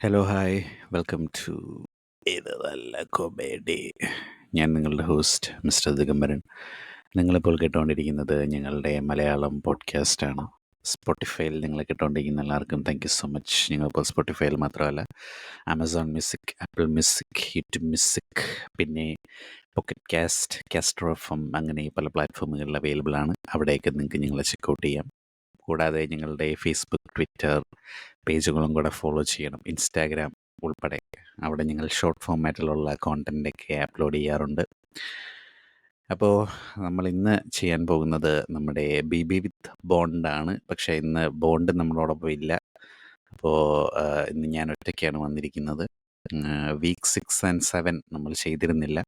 Hello hi welcome to ഇത് നല്ല comedy. ഞാൻ നിങ്ങളുടെ ഹോസ്റ്റ് മിസ്റ്റർ ദിഗംബരൻ. നിങ്ങളിപ്പോൾ കേട്ടുകൊണ്ടിരിക്കുന്നത് ഞങ്ങളുടെ മലയാളം പോഡ്കാസ്റ്റാണ്. സ്പോട്ടിഫൈയിൽ നിങ്ങൾ കേട്ടുകൊണ്ടിരിക്കുന്ന എല്ലാവർക്കും താങ്ക് യു സോ മച്ച്. ഞങ്ങളിപ്പോൾ സ്പോട്ടിഫൈയിൽ മാത്രമല്ല Amazon music, apple music, YouTube music, പിന്നെ പോക്കറ്റ് കാസ്റ്റ്, കാസ്റ്റർ എഫ് അങ്ങനെ പല പ്ലാറ്റ്ഫോമുകളിൽ അവൈലബിൾ ആണ്. അവിടെയൊക്കെ നിങ്ങൾക്ക് ഞങ്ങളെ ചെക്കൗട്ട് ചെയ്യാം. കൂടാതെ ഞങ്ങളുടെ ഫേസ്ബുക്ക്, ട്വിറ്റർ പേജുകളും കൂടെ ഫോളോ ചെയ്യണം. ഇൻസ്റ്റാഗ്രാം ഉൾപ്പെടെ അവിടെ ഞങ്ങൾ ഷോർട്ട് ഫോമാറ്റിലുള്ള കോണ്ടൻ്റൊക്കെ അപ്ലോഡ് ചെയ്യാറുണ്ട്. അപ്പോൾ നമ്മൾ ഇന്ന് ചെയ്യാൻ പോകുന്നത് നമ്മുടെ ബി ബി വിത്ത് ബോണ്ടാണ്. പക്ഷേ ഇന്ന് ബോണ്ട് നമ്മളോടൊപ്പം ഇല്ല. അപ്പോൾ ഇന്ന് ഞാൻ ഒറ്റയ്ക്കാണ് വന്നിരിക്കുന്നത്. വീക്ക് 6 ആൻഡ് 7 നമ്മൾ ചെയ്തിരുന്നില്ല.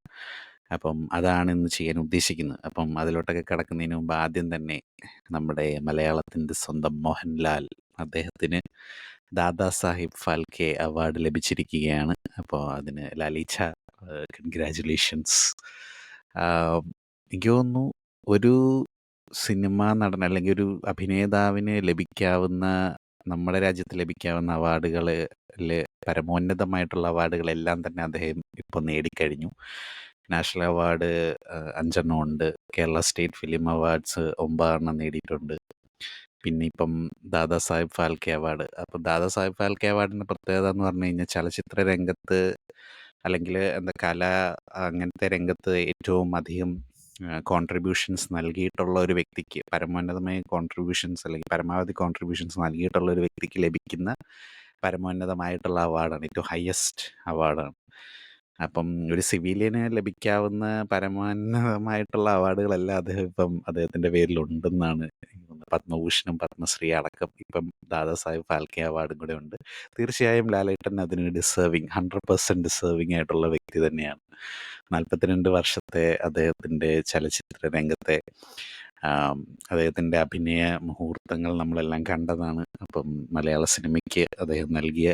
അപ്പം അതാണ് ഇന്ന് ചെയ്യാൻ ഉദ്ദേശിക്കുന്നത്. അപ്പം അതിലോട്ടൊക്കെ കടക്കുന്നതിന് മുമ്പ് ആദ്യം തന്നെ നമ്മുടെ മലയാളത്തിൻ്റെ സ്വന്തം മോഹൻലാൽ, അദ്ദേഹത്തിന് ദാദാ സാഹിബ് ഫാൽക്കെ അവാർഡ് ലഭിച്ചിരിക്കുകയാണ്. അപ്പോൾ അതിന് ലാലിച്ച കൺഗ്രാജുലേഷൻസ്. എനിക്ക് തോന്നുന്നു ഒരു സിനിമാ നടൻ അല്ലെങ്കിൽ ഒരു അഭിനേതാവിന് ലഭിക്കാവുന്ന, നമ്മുടെ രാജ്യത്ത് ലഭിക്കാവുന്ന അവാർഡുകളിൽ പരമോന്നതമായിട്ടുള്ള അവാർഡുകളെല്ലാം തന്നെ അദ്ദേഹം ഇപ്പോൾ നേടിക്കഴിഞ്ഞു. നാഷണൽ അവാർഡ് 5 ഉണ്ട്. കേരള സ്റ്റേറ്റ് ഫിലിം അവാർഡ്സ് 9 നേടിയിട്ടുണ്ട്. പിന്നെ ഇപ്പം ദാദാ സാഹിബ് ഫാൽക്കെ അവാർഡ്. അപ്പോൾ ദാദാ സാഹിബ് ഫാൽക്കെ അവാർഡിൻ്റെ പ്രത്യേകത എന്ന് പറഞ്ഞു കഴിഞ്ഞാൽ ചലച്ചിത്ര രംഗത്ത് അല്ലെങ്കിൽ എന്താ അങ്ങനത്തെ രംഗത്ത് ഏറ്റവും അധികം കോൺട്രിബ്യൂഷൻസ് നൽകിയിട്ടുള്ള ഒരു വ്യക്തിക്ക്, പരമോന്നതമായ കോൺട്രിബ്യൂഷൻസ് അല്ലെങ്കിൽ പരമാവധി കോൺട്രിബ്യൂഷൻസ് നൽകിയിട്ടുള്ള ഒരു വ്യക്തിക്ക് ലഭിക്കുന്ന പരമോന്നതമായിട്ടുള്ള അവാർഡാണ്. ഏറ്റവും ഹയസ്റ്റ് അവാർഡാണ്. അപ്പം ഒരു സിവിലിയന് ലഭിക്കാവുന്ന പരമോന്നതമായിട്ടുള്ള അവാർഡുകളെല്ലാം അദ്ദേഹത്തിൻ്റെ പേരിലുണ്ടെന്നാണ് എനിക്ക് തോന്നുന്നത്. പത്മഭൂഷണും പത്മശ്രീ അടക്കം ഇപ്പം ദാദാ സാഹിബ് ഫാൽക്കെ അവാർഡും കൂടെ ഉണ്ട്. തീർച്ചയായും ലാലേട്ടൻ അതിന് 100% ഡിസേർവിംഗ് ആയിട്ടുള്ള വ്യക്തി തന്നെയാണ്. 42 വർഷത്തെ അദ്ദേഹത്തിൻ്റെ ചലച്ചിത്ര രംഗത്തെ അദ്ദേഹത്തിൻ്റെ അഭിനയ മുഹൂർത്തങ്ങൾ നമ്മളെല്ലാം കണ്ടതാണ്. അപ്പം മലയാള സിനിമയ്ക്ക് അദ്ദേഹം നൽകിയ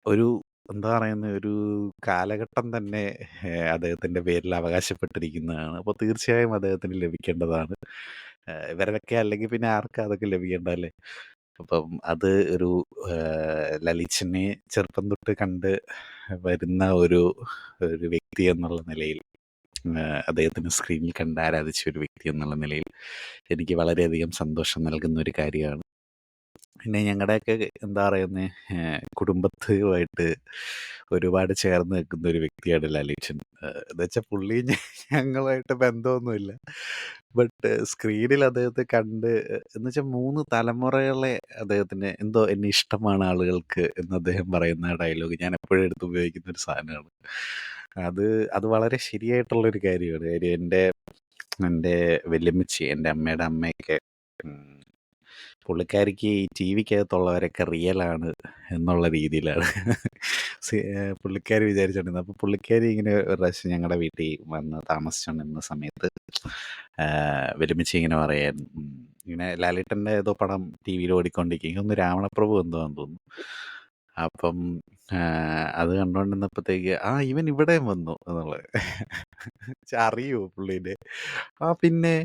ഒരു എന്താ പറയുന്നത്, ഒരു കാലഘട്ടം തന്നെ അദ്ദേഹത്തിൻ്റെ പേരിൽ അവകാശപ്പെട്ടിരിക്കുന്നതാണ്. അപ്പോൾ തീർച്ചയായും അദ്ദേഹത്തിന് ലഭിക്കേണ്ടതാണ്. ഇവരൊക്കെ അല്ലെങ്കിൽ പിന്നെ ആർക്കാ അതൊക്കെ ലഭിക്കേണ്ടതല്ലേ? അപ്പം അത് ഒരു ലലിച്ചിനെ ചെറുപ്പം തൊട്ട് കണ്ട് വരുന്ന ഒരു ഒരു വ്യക്തി എന്നുള്ള നിലയിൽ, അദ്ദേഹത്തിന് സ്ക്രീനിൽ കണ്ട് ആരാധിച്ച ഒരു വ്യക്തി എന്നുള്ള നിലയിൽ എനിക്ക് വളരെയധികം സന്തോഷം നൽകുന്ന ഒരു കാര്യമാണ്. പിന്നെ ഞങ്ങളുടെയൊക്കെ എന്താ പറയുന്നത്, കുടുംബത്തുമായിട്ട് ഒരുപാട് ചേർന്ന് നിൽക്കുന്ന ഒരു വ്യക്തിയാണ് ലാലേട്ടൻ. എന്ന് വെച്ചാൽ പുള്ളി ഞങ്ങളുമായിട്ട് ബന്ധമൊന്നുമില്ല. ബട്ട് സ്ക്രീനിൽ അദ്ദേഹത്തെ കണ്ട് എന്ന് വെച്ചാൽ 3 തലമുറകളെ അദ്ദേഹത്തിന് എന്തോ എന്നെ ഇഷ്ടമാണ് ആളുകൾക്ക് എന്ന് അദ്ദേഹം പറയുന്ന ഡയലോഗ് ഞാൻ എപ്പോഴും എടുത്ത് ഉപയോഗിക്കുന്ന ഒരു സാധനമാണ്. അത് അത് വളരെ ശരിയായിട്ടുള്ളൊരു കാര്യമാണ്. കാര്യം എൻ്റെ വല്യമ്മച്ചി, എൻ്റെ അമ്മയുടെ അമ്മയൊക്കെ, പുള്ളിക്കാരിക്ക് ഈ ടി വിക്കകത്തുള്ളവരൊക്കെ റിയലാണ് എന്നുള്ള രീതിയിലാണ് പുള്ളിക്കാരി വിചാരിച്ചോണ്ടിരുന്നത്. അപ്പോൾ പുള്ളിക്കാരി ഇങ്ങനെ ഒരു പ്രാവശ്യം ഞങ്ങളുടെ വീട്ടിൽ വന്ന് താമസിച്ചുകൊണ്ടിരുന്ന സമയത്ത് വല്യമ്മച്ചി ഇങ്ങനെ പറയായിരുന്നു, ഇങ്ങനെ ലാലേട്ടൻ്റെ ഏതോ പടം ടി വിയിൽ ഓടിക്കൊണ്ടിരിക്കും, ഇതൊന്ന് രാവണപ്രഭു എന്തോ ആണെന്ന് തോന്നുന്നു. അപ്പം അത് കണ്ടുകൊണ്ടിരുന്നപ്പോഴത്തേക്ക് ഇവൻ ഇവിടെയും വന്നു എന്നുള്ളത് അറിയോ പുള്ളീനെ. പിന്നെ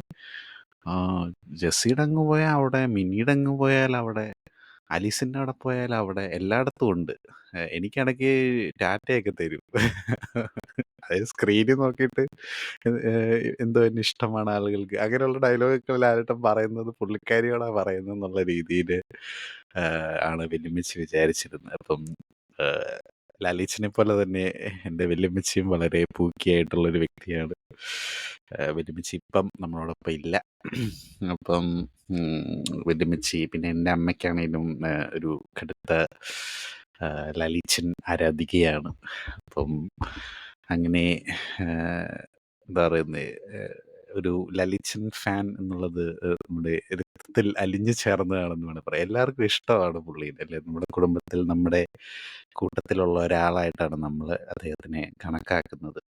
ജെസ്സിയുടെ അങ്ങ് പോയാൽ അവിടെ, മിനിയുടെ അങ്ങ് പോയാൽ അവിടെ, അലീസിൻ്റെ അവിടെ പോയാൽ അവിടെ, എല്ലായിടത്തും ഉണ്ട്. എനിക്കിടയ്ക്ക് ടാറ്റയൊക്കെ തരും. അതായത് സ്ക്രീനിൽ നോക്കിയിട്ട് എന്തോ എന്നെ ഇഷ്ടമാണ് ആളുകൾക്ക്, അങ്ങനെയുള്ള ഡയലോഗൊക്കെ ലാലേട്ടൻ പറയുന്നത് പുള്ളിക്കാരിയോടാണ് പറയുന്നത് എന്നുള്ള രീതിയിൽ ആണ് വല്യമ്മച്ചി വിചാരിച്ചിരുന്നത്. അപ്പം ലാലേച്ചനെ പോലെ തന്നെ എൻ്റെ വല്യമ്മച്ചിയും വളരെ പൂക്കിയായിട്ടുള്ളൊരു വ്യക്തിയാണ്. വല്യമ്മച്ചി ഇപ്പം നമ്മളോടൊപ്പം ഇല്ല. അപ്പം വല്യമ്മച്ചി, പിന്നെ എൻ്റെ അമ്മയ്ക്കാണേലും ഒരു കടുത്ത ലാലേച്ചൻ ആരാധികയാണ്. അപ്പം അങ്ങനെ എന്താ പറയുന്നത്, ഒരു ലാലേച്ചൻ ഫാൻ എന്നുള്ളത് നമ്മുടെ രക്തത്തിൽ അലിഞ്ഞു ചേർന്നതാണെന്ന് വേണം പറയാം. എല്ലാവർക്കും ഇഷ്ടമാണ് പുള്ളീനെ, അല്ലേ? നമ്മുടെ കുടുംബത്തിൽ, നമ്മുടെ കൂട്ടത്തിലുള്ള ഒരാളായിട്ടാണ് നമ്മൾ അദ്ദേഹത്തിനെ കണക്കാക്കുന്നത്.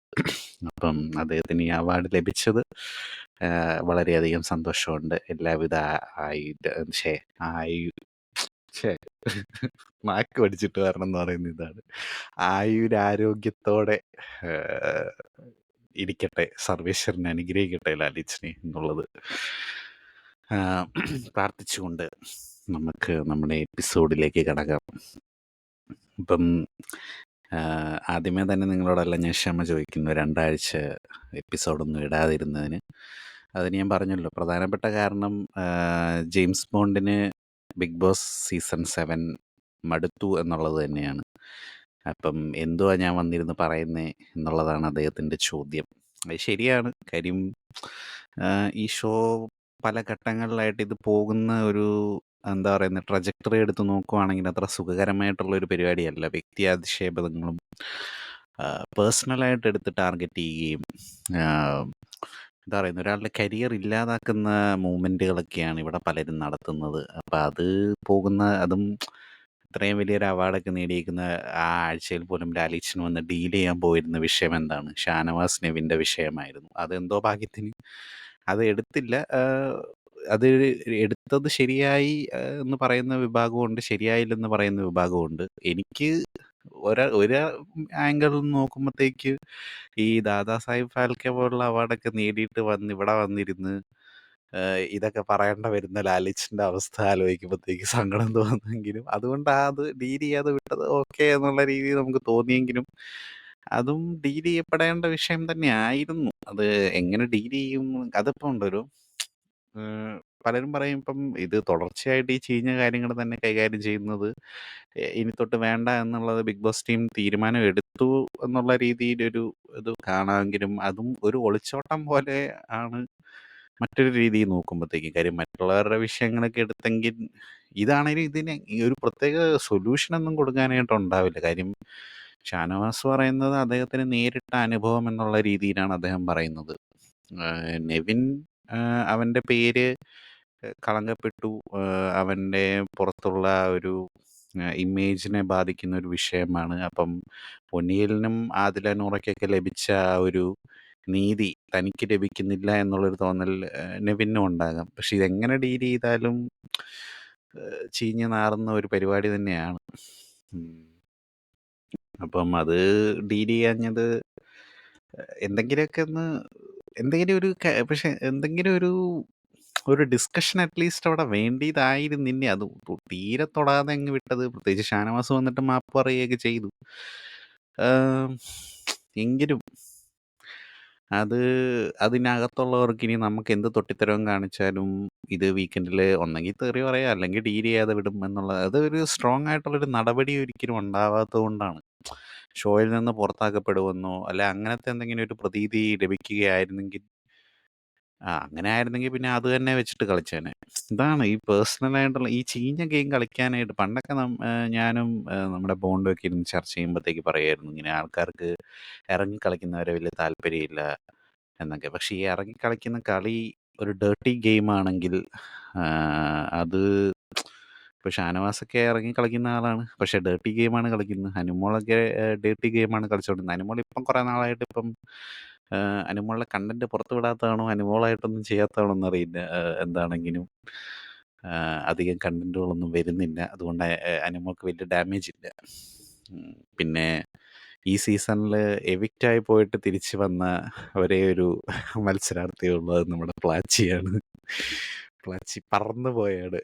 അപ്പം അദ്ദേഹത്തിന് ഈ അവാർഡ് ലഭിച്ചത് വളരെയധികം സന്തോഷമുണ്ട്. എല്ലാവിധ നാക്ക് പഠിച്ചിട്ട് വരണം എന്ന് പറയുന്ന ഇതാണ്. ആയുരാരോഗ്യത്തോടെ ഇരിക്കട്ടെ, സർവേശ്വരനെ അനുഗ്രഹിക്കട്ടെ ലാലേച്ചനെ എന്നുള്ളത് പ്രാർത്ഥിച്ചുകൊണ്ട് നമുക്ക് നമ്മുടെ എപ്പിസോഡിലേക്ക് കടക്കാം. ഇപ്പം ആദ്യമേ തന്നെ നിങ്ങളോടെല്ലാം ഞാൻ ക്ഷമ ചോദിക്കുന്നു. 2 ആഴ്ച എപ്പിസോഡൊന്നും ഇടാതിരുന്നതിന്. അതിന് ഞാൻ പറഞ്ഞല്ലോ, പ്രധാനപ്പെട്ട കാരണം ജെയിംസ് ബോണ്ടിന് ബിഗ് ബോസ് സീസൺ 7 മടുത്തു എന്നുള്ളത് തന്നെയാണ്. അപ്പം എന്തുവാ ഞാൻ വന്നിരുന്ന് പറയുന്നേ എന്നുള്ളതാണ് അദ്ദേഹത്തിൻ്റെ ചോദ്യം. അത് ശരിയാണ്. കാര്യം ഈ ഷോ പല ഘട്ടങ്ങളിലായിട്ട് ഇത് പോകുന്ന ഒരു എന്താ പറയുന്നത്, ട്രജക്ടറി എടുത്ത് നോക്കുവാണെങ്കിൽ അത്ര സുഖകരമായിട്ടുള്ളൊരു പരിപാടിയല്ല. വ്യക്തി അധിക്ഷേപങ്ങളും പേഴ്സണലായിട്ട് എടുത്ത് ടാർഗറ്റ് ചെയ്യുകയും എന്താ പറയുന്നത്, ഒരാളുടെ കരിയർ ഇല്ലാതാക്കുന്ന മൂവ്മെൻറ്റുകളൊക്കെയാണ് ഇവിടെ പലരും നടത്തുന്നത്. അപ്പം അത് അതും ഇത്രയും വലിയൊരു അവാർഡൊക്കെ നേടിയിരിക്കുന്ന ആ ആഴ്ചയിൽ പോലും ലാലേട്ടൻ വന്ന് ഡീൽ ചെയ്യാൻ പോയിരുന്ന വിഷയം എന്താണ്? ഷാനവാസ് നെവിൻ്റെ വിഷയമായിരുന്നു. അതെന്തോ ഭാഗ്യത്തിന് അത് എടുത്തില്ല. അത് എടുത്തത് ശരിയായി എന്ന് പറയുന്ന വിഭാഗമുണ്ട്, ശരിയായില്ലെന്ന് പറയുന്ന വിഭാഗമുണ്ട്. എനിക്ക് ഒരു ആംഗിളിൽ നിന്ന് നോക്കുമ്പോഴത്തേക്ക് ഈ ദാദാ സാഹിബ് ഫാൽക്കെ പോലുള്ള അവാർഡൊക്കെ നേടിയിട്ട് ഇവിടെ വന്നിരുന്ന് ഇതൊക്കെ പറയേണ്ട വരുന്ന ലാലിച്ചിൻ്റെ അവസ്ഥ ആലോചിക്കുമ്പോഴത്തേക്ക് സങ്കടം തോന്നുമെങ്കിലും, അതുകൊണ്ടാ അത് ഡീൽ ചെയ്യാതെ വിട്ടത് ഓക്കെ എന്നുള്ള രീതിയിൽ നമുക്ക് തോന്നിയെങ്കിലും, അതും ഡീൽ ചെയ്യപ്പെടേണ്ട വിഷയം തന്നെ ആയിരുന്നു. അത് എങ്ങനെ ഡീൽ ചെയ്യും, അതിപ്പോൾ ഉണ്ടൊരു പലരും പറയും ഇപ്പം ഇത് തുടർച്ചയായിട്ട് ഈ ചീഞ്ഞ കാര്യങ്ങൾ തന്നെ കൈകാര്യം ചെയ്യുന്നത് ഇനി തൊട്ട് വേണ്ട എന്നുള്ളത് ബിഗ് ബോസ് ടീം തീരുമാനം എടുത്തു എന്നുള്ള രീതിയിലൊരു ഇത് കാണാമെങ്കിലും, അതും ഒരു ഒളിച്ചോട്ടം പോലെ ആണ് മറ്റൊരു രീതിയിൽ നോക്കുമ്പോഴത്തേക്കും. കാര്യം മറ്റുള്ളവരുടെ വിഷയങ്ങളൊക്കെ എടുത്തെങ്കിൽ ഇതാണെങ്കിലും ഇതിന് ഈ ഒരു പ്രത്യേക സൊല്യൂഷനൊന്നും കൊടുക്കാനായിട്ട് ഉണ്ടാവില്ല. കാര്യം ഷാനവാസ് പറയുന്നത് അദ്ദേഹത്തിന് നേരിട്ട അനുഭവം എന്നുള്ള രീതിയിലാണ് അദ്ദേഹം പറയുന്നത്. നെവിൻ അവൻ്റെ പേര് കളങ്കപ്പെട്ടു, അവൻ്റെ പുറത്തുള്ള ഒരു ഇമേജിനെ ബാധിക്കുന്ന ഒരു വിഷയമാണ്. അപ്പം പൊന്നിയിലിനും ആദില നൂറയ്ക്കൊക്കെ ലഭിച്ച ആ ഒരു നീതി തനിക്ക് ലഭിക്കുന്നില്ല എന്നുള്ളൊരു തോന്നൽ നെവിനും ഉണ്ടാകാം. പക്ഷെ ഇതെങ്ങനെ ഡീൽ ചെയ്താലും ചീഞ്ഞ് നാറുന്ന ഒരു പരിപാടി തന്നെയാണ്. അപ്പം അത് ഡീൽ ചെയ്യാഞ്ഞത് എന്തെങ്കിലുമൊക്കെ ഒന്ന് പക്ഷെ എന്തെങ്കിലും ഒരു ഡിസ്കഷൻ അറ്റ്ലീസ്റ്റ് അവിടെ വേണ്ടിയതായിരുന്നില്ലേ. അത് തീരെ തൊടാതെ അങ്ങ് വിട്ടത്. പ്രത്യേകിച്ച് ഷാനവാസ് വന്നിട്ട് മാപ്പ് പറയുകയൊക്കെ ചെയ്തു. എങ്കിലും അതിനകത്തുള്ളവർക്ക് ഇനി നമുക്ക് എന്ത് തൊട്ടിത്തരവും കാണിച്ചാലും ഇത് വീക്കെൻഡിൽ ഒന്നെങ്കിൽ തെറി പറയാം, അല്ലെങ്കിൽ ഡീൽ ചെയ്യാതെ വിടും എന്നുള്ളത്. അതൊരു സ്ട്രോങ് ആയിട്ടുള്ളൊരു നടപടി ഒരിക്കലും ഉണ്ടാവാത്തത് കൊണ്ടാണ്. ഷോയിൽ നിന്ന് പുറത്താക്കപ്പെടുമെന്നോ അല്ലെ അങ്ങനത്തെ എന്തെങ്കിലും ഒരു പ്രതീതി ലഭിക്കുകയായിരുന്നെങ്കിൽ, അങ്ങനെ ആയിരുന്നെങ്കിൽ പിന്നെ അത് തന്നെ വെച്ചിട്ട് കളിച്ചേനെ. ഇതാണ് ഈ പേഴ്സണലായിട്ടുള്ള ഈ ചീഞ്ഞ ഗെയിം കളിക്കാനായിട്ട് പണ്ടൊക്കെ ഞാനും നമ്മുടെ ബോണ്ടും ഒക്കെ ഇരുന്ന് ചർച്ച ചെയ്യുമ്പോഴത്തേക്ക് പറയുമായിരുന്നു, ഇങ്ങനെ ആൾക്കാർക്ക് ഇറങ്ങി കളിക്കുന്നവരെ വലിയ താല്പര്യമില്ല എന്നൊക്കെ. പക്ഷേ ഈ ഇറങ്ങി കളിക്കുന്ന കളി ഒരു ഡേർട്ടി ഗെയിം ആണെങ്കിൽ അത് ഇപ്പോൾ ഷാനവാസൊക്കെ ഇറങ്ങി കളിക്കുന്ന ആളാണ്, പക്ഷേ ഡേർട്ടി ഗെയിമാണ് കളിക്കുന്നത്. അനുമോളൊക്കെ ഡേർട്ടി ഗെയിമാണ് കളിച്ചുകൊണ്ടിരുന്നത്. അനുമോൾ ഇപ്പം കുറേ നാളായിട്ട് ഇപ്പം അനുമോളുടെ കണ്ടന്റ് പുറത്ത് വിടാത്തതാണോ അനുമോളായിട്ടൊന്നും ചെയ്യാത്തതാണോ എന്നറിയില്ല. എന്താണെങ്കിലും അധികം കണ്ടന്റുകളൊന്നും വരുന്നില്ല. അതുകൊണ്ട് അനുമോൾക്ക് വലിയ ഡാമേജ് ഇല്ല. പിന്നെ ഈ സീസണിൽ എവിക്റ്റായി പോയിട്ട് തിരിച്ചു വന്ന ഒരേ ഒരു മത്സരാർത്ഥിയുള്ളത് നമ്മുടെ പ്ലാച്ചിയാണ്. പ്ലാച്ചി പറന്നു പോയാണ്,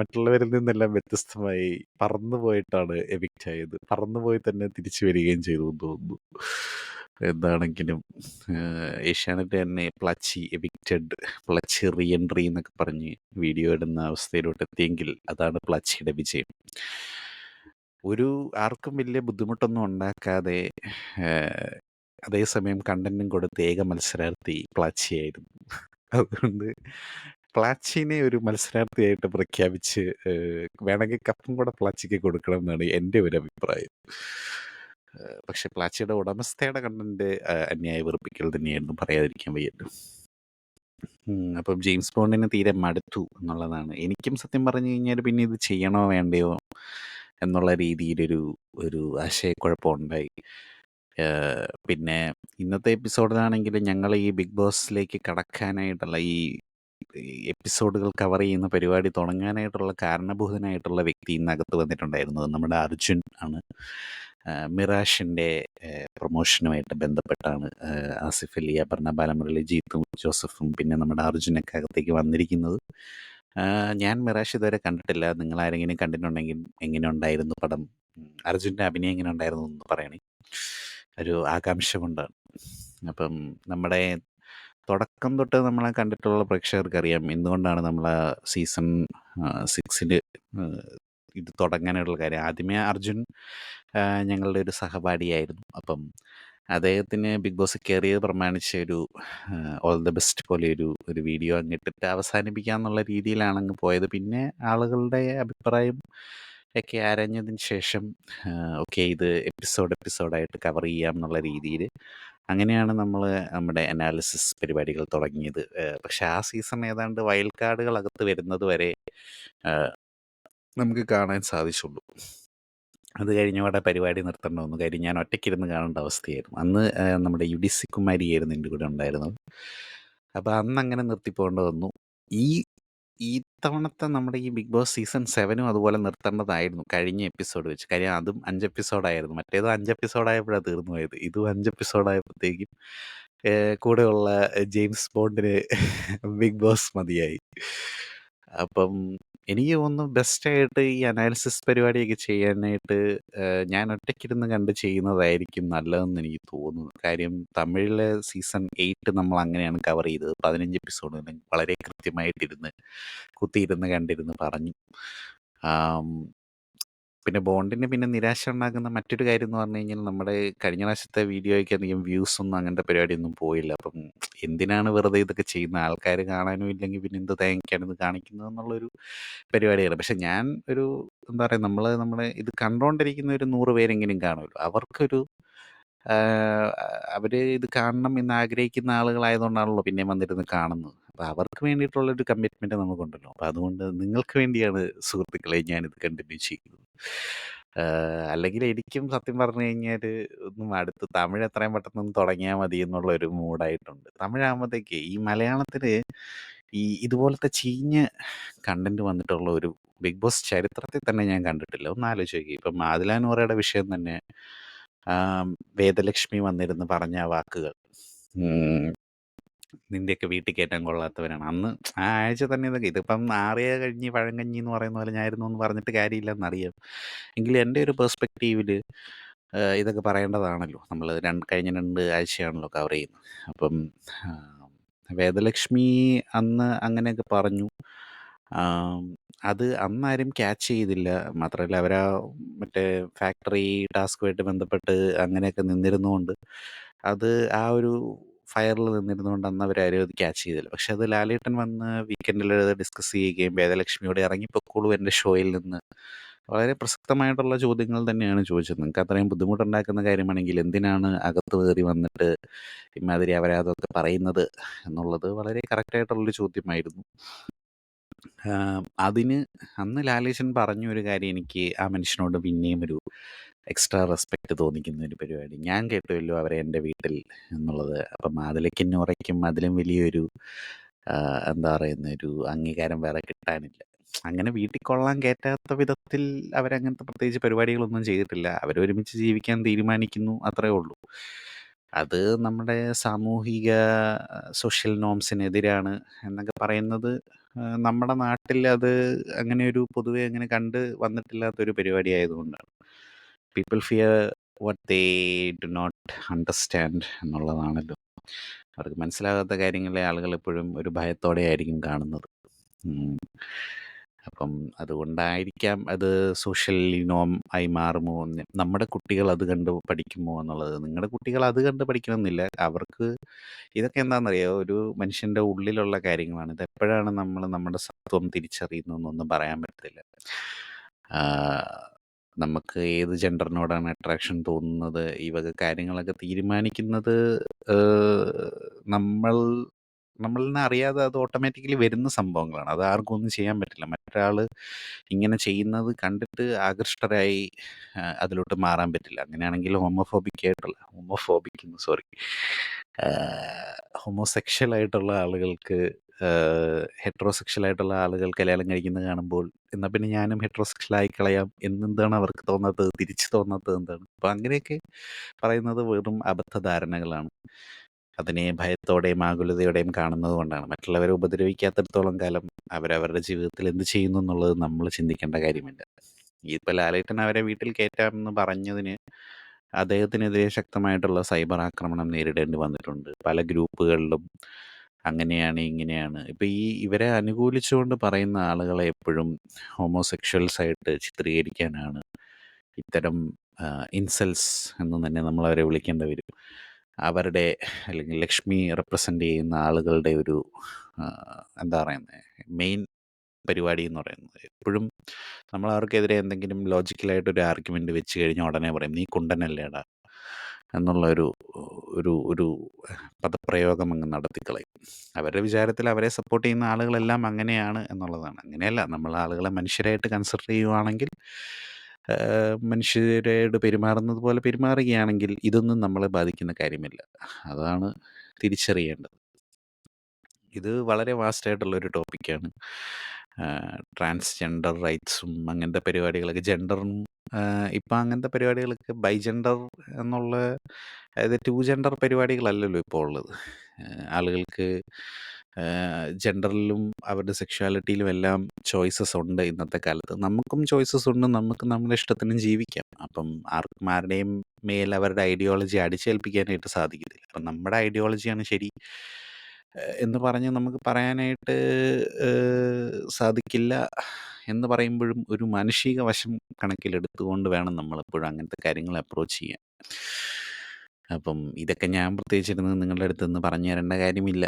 മറ്റുള്ളവരിൽ നിന്നെല്ലാം വ്യത്യസ്തമായി പറന്നു പോയിട്ടാണ് എവിക്റ്റ് ആയത്. പറന്നു പോയി തന്നെ തിരിച്ചു വരികയും ചെയ്തു എന്ന് തോന്നുന്നു. എന്താണെങ്കിലും ഏഷ്യാനെറ്റ് തന്നെ പ്ലച്ചി എവിക്റ്റഡ്, പ്ലച്ചി റീ എൻട്രി എന്നൊക്കെ പറഞ്ഞ് വീഡിയോ ഇടുന്ന അവസ്ഥയിലോട്ട് എത്തിയെങ്കിൽ അതാണ് പ്ലച്ചിയുടെ വിജയം. ആർക്കും വലിയ ബുദ്ധിമുട്ടൊന്നും ഉണ്ടാക്കാതെ അതേസമയം കണ്ടന്റും കൊടുത്ത ഏക മത്സരാർത്ഥി പ്ലാച്ചിയായിരുന്നു. അതുകൊണ്ട് പ്ലാച്ചിനെ ഒരു മത്സരാർത്ഥിയായിട്ട് പ്രഖ്യാപിച്ച് വേണമെങ്കിൽ കപ്പും കൂടെ പ്ലാച്ചിക്ക് കൊടുക്കണം എന്നാണ് എൻ്റെ ഒരു അഭിപ്രായം. പക്ഷെ പ്ലാച്ചിയുടെ ഉടമസ്ഥയുടെ കണ്ടന്റ് അന്യായ വെറുപ്പിക്കൽ തന്നെയായിരുന്നു, പറയാതിരിക്കാൻ വയ്യല്ലോ. അപ്പം ജെയിംസ് ബോണ്ടിന് തീരെ മടുത്തു എന്നുള്ളതാണ്. എനിക്കും സത്യം പറഞ്ഞു കഴിഞ്ഞാൽ പിന്നെ ഇത് ചെയ്യണോ വേണ്ടയോ എന്നുള്ള രീതിയിലൊരു ആശയക്കുഴപ്പമുണ്ടായി. പിന്നെ ഇന്നത്തെ എപ്പിസോഡിലാണെങ്കിൽ ഞങ്ങൾ ഈ ബിഗ് ബോസിലേക്ക് കടക്കാനായിട്ടുള്ള ഈ എപ്പിസോഡുകൾ കവർ ചെയ്യുന്ന പരിപാടി തുടങ്ങാനായിട്ടുള്ള കാരണഭൂതനായിട്ടുള്ള വ്യക്തി ഇന്നകത്ത് വന്നിട്ടുണ്ടായിരുന്നു. നമ്മുടെ അർജുൻ ആണ്. മിറാഷിൻ്റെ പ്രൊമോഷനുമായിട്ട് ബന്ധപ്പെട്ടാണ് ആസിഫ് അലി, അപർണ ബാലമുരളി, ജീത്തും ജോസഫും പിന്നെ നമ്മുടെ അർജുനൊക്കെ അകത്തേക്ക് വന്നിരിക്കുന്നത്. ഞാൻ മിറാഷ് ഇതുവരെ കണ്ടിട്ടില്ല. നിങ്ങളാരെങ്കിലും കണ്ടിട്ടുണ്ടെങ്കിൽ എങ്ങനെ ഉണ്ടായിരുന്നു പടം? അർജുൻ്റെ അഭിനയം എങ്ങനെ ഉണ്ടായിരുന്നു എന്ന് പറയണേ. ഒരു ആകാംക്ഷ കൊണ്ടാണ്. അപ്പം നമ്മുടെ തുടക്കം തൊട്ട് നമ്മളെ കണ്ടിട്ടുള്ള പ്രേക്ഷകർക്കറിയാം എന്തുകൊണ്ടാണ് നമ്മൾ ആ സീസൺ 6 ഇത് തുടങ്ങാനുള്ള കാര്യം. ആദ്യമേ അർജുൻ ഞങ്ങളുടെ ഒരു സഹപാഠിയായിരുന്നു. അപ്പം അദ്ദേഹത്തിന് ബിഗ് ബോസ് കയറിയത് പ്രമാണിച്ച് ഒരു ഓൾ ദ ബെസ്റ്റ് പോലെ ഒരു വീഡിയോ അങ്ങിട്ടിട്ട് അവസാനിപ്പിക്കാന്നുള്ള രീതിയിലാണ് അങ്ങ് പോയത്. പിന്നെ ആളുകളുടെ അഭിപ്രായം ഒക്കെ ആരാഞ്ഞതിന് ശേഷം ഓക്കെ ഇത് എപ്പിസോഡായിട്ട് കവർ ചെയ്യാം എന്നുള്ള രീതിയിൽ അങ്ങനെയാണ് നമ്മൾ നമ്മുടെ അനാലിസിസ് പരിപാടികൾ തുടങ്ങിയത്. പക്ഷെ ആ സീസൺ ഏതാണ്ട് വൈൽഡ് കാർഡുകൾ അകത്ത് വരുന്നത് വരെ നമുക്ക് കാണാൻ സാധിച്ചുള്ളൂ. അത് കഴിഞ്ഞപാടെ പരിപാടി നിർത്തേണ്ട വന്നു. കാര്യം ഞാൻ ഒറ്റയ്ക്കിരുന്ന് കാണേണ്ട അവസ്ഥയായിരുന്നു. അന്ന് നമ്മുടെ യുഡിസി കുമാരിയായിരുന്നു എൻ്റെ കൂടെ ഉണ്ടായിരുന്നത്. അപ്പോൾ അന്നങ്ങനെ നിർത്തിപ്പോകേണ്ടി വന്നു. ഈ ഇത്തവണത്തെ നമ്മുടെ ഈ ബിഗ് ബോസ് സീസൺ 7 അതുപോലെ നിർത്തേണ്ടതായിരുന്നു കഴിഞ്ഞ എപ്പിസോഡ് വെച്ച്. കാര്യം അതും 5 എപ്പിസോഡായിരുന്നു. മറ്റേത് 5 എപ്പിസോഡായപ്പോഴാണ് തീർന്നു പോയത്. ഇതും 5 എപ്പിസോഡായപ്പോഴത്തേക്കും കൂടെയുള്ള ജെയിംസ് ബോണ്ടിന് ബിഗ് ബോസ് മതിയായി. അപ്പം എനിക്ക് തോന്നുന്നു ബെസ്റ്റായിട്ട് ഈ അനാലിസിസ് പരിപാടിയൊക്കെ ചെയ്യാനായിട്ട് ഞാൻ ഒറ്റയ്ക്കിരുന്ന് കണ്ട് ചെയ്യുന്നതായിരിക്കും നല്ലതെന്ന് എനിക്ക് തോന്നുന്നു. കാര്യം തമിഴിലെ സീസൺ 8 നമ്മൾ അങ്ങനെയാണ് കവർ ചെയ്തത്. 15 എപ്പിസോഡ് വളരെ കൃത്യമായിട്ടിരുന്ന് കുത്തിയിരുന്ന് കണ്ടിരുന്ന് പറഞ്ഞു. പിന്നെ ബോണ്ടിന് പിന്നെ നിരാശ ഉണ്ടാക്കുന്ന മറ്റൊരു കാര്യം എന്ന് പറഞ്ഞു കഴിഞ്ഞാൽ നമ്മുടെ കഴിഞ്ഞ പ്രാവശ്യത്തെ വീഡിയോയ്ക്ക് അധികം വ്യൂസൊന്നും അങ്ങനത്തെ പരിപാടിയൊന്നും പോയില്ല. അപ്പം എന്തിനാണ് വെറുതെ ഇതൊക്കെ ചെയ്യുന്നത്? ആൾക്കാർ കാണാനും ഇല്ലെങ്കിൽ പിന്നെ എന്ത് തേങ്ങയ്ക്കാണ് ഇത് കാണിക്കുന്നത് എന്നുള്ളൊരു പരിപാടിയാണ്. പക്ഷെ ഞാൻ ഒരു എന്താ പറയുക നമ്മളെ ഇത് കണ്ടുകൊണ്ടിരിക്കുന്ന ഒരു 100 പേരെങ്കിലും കാണുമല്ലോ. അവർക്കൊരു അവർ ഇത് കാണണം എന്ന് ആഗ്രഹിക്കുന്ന ആളുകളായതുകൊണ്ടാണല്ലോ പിന്നെയും വന്നിരുന്ന് കാണുന്നത്. അപ്പോൾ അവർക്ക് വേണ്ടിയിട്ടുള്ളൊരു കമ്മിറ്റ്മെൻറ്റ് നമുക്കുണ്ടല്ലോ. അപ്പോൾ അതുകൊണ്ട് നിങ്ങൾക്ക് വേണ്ടിയാണ് സുഹൃത്തുക്കളെ ഞാനിത് കണ്ടിന്യൂ ചെയ്യുന്നത്. അല്ലെങ്കിൽ എനിക്കും സത്യം പറഞ്ഞു കഴിഞ്ഞാൽ ഒന്ന് മടുത്ത് തമിഴ് എത്രയും പെട്ടെന്ന് തുടങ്ങിയാൽ മതി എന്നുള്ളൊരു മൂഡായിട്ടുണ്ട്. തമിഴാകുമ്പോഴത്തേക്ക് ഈ മലയാളത്തിൽ ഇതുപോലത്തെ ചീഞ്ഞ കണ്ടന്റ് വന്നിട്ടുള്ള ഒരു ബിഗ് ബോസ് ചരിത്രത്തിൽ തന്നെ ഞാൻ കണ്ടിട്ടില്ല. ഒന്ന് ആലോചിച്ച് നോക്കിയേ. ഇപ്പം ആദില നൂറയുടെ വിഷയം തന്നെ വേദലക്ഷ്മി വന്നിരുന്ന് പറഞ്ഞ ആ വാക്കുകൾ നിന്റെയൊക്കെ വീട്ടിൽ കയറ്റാൻ കൊള്ളാത്തവരാണ്. അന്ന് ആ ആഴ്ച തന്നെ ഇതിപ്പം ആറിയ കഴിഞ്ഞ് പഴങ്കഞ്ഞി എന്ന് പറയുന്ന പോലെ ഞായിരുന്നു എന്ന് പറഞ്ഞിട്ട് കാര്യമില്ലെന്നറിയാം. എങ്കിലും എൻ്റെ ഒരു പെർസ്പെക്റ്റീവിൽ ഇതൊക്കെ പറയേണ്ടതാണല്ലോ. നമ്മൾ കഴിഞ്ഞ 2 ആഴ്ചയാണല്ലോ കവർ ചെയ്യുന്നത്. അപ്പം വേദലക്ഷ്മി അന്ന് അങ്ങനെയൊക്കെ പറഞ്ഞു. അത് അന്നാരും ക്യാച്ച് ചെയ്തില്ല. മാത്രമല്ല അവരാ മറ്റേ ഫാക്ടറി ടാസ്കുമായിട്ട് ബന്ധപ്പെട്ട് അങ്ങനെയൊക്കെ നിന്നിരുന്നതുകൊണ്ട് അത് ആ ഒരു ഫയറിൽ നിന്നിരുന്നതുകൊണ്ട് അന്ന് അവരാരും അത് ക്യാച്ച് ചെയ്തില്ല. പക്ഷെ അത് ലാലേട്ടൻ വന്ന് വീക്കെൻഡിൽ ഡിസ്കസ് ചെയ്യുകയും വേദലക്ഷ്മിയോട് ഇറങ്ങിപ്പൊക്കോളൂ എൻ്റെ ഷോയിൽ നിന്ന് വളരെ പ്രസക്തമായിട്ടുള്ള ചോദ്യങ്ങൾ തന്നെയാണ് ചോദിച്ചത്. നിങ്ങൾക്ക് അത്രയും ബുദ്ധിമുട്ടുണ്ടാക്കുന്ന കാര്യമാണെങ്കിൽ എന്തിനാണ് അകത്ത് കയറി വന്നിട്ട് ഇമാതിരി അപരാധമൊക്കെ പറയുന്നത് എന്നുള്ളത് വളരെ കറക്റ്റായിട്ടുള്ളൊരു ചോദ്യമായിരുന്നു. അതിന് അന്ന് ലാലേട്ടൻ പറഞ്ഞൊരു കാര്യം എനിക്ക് ആ മനുഷ്യനോട് പിന്നെയും ഒരു എക്സ്ട്രാ റെസ്പെക്റ്റ് തോന്നിക്കുന്ന ഒരു പരിപാടി. ഞാൻ കേട്ടുവല്ലോ അവരെ എൻ്റെ വീട്ടിൽ എന്നുള്ളത്. അപ്പം അതിലേക്കും നൂറയ്ക്കും അതിലും വലിയൊരു എന്താ പറയുന്ന ഒരു അംഗീകാരം വേറെ കിട്ടാനില്ല. അങ്ങനെ വീട്ടിൽ കൊള്ളാൻ കയറ്റാത്ത വിധത്തിൽ അവരങ്ങനത്തെ പ്രത്യേകിച്ച് പരിപാടികളൊന്നും ചെയ്തിട്ടില്ല. അവരൊരുമിച്ച് ജീവിക്കാൻ തീരുമാനിക്കുന്നു അത്രേ ഉള്ളൂ. അത് നമ്മുടെ സാമൂഹിക സോഷ്യൽ നോംസിനെതിരാണ് എന്നൊക്കെ പറയുന്നത് നമ്മുടെ നാട്ടിൽ അത് അങ്ങനെ ഒരു പൊതുവെ അങ്ങനെ കണ്ട് വന്നിട്ടില്ലാത്തൊരു പരിപാടി ആയതുകൊണ്ടാണ്. People fear what they do not understand എന്നുള്ളതാണല്ലോ. അവർക്ക് മനസ്സിലാകാത്ത കാര്യങ്ങളെ ആളുകൾ എപ്പോഴും ഒരു ഭയത്തോടെ ആയിരിക്കും കാണുന്നത്. അപ്പം അതുകൊണ്ടായിരിക്കാം അത് സോഷ്യലി നോം ആയി മാറുമോ എന്ന്. നമ്മുടെ കുട്ടികൾ അത് കണ്ട് പഠിക്കുമോ എന്നുള്ളത്. നിങ്ങളുടെ കുട്ടികൾ അത് കണ്ട് പഠിക്കണമെന്നില്ല. അവർക്ക് ഇതൊക്കെ എന്താണെന്നറിയാമോ ഒരു മനുഷ്യൻ്റെ ഉള്ളിലുള്ള കാര്യങ്ങളാണ്. ഇതെപ്പോഴാണ് നമ്മൾ നമ്മുടെ സത്വം തിരിച്ചറിയുന്നതെന്നൊന്നും പറയാൻ പറ്റത്തില്ല. നമുക്ക് ഏത് ജെൻഡറിനോടാണ് അട്രാക്ഷൻ തോന്നുന്നത് ഈ വക കാര്യങ്ങളൊക്കെ തീരുമാനിക്കുന്നത് നമ്മളിൽ നിന്ന് അറിയാതെ അത് ഓട്ടോമാറ്റിക്കലി വരുന്ന സംഭവങ്ങളാണ്. അത് ആർക്കും ഒന്നും ചെയ്യാൻ പറ്റില്ല. മറ്റൊരാൾ ഇങ്ങനെ ചെയ്യുന്നത് കണ്ടിട്ട് ആകൃഷ്ടരായി അതിലോട്ട് മാറാൻ പറ്റില്ല. അങ്ങനെയാണെങ്കിൽ ഹോമോസെക്ഷൽ ആയിട്ടുള്ള ആളുകൾക്ക് ഹെറ്ററോസെക്ഷൽ ആയിട്ടുള്ള ആളുകൾ കല്യാണം കഴിക്കുന്നത് കാണുമ്പോൾ എന്നാൽ പിന്നെ ഞാനും ഹെറ്ററോസെക്ഷൽ ആയി കളയാം എന്നെന്താണ് അവർക്ക് തോന്നാത്തത്? തിരിച്ചു തോന്നാത്തത് എന്താണ്? അപ്പം അങ്ങനെയൊക്കെ പറയുന്നത് വെറും അബദ്ധധാരണകളാണ്. അതിനെ ഭയത്തോടെയും ആകുലതയോടെയും കാണുന്നത് കൊണ്ടാണ്. മറ്റുള്ളവരെ ഉപദ്രവിക്കാത്തിടത്തോളം കാലം അവരവരുടെ ജീവിതത്തിൽ എന്ത് ചെയ്യുന്നു എന്നുള്ളത് നമ്മൾ ചിന്തിക്കേണ്ട കാര്യമില്ല. ഇപ്പം ലാലേട്ടൻ അവരെ വീട്ടിൽ കയറ്റാമെന്ന് പറഞ്ഞതിന് അദ്ദേഹത്തിനെതിരെ ശക്തമായിട്ടുള്ള സൈബർ ആക്രമണം നേരിടേണ്ടി വന്നിട്ടുണ്ട്. പല ഗ്രൂപ്പുകളിലും അങ്ങനെയാണ്, ഇങ്ങനെയാണ്. ഇപ്പം ഇവരെ അനുകൂലിച്ചുകൊണ്ട് പറയുന്ന ആളുകളെ എപ്പോഴും ഹോമോസെക്ഷൽസ് ആയിട്ട് ചിത്രീകരിക്കാനാണ് ഇത്തരം ഇൻസൾട്സ് എന്ന് തന്നെ നമ്മളവരെ വിളിക്കേണ്ടി വരും. അവരുടെ അല്ലെങ്കിൽ ലക്ഷ്മി റെപ്രസെൻ്റ് ചെയ്യുന്ന ആളുകളുടെ ഒരു എന്താ പറയുന്നത്, മെയിൻ പരിപാടി എന്ന് പറയുന്നത് എപ്പോഴും നമ്മൾ അവർക്കെതിരെ എന്തെങ്കിലും ലോജിക്കലായിട്ടൊരു ആർഗ്യുമെൻ്റ് വെച്ച് കഴിഞ്ഞാൽ ഉടനെ പറയും, നീ കുണ്ടനല്ലേടാ എന്നുള്ള ഒരു ഒരു ഒരു പദപ്രയോഗം അങ്ങ് നടത്തിക്കളയും. അവരുടെ വിചാരത്തിൽ അവരെ സപ്പോർട്ട് ചെയ്യുന്ന ആളുകളെല്ലാം അങ്ങനെയാണ് എന്നുള്ളതാണ്. അങ്ങനെയല്ല, നമ്മൾ ആളുകളെ മനുഷ്യരായിട്ട് കൺസിഡർ ചെയ്യുവാണെങ്കിൽ, മനുഷ്യരോട് പെരുമാറുന്നത് പോലെ പെരുമാറുകയാണെങ്കിൽ ഇതൊന്നും നമ്മളെ ബാധിക്കുന്ന കാര്യമില്ല. അതാണ് തിരിച്ചറിയേണ്ടത്. ഇത് വളരെ വാസ്റ്റായിട്ടുള്ളൊരു ടോപ്പിക്കാണ്. ട്രാൻസ്ജെൻഡർ റൈറ്റ്സും അങ്ങനത്തെ പരിപാടികളൊക്കെ, ജെൻഡറും ഇപ്പം അങ്ങനത്തെ പരിപാടികളൊക്കെ ബൈജെൻഡർ എന്നുള്ള, അതായത് 2 ജെൻഡർ പരിപാടികളല്ലല്ലോ ഇപ്പോൾ ഉള്ളത്. ആളുകൾക്ക് ജെൻഡറിലും അവരുടെ സെക്ഷുവാലിറ്റിയിലും എല്ലാം ചോയ്സസ് ഉണ്ട് ഇന്നത്തെ കാലത്ത്. നമുക്കും ചോയ്സസ് ഉണ്ട്, നമുക്ക് നമ്മുടെ ഇഷ്ടത്തിനും ജീവിക്കാം. അപ്പം ആർക്കും ആരുടെയും മേൽ അവരുടെ ഐഡിയോളജി അടിച്ചേൽപ്പിക്കാനായിട്ട് സാധിക്കത്തില്ല. അപ്പം നമ്മുടെ ഐഡിയോളജിയാണ് ശരി എന്ന് പറഞ്ഞ് നമുക്ക് പറയാനായിട്ട് സാധിക്കില്ല. എന്ന് പറയുമ്പോഴും ഒരു മാനുഷിക വശം കണക്കിലെടുത്തുകൊണ്ട് വേണം നമ്മളെപ്പോഴും അങ്ങനത്തെ കാര്യങ്ങൾ അപ്രോച്ച് ചെയ്യാൻ. അപ്പം ഇതൊക്കെ ഞാൻ പ്രത്യേകിച്ചിരുന്ന് നിങ്ങളുടെ അടുത്ത് നിന്ന് പറഞ്ഞു തരേണ്ട കാര്യമില്ല.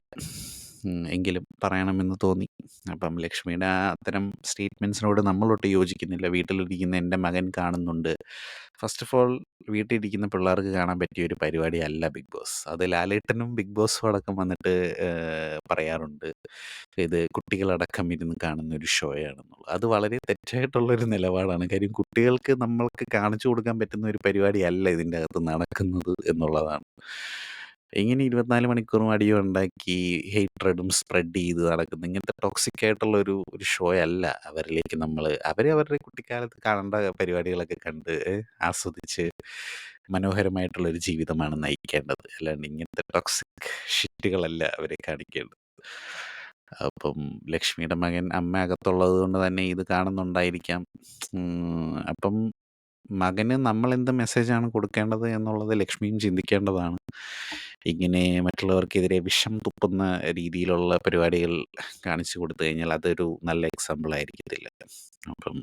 എങ്കിലും പറയണമെന്ന് തോന്നി. അപ്പം ലക്ഷ്മിയുടെ അത്തരം സ്റ്റേറ്റ്മെൻറ്റ്സിനോട് നമ്മളൊട്ട് യോജിക്കുന്നില്ല. വീട്ടിലിരിക്കുന്ന എൻ്റെ മകൻ കാണുന്നുണ്ട്. ഫസ്റ്റ് ഓഫ് ഓൾ, വീട്ടിലിരിക്കുന്ന പിള്ളേർക്ക് കാണാൻ പറ്റിയ ഒരു പരിപാടിയല്ല ബിഗ് ബോസ്. അത് ലാലേട്ടനും ബിഗ് ബോസും അടക്കം വന്നിട്ട് പറയാറുണ്ട്, ഇത് കുട്ടികളടക്കം ഇരുന്ന് കാണുന്ന ഒരു ഷോയാണെന്നുള്ളത്. അത് വളരെ തെറ്റായിട്ടുള്ളൊരു നിലപാടാണ്. കാര്യം കുട്ടികൾക്ക് നമ്മൾക്ക് കാണിച്ചു കൊടുക്കാൻ പറ്റുന്ന ഒരു പരിപാടിയല്ല ഇതിൻ്റെ അകത്ത് നടക്കുന്നത് എന്നുള്ളതാണ്. ഇങ്ങനെ 24 മണിക്കൂറും അടിയും ഉണ്ടാക്കി ഹേറ്റ്രഡും സ്പ്രെഡ് ചെയ്ത് നടക്കുന്ന ഇങ്ങനത്തെ ടോക്സിക് ആയിട്ടുള്ള ഒരു ഷോ അല്ല അവരിലേക്ക് അവരുടെ കുട്ടിക്കാലത്ത് കാണേണ്ട പരിപാടികളൊക്കെ കണ്ട് ആസ്വദിച്ച് മനോഹരമായിട്ടുള്ളൊരു ജീവിതമാണ് നയിക്കേണ്ടത്. അല്ലാണ്ട് ഇങ്ങനത്തെ ടോക്സിക് ഷിറ്റുകളല്ല അവരെ കാണിക്കേണ്ടത്. അപ്പം ലക്ഷ്മിയുടെ മകൻ അമ്മ അകത്തുള്ളത് കൊണ്ട് തന്നെ ഇത് കാണുന്നുണ്ടായിരിക്കാം. അപ്പം മകന് നമ്മളെന്ത് മെസ്സേജാണ് കൊടുക്കേണ്ടത് എന്നുള്ളത് ലക്ഷ്മിയും ചിന്തിക്കേണ്ടതാണ്. ഇങ്ങനെ മറ്റുള്ളവർക്കെതിരെ വിഷം തുപ്പുന്ന രീതിയിലുള്ള പരിപാടികൾ കാണിച്ചു കൊടുത്തു കഴിഞ്ഞാൽ അതൊരു നല്ല എക്സാമ്പിൾ ആയിരിക്കത്തില്ല. അപ്പം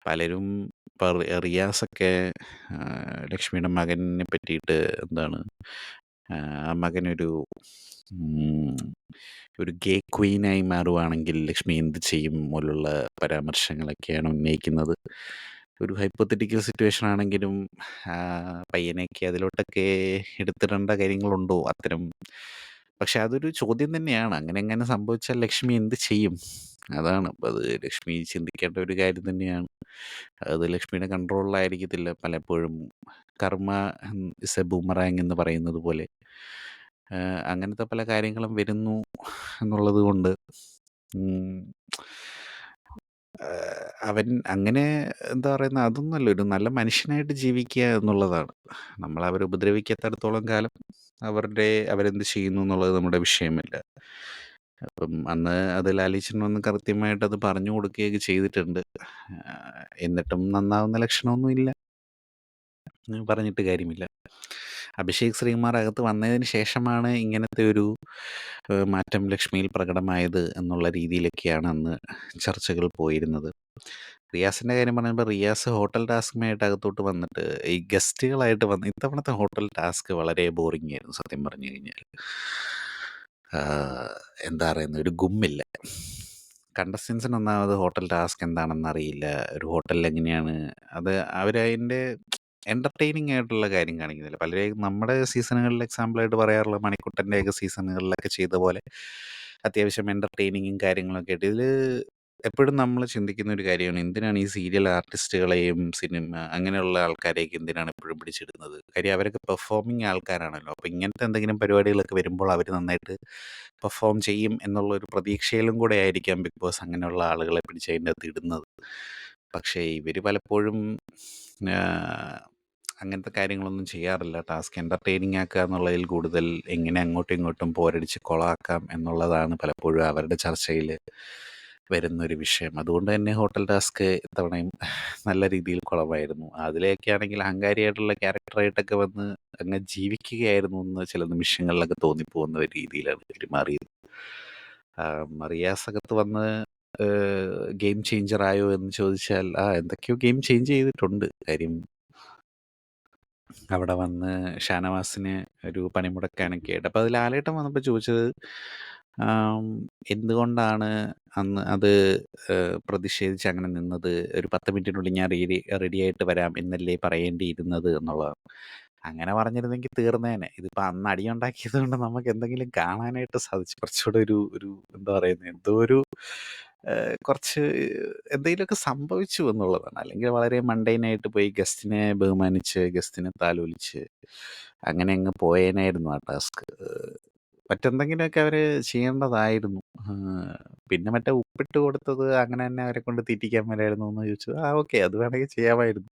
പലരും ഇപ്പം റിയാസൊക്കെ ലക്ഷ്മിയുടെ മകനെ പറ്റിയിട്ട് എന്താണ്, ആ മകനൊരു ഒരു ഗേ ക്വീനായി മാറുവാണെങ്കിൽ ലക്ഷ്മി എന്ത് ചെയ്യും പോലുള്ള പരാമർശങ്ങളൊക്കെയാണ് ഉന്നയിക്കുന്നത്. ഒരു ഹൈപ്പോത്തറ്റിക്കൽ സിറ്റുവേഷൻ ആണെങ്കിലും പയ്യനെയൊക്കെ അതിലോട്ടൊക്കെ എടുത്തിടേണ്ട കാര്യങ്ങളുണ്ടോ അത്തരം? പക്ഷെ അതൊരു ചോദ്യം തന്നെയാണ്. അങ്ങനെ സംഭവിച്ചാൽ ലക്ഷ്മി എന്ത് ചെയ്യും? അതാണ്. അപ്പം അത് ലക്ഷ്മി ചിന്തിക്കേണ്ട ഒരു കാര്യം തന്നെയാണ്. അത് ലക്ഷ്മിയുടെ കൺട്രോളിലായിരിക്കത്തില്ല പലപ്പോഴും. കർമ്മ ഇസ് എ ബൂമറാങ് എന്ന് പറയുന്നത് പോലെ അങ്ങനത്തെ പല കാര്യങ്ങളും വരുന്നു എന്നുള്ളത് കൊണ്ട് അവൻ അങ്ങനെ എന്താ പറയുന്നത്, അതൊന്നുമല്ല, ഒരു നല്ല മനുഷ്യനായിട്ട് ജീവിക്കുക എന്നുള്ളതാണ്. നമ്മൾ അവരെ ഉപദ്രവിക്കാത്തിടത്തോളം കാലം അവരെന്ത് ചെയ്യുന്നു എന്നുള്ളത് നമ്മുടെ വിഷയമില്ല. അപ്പം അന്ന് അത് ലാലേച്ചൻ വന്ന് കൃത്യമായിട്ട് അത് പറഞ്ഞു കൊടുക്കുകയൊക്കെ ചെയ്തിട്ടുണ്ട്. എന്നിട്ടും നന്നാവുന്ന ലക്ഷണമൊന്നും ഇല്ല. പറഞ്ഞിട്ട് കാര്യമില്ല. അഭിഷേക് ശ്രീകുമാർ അകത്ത് വന്നതിന് ശേഷമാണ് ഇങ്ങനത്തെ ഒരു മാറ്റം ലക്ഷ്മിയിൽ പ്രകടമായത് എന്നുള്ള രീതിയിലൊക്കെയാണ് അന്ന് ചർച്ചകൾ പോയിരുന്നത്. റിയാസിൻ്റെ കാര്യം പറഞ്ഞപ്പോൾ റിയാസ് ഹോട്ടൽ ടാസ്കുമായിട്ട് അകത്തോട്ട് വന്നിട്ട് ഈ ഗസ്റ്റുകളായിട്ട് വന്ന് ഇത്തവണത്തെ ഹോട്ടൽ ടാസ്ക് വളരെ ബോറിംഗ് ആയിരുന്നു സത്യം പറഞ്ഞു കഴിഞ്ഞാൽ. എന്താ പറയുന്നത്, ഒരു ഗുമ്മില്ല. കണ്ടസ്റ്റൻസിന് ഒന്നാമത് ഹോട്ടൽ ടാസ്ക് എന്താണെന്ന് അറിയില്ല. ഒരു ഹോട്ടലിൽ എങ്ങനെയാണ് അത് അവരതിൻ്റെ എൻ്റർടൈനിങ് ആയിട്ടുള്ള കാര്യം കാണിക്കുന്നില്ല. പലരെയും നമ്മുടെ സീസണുകളിൽ എക്സാമ്പിളായിട്ട് പറയാറുള്ള മണിക്കുട്ടൻ്റെയൊക്കെ സീസണുകളിലൊക്കെ ചെയ്ത പോലെ അത്യാവശ്യം എൻ്റർടൈനിങ്ങും കാര്യങ്ങളൊക്കെ ആയിട്ട് ഇതിൽ എപ്പോഴും നമ്മൾ ചിന്തിക്കുന്ന ഒരു കാര്യമാണ്, എന്തിനാണ് ഈ സീരിയൽ ആർട്ടിസ്റ്റുകളെയും സിനിമ അങ്ങനെയുള്ള ആൾക്കാരെയൊക്കെ എന്തിനാണ് എപ്പോഴും പിടിച്ചിടുന്നത്? കാര്യം അവരൊക്കെ പെർഫോമിങ് ആൾക്കാരാണല്ലോ. അപ്പോൾ ഇങ്ങനത്തെ എന്തെങ്കിലും പരിപാടികളൊക്കെ വരുമ്പോൾ അവർ നന്നായിട്ട് പെർഫോം ചെയ്യും എന്നുള്ളൊരു പ്രതീക്ഷയിലും കൂടെ ആയിരിക്കാം ബിഗ് ബോസ് അങ്ങനെയുള്ള ആളുകളെ പിടിച്ച് അതിൻ്റെ അകത്ത് ഇടുന്നത്. പക്ഷേ ഇവർ പലപ്പോഴും അങ്ങനത്തെ കാര്യങ്ങളൊന്നും ചെയ്യാറില്ല. ടാസ്ക് എൻ്റർടൈനിങ് ആക്കുക എന്നുള്ളതിൽ കൂടുതൽ എങ്ങനെ അങ്ങോട്ടും ഇങ്ങോട്ടും പോരടിച്ച് കൊളാക്കാം എന്നുള്ളതാണ് പലപ്പോഴും അവരുടെ ചർച്ചയിൽ വരുന്നൊരു വിഷയം. അതുകൊണ്ട് തന്നെ ഹോട്ടൽ ടാസ്ക് ഇത്തവണയും നല്ല രീതിയിൽ കുളമായിരുന്നു. അതിലെയൊക്കെ ആണെങ്കിൽ അഹങ്കാരിയായിട്ടുള്ള ക്യാരക്ടറായിട്ടൊക്കെ വന്ന് അങ്ങ് ജീവിക്കുകയായിരുന്നു എന്ന് ചില നിമിഷങ്ങളിലൊക്കെ തോന്നിപ്പോകുന്ന ഒരു രീതിയിലാണ് പെരുമാറിയത്. റിയാസകത്ത് വന്ന് ഗെയിം ചേഞ്ചർ ആയോ എന്ന് ചോദിച്ചാൽ എന്തൊക്കെയോ ഗെയിം ചേഞ്ച് ചെയ്തിട്ടുണ്ട്. കാര്യം അവിടെ വന്ന് ഷാനവാസിന് ഒരു പണിമുടക്കാനൊക്കെ ആയിട്ട്. അപ്പോൾ അത് ലാലേട്ടൻ വന്നപ്പോൾ ചോദിച്ചത്, ആം, എന്തുകൊണ്ടാണ് അന്ന് അത് പ്രതിഷേധിച്ച് അങ്ങനെ നിന്നത്? ഒരു 10 മിനിറ്റിനുള്ളിൽ ഞാൻ റെഡിയായിട്ട് വരാം എന്നല്ലേ പറയേണ്ടിയിരുന്നത് എന്നുള്ളതാണ്. അങ്ങനെ പറഞ്ഞിരുന്നെങ്കിൽ തീർന്നേനെ. ഇതിപ്പോൾ അന്ന് അടിയുണ്ടാക്കിയത് കൊണ്ട് നമുക്ക് എന്തെങ്കിലും കാണാനായിട്ട് സാധിച്ചു. കുറച്ചുകൂടെ ഒരു ഒരു എന്താ പറയുന്നത്, എന്തോ ഒരു കുറച്ച് എന്തെങ്കിലുമൊക്കെ സംഭവിച്ചു എന്നുള്ളതാണ്. അല്ലെങ്കിൽ വളരെ മണ്ടൈനായിട്ട് പോയി ഗസ്റ്റിനെ ബഹുമാനിച്ച്, ഗസ്റ്റിനെ താലോലിച്ച് അങ്ങനെ അങ്ങ് പോയേനായിരുന്നു ആ ടാസ്ക്. മറ്റെന്തെങ്കിലുമൊക്കെ അവർ ചെയ്യേണ്ടതായിരുന്നു. പിന്നെ മറ്റേ ഉപ്പിട്ട് കൊടുത്തത് അങ്ങനെ തന്നെ അവരെ കൊണ്ട് തീറ്റിക്കാൻ മേലായിരുന്നു എന്ന് ചോദിച്ചു. ഓക്കെ, അത് വേണമെങ്കിൽ ചെയ്യാമായിരുന്നു.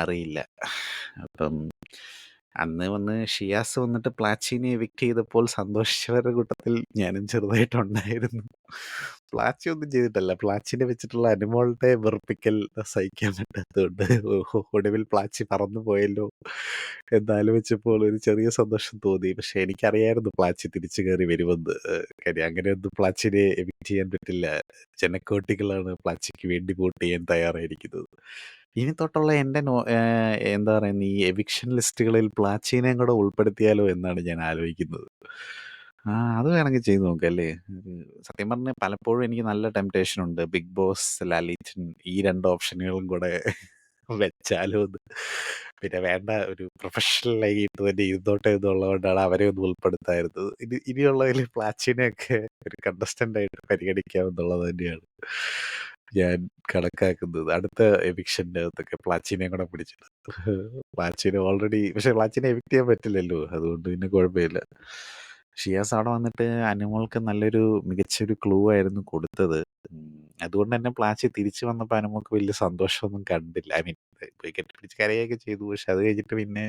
അറിയില്ല. അപ്പം അന്ന് വന്ന് ഷിയാസ് വന്നിട്ട് പ്ലാച്ചിനെ എവിക്റ്റ് ചെയ്തപ്പോൾ സന്തോഷിച്ചവരുടെ കൂട്ടത്തിൽ ഞാനും ചെറുതായിട്ടുണ്ടായിരുന്നു. പ്ലാച്ചി ഒന്നും ചെയ്തിട്ടല്ല. പ്ലാച്ചിനെ വെച്ചിട്ടുള്ള അനുമോളുടെ വെറുപ്പിക്കൽ സഹിക്കാൻ പറ്റാത്തതുകൊണ്ട് ഒടുവിൽ പ്ലാച്ചി പറന്നു പോയല്ലോ എന്നാലോചിച്ചപ്പോൾ ഒരു ചെറിയ സന്തോഷം തോന്നി. പക്ഷെ എനിക്കറിയായിരുന്നു പ്ലാച്ചി തിരിച്ചു കയറി വരുമെന്ന്. കാര്യം അങ്ങനെയൊന്നും പ്ലാച്ചിനെ എവിക്റ്റ് ചെയ്യാൻ പറ്റില്ല. ജനക്കോട്ടികളാണ് പ്ലാച്ചിക്ക് വേണ്ടി വോട്ട് ചെയ്യാൻ തയ്യാറായിരിക്കുന്നത്. ഇനി തൊട്ടുള്ള എൻ്റെ എന്താ പറയുന്നത്, ഈ എവിക്ഷൻ ലിസ്റ്റുകളിൽ പ്ലാച്ചീനയും കൂടെ ഉൾപ്പെടുത്തിയാലോ എന്നാണ് ഞാൻ ആലോചിക്കുന്നത്. അത് വേണമെങ്കിൽ ചെയ്ത് നോക്കാം അല്ലേ? സത്യം പറഞ്ഞാൽ പലപ്പോഴും എനിക്ക് നല്ല ടെംപ്റ്റേഷൻ ഉണ്ട്. ബിഗ് ബോസ്, ലാലേട്ടൻ ഈ 2 ഓപ്ഷനുകളും കൂടെ വെച്ചാലോ എന്ന്. പിന്നെ വേണ്ട, ഒരു പ്രൊഫഷണലായിട്ട് തന്നെ ഇരുന്നോട്ടെ എന്നുള്ളതുകൊണ്ടാണ് അവരെ ഒന്ന് ഉൾപ്പെടുത്തായിരുന്നത്. ഇനിയുള്ളതിൽ പ്ലാച്ചീനയൊക്കെ ഒരു കണ്ടസ്റ്റന്റ് ആയിട്ട് പരിഗണിക്കാമെന്നുള്ളത് തന്നെയാണ് ഞാൻ കണക്കാക്കുന്നത്. അടുത്ത എവിക്ഷൻ്റെ അകത്തൊക്കെ പ്ലാച്ചീനയും കൂടെ പിടിച്ചിട്ട്. പ്ലാച്ചീന ഓൾറെഡി, പക്ഷെ പ്ലാച്ചീനെ എവിക്റ്റ് ചെയ്യാൻ പറ്റില്ലല്ലോ, അതുകൊണ്ട് പിന്നെ കുഴപ്പമില്ല. ഷിയാസ് അവിടെ വന്നിട്ട് അനുമോൾക്ക് നല്ലൊരു മികച്ചൊരു ക്ലൂ ആയിരുന്നു കൊടുത്തത്. അതുകൊണ്ട് തന്നെ പ്ലാച്ചി തിരിച്ചു വന്നപ്പോൾ അനുമോൾക്ക് വലിയ സന്തോഷമൊന്നും കണ്ടില്ല. ഐ മീൻ, പോയി കെട്ടിപ്പിടിച്ച് കരയൊക്കെ ചെയ്തു. പക്ഷെ അത് കഴിഞ്ഞിട്ട് പിന്നെ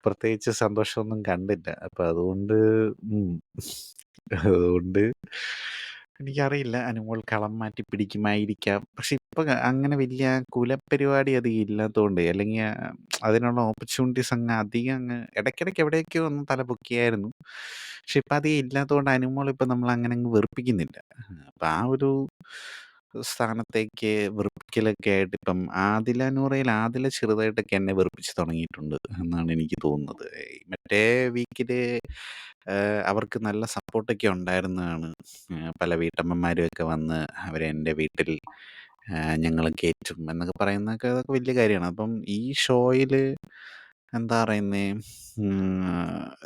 പ്രത്യേകിച്ച് സന്തോഷമൊന്നും കണ്ടില്ല. അപ്പം അതുകൊണ്ട് എനിക്കറിയില്ല, അനുമോൾ കളം മാറ്റി പിടിക്കുമായിരിക്കാം. പക്ഷെ ഇപ്പം അങ്ങനെ വലിയ കുലപ്പരിപാടി അധികം ഇല്ലാത്തതുകൊണ്ട്, അല്ലെങ്കിൽ അതിനുള്ള ഓപ്പർച്യൂണിറ്റീസ് അങ്ങ് അധികം ഇടയ്ക്കിടയ്ക്ക് എവിടെയൊക്കെയോ ഒന്ന് തല പൊക്കിയായിരുന്നു. പക്ഷെ ഇപ്പം അധികം ഇല്ലാത്തതുകൊണ്ട് അനുമോൾ ഇപ്പം നമ്മൾ അങ്ങനെ അങ്ങ് വെറുപ്പിക്കുന്നില്ല. അപ്പം ആ ഒരു സ്ഥാനത്തേക്ക് വെറുപ്പിക്കലൊക്കെ ആയിട്ട് ഇപ്പം ആദില ചെറുതായിട്ടൊക്കെ എന്നെ വെറുപ്പിച്ച് തുടങ്ങിയിട്ടുണ്ട് എന്നാണ് എനിക്ക് തോന്നുന്നത്. മറ്റേ വീക്കിൽ അവർക്ക് നല്ല സപ്പോർട്ടൊക്കെ ഉണ്ടായിരുന്നതാണ്. പല വീട്ടമ്മമാരും ഒക്കെ വന്ന് അവരെ എൻ്റെ വീട്ടിൽ ഞങ്ങൾ കയറ്റും എന്നൊക്കെ പറയുന്നതൊക്കെ, അതൊക്കെ വലിയ കാര്യമാണ്. അപ്പം ഈ ഷോയിൽ എന്താ പറയുന്നേ,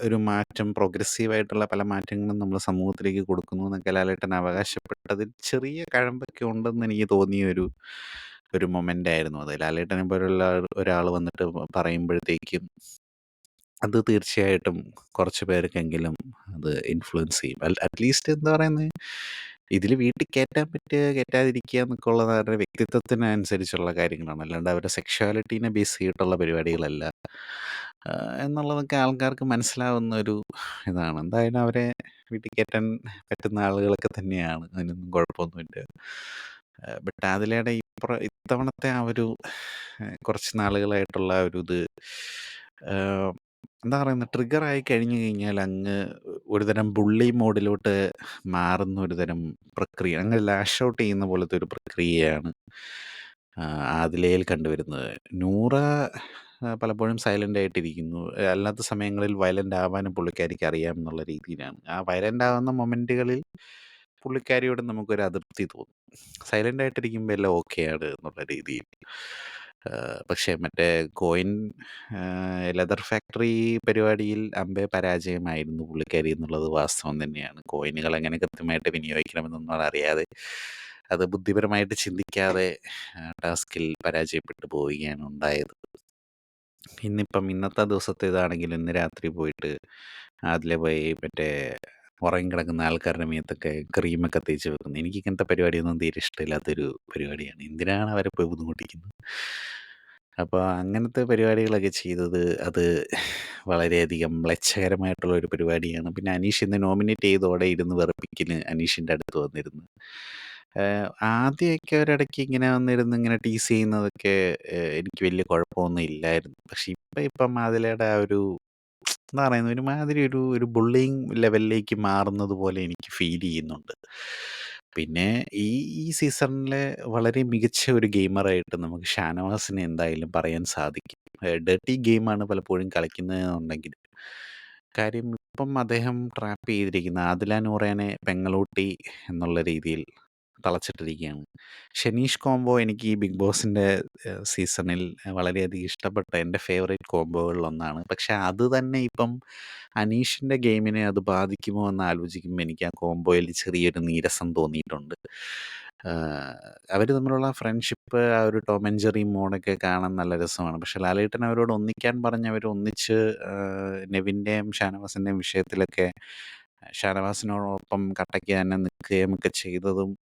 ഒരു മാറ്റം, പ്രോഗ്രസീവായിട്ടുള്ള പല മാറ്റങ്ങളും നമ്മൾ സമൂഹത്തിലേക്ക് കൊടുക്കുന്നു എന്നൊക്കെ ലാലേട്ടൻ അവകാശപ്പെട്ടതിൽ ചെറിയ കഴമ്പൊക്കെ ഉണ്ടെന്ന് എനിക്ക് തോന്നിയ ഒരു മൊമെൻ്റ് ആയിരുന്നു അത്. ലാലേട്ടനെ പോലുള്ള ഒരാൾ വന്നിട്ട് പറയുമ്പോഴത്തേക്കും അത് തീർച്ചയായിട്ടും കുറച്ച് പേർക്കെങ്കിലും അത് ഇൻഫ്ലുവൻസ് ചെയ്യും. അറ്റ്ലീസ്റ്റ് എന്താ പറയുന്നത്, ഇതിൽ വീട്ടിൽ കയറ്റാൻ പറ്റുക കയറ്റാതിരിക്കുക എന്നൊക്കെ ഉള്ളത് അവരുടെ വ്യക്തിത്വത്തിനനുസരിച്ചുള്ള കാര്യങ്ങളാണ്. അല്ലാണ്ട് അവരുടെ സെക്ഷുവാലിറ്റീനെ ബേസ് ചെയ്തിട്ടുള്ള പരിപാടികളല്ല എന്നുള്ളതൊക്കെ ആൾക്കാർക്ക് മനസ്സിലാവുന്ന ഒരു ഇതാണ്. എന്തായാലും അവരെ വീട്ടിൽ കയറ്റാൻ പറ്റുന്ന ആളുകളൊക്കെ തന്നെയാണ്. അതിനൊന്നും കുഴപ്പമൊന്നുമില്ല. ബട്ട് അതിലേടെ ഇത്തവണത്തെ ആ ഒരു കുറച്ച് നാളുകളായിട്ടുള്ള ഒരു ഇത്, എന്താ പറയുന്നത്, ട്രിഗർ ആയി കഴിഞ്ഞു കഴിഞ്ഞാൽ അങ്ങ് ഒരുതരം ബുള്ളി മോഡിലോട്ട് മാറുന്ന ഒരുതരം പ്രക്രിയ, അങ്ങ് ലാഷ് ഔട്ട് ചെയ്യുന്ന പോലത്തെ ഒരു പ്രക്രിയയാണ് ആദിലയിൽ കണ്ടുവരുന്നത്. നൂറ പലപ്പോഴും സൈലൻ്റ് ആയിട്ടിരിക്കുന്നു. അല്ലാത്ത സമയങ്ങളിൽ വയലൻ്റ് ആവാനും പുള്ളിക്കാരിക്ക് അറിയാം എന്നുള്ള രീതിയിലാണ്. ആ വയലൻ്റ് ആവുന്ന മൊമെൻറ്റുകളിൽ പുള്ളിക്കാരിയോട് നമുക്കൊരു അതൃപ്തി തോന്നും. സൈലൻ്റ് ആയിട്ടിരിക്കുമ്പോൾ എല്ലാം ഓക്കെയാണ് എന്നുള്ള രീതിയിൽ. പക്ഷേ മറ്റേ കോയിൻ ലെതർ ഫാക്ടറി പരിപാടിയിൽ അമ്പേ പരാജയമായിരുന്നു പുള്ളിക്കാരി എന്നുള്ളത് വാസ്തവം തന്നെയാണ്. കോയിനുകൾ എങ്ങനെ കൃത്യമായിട്ട് വിനിയോഗിക്കണമെന്നൊന്നും അറിയാതെ, അത് ബുദ്ധിപരമായിട്ട് ചിന്തിക്കാതെ ടാസ്കിൽ പരാജയപ്പെട്ടു പോവുകയാണ് ഉണ്ടായത്. ഇന്നത്തെ ദിവസത്തെ ഇതാണെങ്കിൽ ഇന്ന് രാത്രി പോയിട്ട് അതിലെ പോയി മറ്റേ ഉറങ്ങി കിടക്കുന്ന ആൾക്കാരുടെ മേത്തൊക്കെ ക്രീമൊക്കെ തേച്ച് വെക്കുന്നത്, എനിക്ക് ഇങ്ങനത്തെ പരിപാടിയൊന്നും തീരെ ഇഷ്ടമില്ലാത്തൊരു പരിപാടിയാണ്. എന്തിനാണ് അവരെ പോയി ബുദ്ധിമുട്ടിക്കുന്നത്? അപ്പോൾ അങ്ങനത്തെ പരിപാടികളൊക്കെ ചെയ്തത് അത് വളരെയധികം മ്ലേച്ഛകരമായിട്ടുള്ള ഒരു പരിപാടിയാണ്. പിന്നെ അനീഷ് ഇന്ന് നോമിനേറ്റ് ചെയ്തോടെ ഇരുന്ന് വെറുപ്പിക്കല് അനീഷിൻ്റെ അടുത്ത് വന്നിരുന്നു. ആദ്യമൊക്കെ ഒരിടയ്ക്ക് ഇങ്ങനെ വന്നിരുന്ന് ഇങ്ങനെ ടീസ് ചെയ്യുന്നതൊക്കെ എനിക്ക് വലിയ കുഴപ്പമൊന്നും ഇല്ലായിരുന്നു. പക്ഷെ ഇപ്പം അതിലേടെ ആ ഒരു എന്താ പറയുന്നത് ഒരുമാതിരി ഒരു ബുള്ളിയിങ് ലെവലിലേക്ക് മാറുന്നത് പോലെ എനിക്ക് ഫീൽ ചെയ്യുന്നുണ്ട്. പിന്നെ ഈ ഈ സീസണിലെ വളരെ മികച്ച ഒരു ഗെയിമറായിട്ട് നമുക്ക് ഷാനവാസിനെ എന്തായാലും പറയാൻ സാധിക്കും. ഡർട്ടി ഗെയിമാണ് പലപ്പോഴും കളിക്കുന്നതെന്നുണ്ടെങ്കിലും കാര്യം ഇപ്പം അദ്ദേഹം ട്രാപ്പ് ചെയ്തിരിക്കുന്ന ആദില നൂറേനെ പെങ്ങളൂട്ടി എന്നുള്ള രീതിയിൽ തളച്ചിട്ടിരിക്കുകയാണ്. ഷെനീഷ് കോംബോ എനിക്ക് ഈ ബിഗ് ബോസിൻ്റെ സീസണിൽ വളരെയധികം ഇഷ്ടപ്പെട്ട എൻ്റെ ഫേവറേറ്റ് കോംബോകളിലൊന്നാണ്. പക്ഷെ അത് തന്നെ ഇപ്പം അനീഷിൻ്റെ ഗെയിമിനെ അത് ബാധിക്കുമോ എന്ന് ആലോചിക്കുമ്പോൾ എനിക്ക് ആ കോംബോയിൽ ചെറിയൊരു നീരസം തോന്നിയിട്ടുണ്ട്. അവർ തമ്മിലുള്ള ഫ്രണ്ട്ഷിപ്പ് ആ ഒരു ടോം ആൻഡ് ജെറി മോഡൊക്കെ കാണാൻ നല്ല രസമാണ്. പക്ഷെ ലാലേട്ടൻ അവരോട് ഒന്നിക്കാൻ പറഞ്ഞ് അവർ ഒന്നിച്ച് നെവിൻ്റെയും ഷാനവാസിൻ്റെയും വിഷയത്തിലൊക്കെ ഷാനവാസിനോടൊപ്പം കട്ടയ്ക്ക് തന്നെ നിൽക്കുകയും ഒക്കെ ചെയ്തതും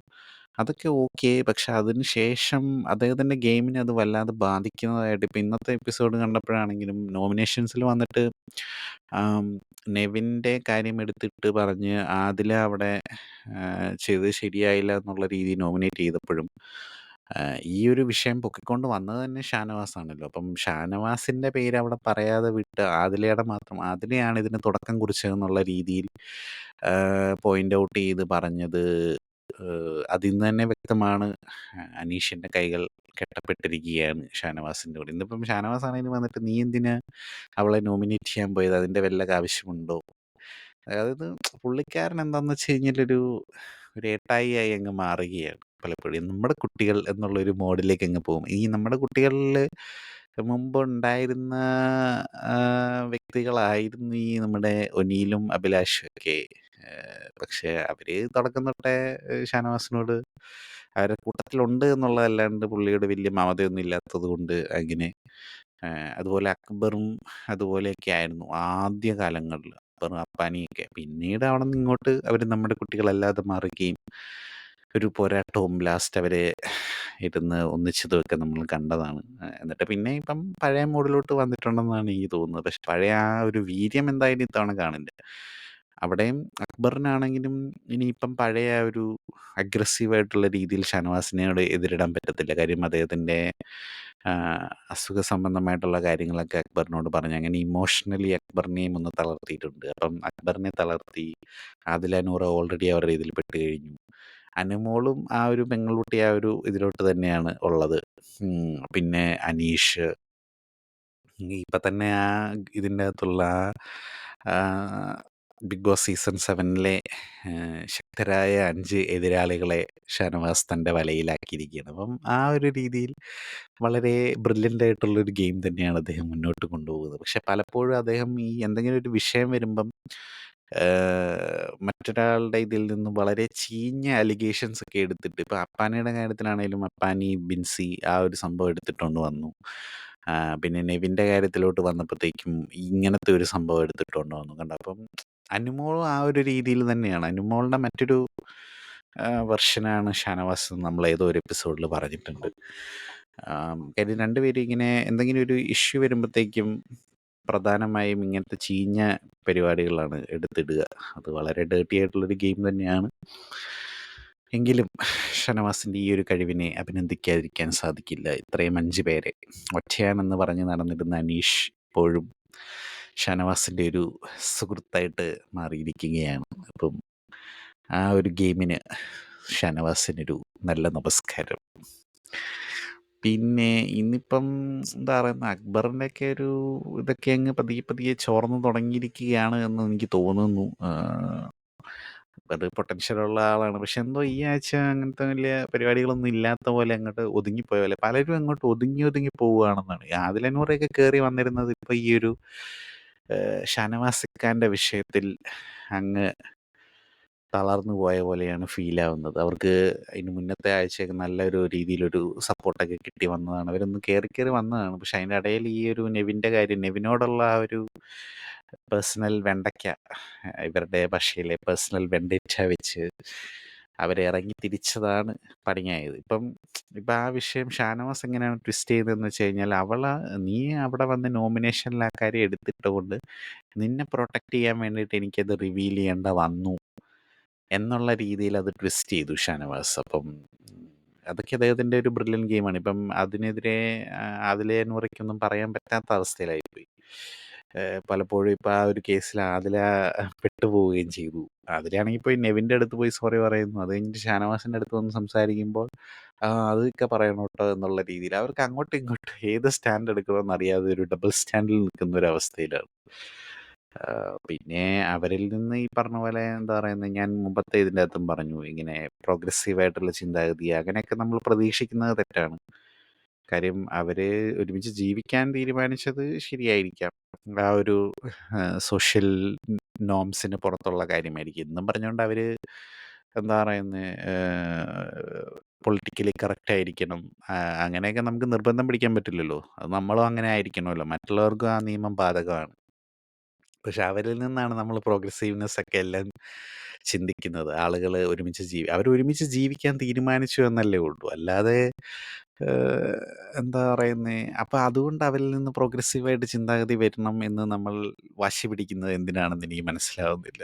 അതൊക്കെ ഓക്കെ. പക്ഷെ അതിന് ശേഷം അദ്ദേഹത്തിൻ്റെ ഗെയിമിനെ അത് വല്ലാതെ ബാധിക്കുന്നതായിട്ട് ഇപ്പം ഇന്നത്തെ എപ്പിസോഡ് കണ്ടപ്പോഴാണെങ്കിലും നോമിനേഷൻസിൽ വന്നിട്ട് നെവിൻ്റെ കാര്യം എടുത്തിട്ട് പറഞ്ഞ് ആദില അവിടെ ചെയ്തത് ശരിയായില്ല എന്നുള്ള രീതിയിൽ നോമിനേറ്റ് ചെയ്തപ്പോഴും ഈ ഒരു വിഷയം പൊക്കിക്കൊണ്ട് വന്നത് തന്നെ ഷാനവാസാണല്ലോ. അപ്പം ഷാനവാസിൻ്റെ പേര് അവിടെ പറയാതെ വിട്ട് ആദിലയുടെ മാത്രം ആദിലയാണ് ഇതിന് തുടക്കം കുറിച്ചതെന്നുള്ള രീതിയിൽ പോയിന്റ് ഔട്ട് ചെയ്ത് പറഞ്ഞത് അതിൽ നിന്ന് തന്നെ വ്യക്തമാണ്. അനീഷിൻ്റെ കൈകൾ കെട്ടപ്പെട്ടിരിക്കുകയാണ് ഷാനവാസിൻ്റെ കൂടെ. ഇന്നിപ്പം ഷാനവാസ് ആണെങ്കിലും വന്നിട്ട് നീ എന്തിനാ അവളെ നോമിനേറ്റ് ചെയ്യാൻ പോയത്, അതിൻ്റെ വല്ല ആവശ്യമുണ്ടോ? അതായത് പുള്ളിക്കാരൻ എന്താണെന്ന് വെച്ച് കഴിഞ്ഞാൽ ഒരു ഏട്ടായിയായി അങ്ങ് മാറുകയാണ് പലപ്പോഴും. നമ്മുടെ കുട്ടികൾ എന്നുള്ളൊരു മോഡിലേക്ക് അങ്ങ് പോകും. ഈ നമ്മുടെ കുട്ടികളിൽ മുമ്പുണ്ടായിരുന്ന വ്യക്തികളായിരുന്നു ഈ നമ്മുടെ ഒനിയിലും അഭിലാഷും ഒക്കെ. പക്ഷെ അവർ തുടക്കം തൊട്ടേ ഷാനവാസിനോട് അവരുടെ കൂട്ടത്തിലുണ്ട് എന്നുള്ളതല്ലാണ്ട് പുള്ളിയോട് വലിയ മമതയൊന്നും ഇല്ലാത്തത് കൊണ്ട് അങ്ങനെ. അതുപോലെ അക്ബറും അതുപോലെയൊക്കെ ആയിരുന്നു ആദ്യ കാലങ്ങളിൽ. അക്ബറും അപ്പാനിയൊക്കെ. പിന്നീട് അവിടെ നിന്ന് ഇങ്ങോട്ട് അവർ നമ്മുടെ കുട്ടികളല്ലാതെ മാറുകയും ഒരു പോരാട്ടവും ലാസ്റ്റ് അവരെ ഇരുന്ന് ഒന്നിച്ചതൊക്കെ നമ്മൾ കണ്ടതാണ്. എന്നിട്ട് പിന്നെ ഇപ്പം പഴയ മോഡിലോട്ട് വന്നിട്ടുണ്ടെന്നാണ് എനിക്ക് തോന്നുന്നത്. പക്ഷെ പഴയ ആ ഒരു വീര്യം എന്തായാലും ഇത്തവണ കാണില്ല. അവിടെയും അക്ബറിനാണെങ്കിലും ഇനിയിപ്പം പഴയ ആ ഒരു അഗ്രസീവായിട്ടുള്ള രീതിയിൽ ഷാനവാസിനോട് എതിരിടാൻ പറ്റത്തില്ല. കാര്യം അദ്ദേഹത്തിൻ്റെ അസുഖ സംബന്ധമായിട്ടുള്ള കാര്യങ്ങളൊക്കെ അക്ബറിനോട് പറഞ്ഞ് അങ്ങനെ ഇമോഷണലി അക്ബറിനെയും ഒന്ന് തളർത്തിയിട്ടുണ്ട്. അപ്പം അക്ബറിനെ തളർത്തി. ആദില നൂറ ഓൾറെഡി അവരുടെ ഇതിൽ പെട്ട് കഴിഞ്ഞു. അനുമോളും ആ ഒരു പെങ്ങളുട്ടി ആ ഒരു ഇതിലോട്ട് തന്നെയാണ് ഉള്ളത്. പിന്നെ അനീഷ് ഇപ്പം തന്നെ ആ ഇതിൻ്റെ അകത്തുള്ള ആ ബിഗ് ബോസ് സീസൺ 7ലെ ശക്തരായ 5 എതിരാളികളെ ഷാനവാസ് തൻ്റെ വലയിലാക്കിയിരിക്കുകയാണ്. അപ്പം ആ ഒരു രീതിയിൽ വളരെ ബ്രില്യൻ്റ് ആയിട്ടുള്ളൊരു ഗെയിം തന്നെയാണ് അദ്ദേഹം മുന്നോട്ട് കൊണ്ടുപോകുന്നത്. പക്ഷെ പലപ്പോഴും അദ്ദേഹം ഈ എന്തെങ്കിലും ഒരു വിഷയം വരുമ്പം മറ്റൊരാളുടെ ഇതിൽ നിന്നും വളരെ ചീഞ്ഞ അലിഗേഷൻസ് ഒക്കെ എടുത്തിട്ട് ഇപ്പം അപ്പാനിയുടെ കാര്യത്തിലാണെങ്കിലും അപ്പാനി ബിൻസി ആ ഒരു സംഭവം എടുത്തിട്ടുണ്ട് വന്നു. പിന്നെ നെവിൻ്റെ കാര്യത്തിലോട്ട് വന്നപ്പോഴത്തേക്കും ഇങ്ങനത്തെ ഒരു സംഭവം എടുത്തിട്ടുണ്ട് വന്നു കണ്ടോ. അപ്പം അനുമോളും ആ ഒരു രീതിയിൽ തന്നെയാണ്. അനുമോളുടെ മറ്റൊരു വെർഷനാണ് ഷാനവാസ് എന്ന് നമ്മൾ ഏതോ ഒരു എപ്പിസോഡിൽ പറഞ്ഞിട്ടുണ്ട്. കാര്യം രണ്ടുപേരും ഇങ്ങനെ എന്തെങ്കിലും ഒരു ഇഷ്യൂ വരുമ്പോഴത്തേക്കും പ്രധാനമായും ഇങ്ങനത്തെ ചീഞ്ഞ പരിപാടികളാണ് എടുത്തിടുക. അത് വളരെ ഡേർട്ടി ആയിട്ടുള്ളൊരു ഗെയിം തന്നെയാണ്. എങ്കിലും ഷാനവാസിൻ്റെ ഈ ഒരു കഴിവിനെ അഭിനന്ദിക്കാതിരിക്കാൻ സാധിക്കില്ല. ഇത്രയും 5 പേരെ ഒറ്റയാനെന്ന് പറഞ്ഞ് നടന്നിരുന്ന അനീഷ് ഇപ്പോഴും ഷാനവാസിൻ്റെ ഒരു സുഹൃത്തായിട്ട് മാറിയിരിക്കുകയാണ്. അപ്പം ആ ഒരു ഗെയിമിന് ഷാനവാസിനൊരു നല്ല നമസ്കാരം. പിന്നെ ഇന്നിപ്പം എന്താ പറയുന്നത് അക്ബറിൻ്റെയൊക്കെ ഒരു ഇതൊക്കെ അങ്ങ് പതിയെ പതിയെ ചോർന്ന് തുടങ്ങിയിരിക്കുകയാണ് എന്ന് എനിക്ക് തോന്നുന്നു. അത് പൊട്ടൻഷ്യലുള്ള ആളാണ്. പക്ഷെ എന്തോ ഈ ആഴ്ച അങ്ങനത്തെ വലിയ പരിപാടികളൊന്നും ഇല്ലാത്ത പോലെ അങ്ങോട്ട് ഒതുങ്ങിപ്പോയ പോലെ പലരും അങ്ങോട്ട് ഒതുങ്ങി പോവുകയാണെന്നാണ്. ആദില നൂറയൊക്കെ കയറി വന്നിരുന്നത് ഇപ്പോൾ ഈ ഒരു ഷാനവാസ് ഖാൻ്റെ വിഷയത്തിൽ അങ്ങ് തളർന്നു പോയ പോലെയാണ് ഫീലാവുന്നത്. അവർക്ക് അതിന് മുന്നത്തെ ആഴ്ചയൊക്കെ നല്ലൊരു രീതിയിലൊരു സപ്പോർട്ടൊക്കെ കിട്ടി വന്നതാണ്. അവരൊന്ന് കയറി വന്നതാണ്. പക്ഷെ അതിൻ്റെ ഇടയിൽ ഈ ഒരു നെവിൻ്റെ കാര്യം നെവിനോടുള്ള ആ ഒരു പേഴ്സണൽ വെണ്ടയ്ക്ക ഇവരുടെ ഭാഷയിലെ പേഴ്സണൽ വെണ്ടേറ്റ വെച്ച് അവരെ ഇറങ്ങി തിരിച്ചതാണ് പണിയായത്. ഇപ്പം ആ വിഷയം ഷാനവാസ് എങ്ങനെയാണ് ട്വിസ്റ്റ് ചെയ്തതെന്ന് വെച്ച് കഴിഞ്ഞാൽ നീ അവിടെ വന്ന് നോമിനേഷനിൽ ആ കാര്യം എടുത്തിട്ടുകൊണ്ട് നിന്നെ പ്രൊട്ടക്റ്റ് ചെയ്യാൻ വേണ്ടിയിട്ട് എനിക്കത് റിവീൽ ചെയ്യേണ്ട വന്നു എന്നുള്ള രീതിയിൽ അത് ട്വിസ്റ്റ് ചെയ്തു ഷാനവാസ്. അപ്പം അതൊക്കെ അദ്ദേഹത്തിൻ്റെ ഒരു ബ്രില്യൻ ഗെയിമാണ്. ഇപ്പം അതിനെതിരെ ആദില നൂറയ്ക്കൊന്നും പറയാൻ പറ്റാത്ത അവസ്ഥയിലായിപ്പോയി. പലപ്പോഴും ഇപ്പം ആ ഒരു കേസിൽ ആദില പെട്ടുപോവുകയും ചെയ്തു. ആദിലയാണെങ്കിൽ പോയി നെവിൻ്റെ അടുത്ത് പോയി സോറി പറയുന്നു. അത് കഴിഞ്ഞിട്ട് ഷാനവാസിൻ്റെ അടുത്ത് വന്ന് സംസാരിക്കുമ്പോൾ അതൊക്കെ പറയണം കേട്ടോ എന്നുള്ള രീതിയിൽ അവർക്ക് അങ്ങോട്ടും ഇങ്ങോട്ടും ഏത് സ്റ്റാൻഡ് എടുക്കണമെന്ന് അറിയാതെ ഒരു ഡബിൾ സ്റ്റാൻഡിൽ നിൽക്കുന്ന ഒരു അവസ്ഥയിലാണ്. പിന്നെ അവരിൽ നിന്ന് ഈ പറഞ്ഞ പോലെ എന്താ പറയുന്നത്, ഞാൻ മുമ്പത്തെ ഇതിൻ്റെ അകത്തും പറഞ്ഞു, ഇങ്ങനെ പ്രോഗ്രസീവായിട്ടുള്ള ചിന്താഗതി അങ്ങനെയൊക്കെ നമ്മൾ പ്രതീക്ഷിക്കുന്നത് തെറ്റാണ്. കാര്യം അവര് ഒരുമിച്ച് ജീവിക്കാൻ തീരുമാനിച്ചത് ശരിയായിരിക്കാം. ആ ഒരു സോഷ്യൽ നോംസിന് പുറത്തുള്ള കാര്യമായിരിക്കും. എന്നും പറഞ്ഞുകൊണ്ട് അവര് എന്താ പറയുന്നത്, പൊളിറ്റിക്കലി കറക്റ്റ് ആയിരിക്കണം, അങ്ങനെയൊക്കെ നമുക്ക് നിർബന്ധം പിടിക്കാൻ പറ്റില്ലല്ലോ. അത് നമ്മളും അങ്ങനെ ആയിരിക്കണമല്ലോ. മറ്റുള്ളവർക്കും ആ നിയമം ബാധകമാണ്. പക്ഷെ അവരിൽ നിന്നാണ് നമ്മൾ പ്രോഗ്രസീവ്നെസ് ഒക്കെ എല്ലാം ചിന്തിക്കുന്നത്. ആളുകൾ ഒരുമിച്ച് ജീവിക്കാൻ തീരുമാനിച്ചു എന്നല്ലേ ഉള്ളൂ. അല്ലാതെ ഏഹ്, എന്താ പറയുന്നേ, അപ്പൊ അതുകൊണ്ട് അവരിൽ നിന്ന് പ്രോഗ്രസീവായിട്ട് ചിന്താഗതി വരണം എന്ന് നമ്മൾ വാശി പിടിക്കുന്നത് എന്തിനാണെന്ന് എനിക്ക് മനസ്സിലാവുന്നില്ല.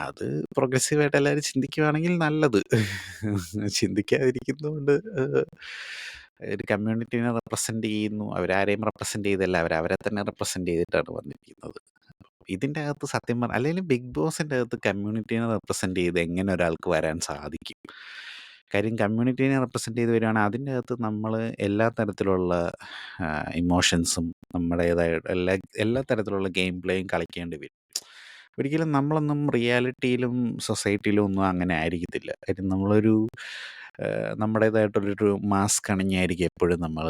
അത് പ്രോഗ്രസീവായിട്ട് എല്ലാവരും ചിന്തിക്കുവാണെങ്കിൽ നല്ലത്. ചിന്തിക്കാതിരിക്കുന്നതുകൊണ്ട് ഒരു കമ്മ്യൂണിറ്റീനെ റെപ്രസെന്റ് ചെയ്യുന്നു. അവരാരെയും റെപ്രസെന്റ് ചെയ്തല്ല, അവരവരെ തന്നെ റെപ്രസെന്റ് ചെയ്തിട്ടാണ് വന്നിരിക്കുന്നത്. ഇതിൻ്റെ അകത്ത് സത്യം പറഞ്ഞാൽ അല്ലെങ്കിലും ബിഗ് ബോസിൻ്റെ അകത്ത് കമ്മ്യൂണിറ്റീനെ റെപ്രസെന്റ് ചെയ്ത് എങ്ങനെ ഒരാൾക്ക് വരാൻ സാധിക്കും? കാര്യം കമ്മ്യൂണിറ്റീനെ റെപ്രസെന്റ് ചെയ്ത് വരുവാണെങ്കിൽ അതിൻ്റെ അകത്ത് നമ്മൾ എല്ലാ തരത്തിലുള്ള ഇമോഷൻസും നമ്മുടേതായ എല്ലാ തരത്തിലുള്ള ഗെയിം പ്ലേയും കളിക്കേണ്ടി വരും. ഒരിക്കലും നമ്മളൊന്നും റിയാലിറ്റിയിലും സൊസൈറ്റിയിലും ഒന്നും അങ്ങനെ ആയിരിക്കത്തില്ല. കാര്യം നമ്മളൊരു നമ്മുടേതായിട്ടുള്ളൊരു മാസ്ക് അണിഞ്ഞായിരിക്കും എപ്പോഴും നമ്മൾ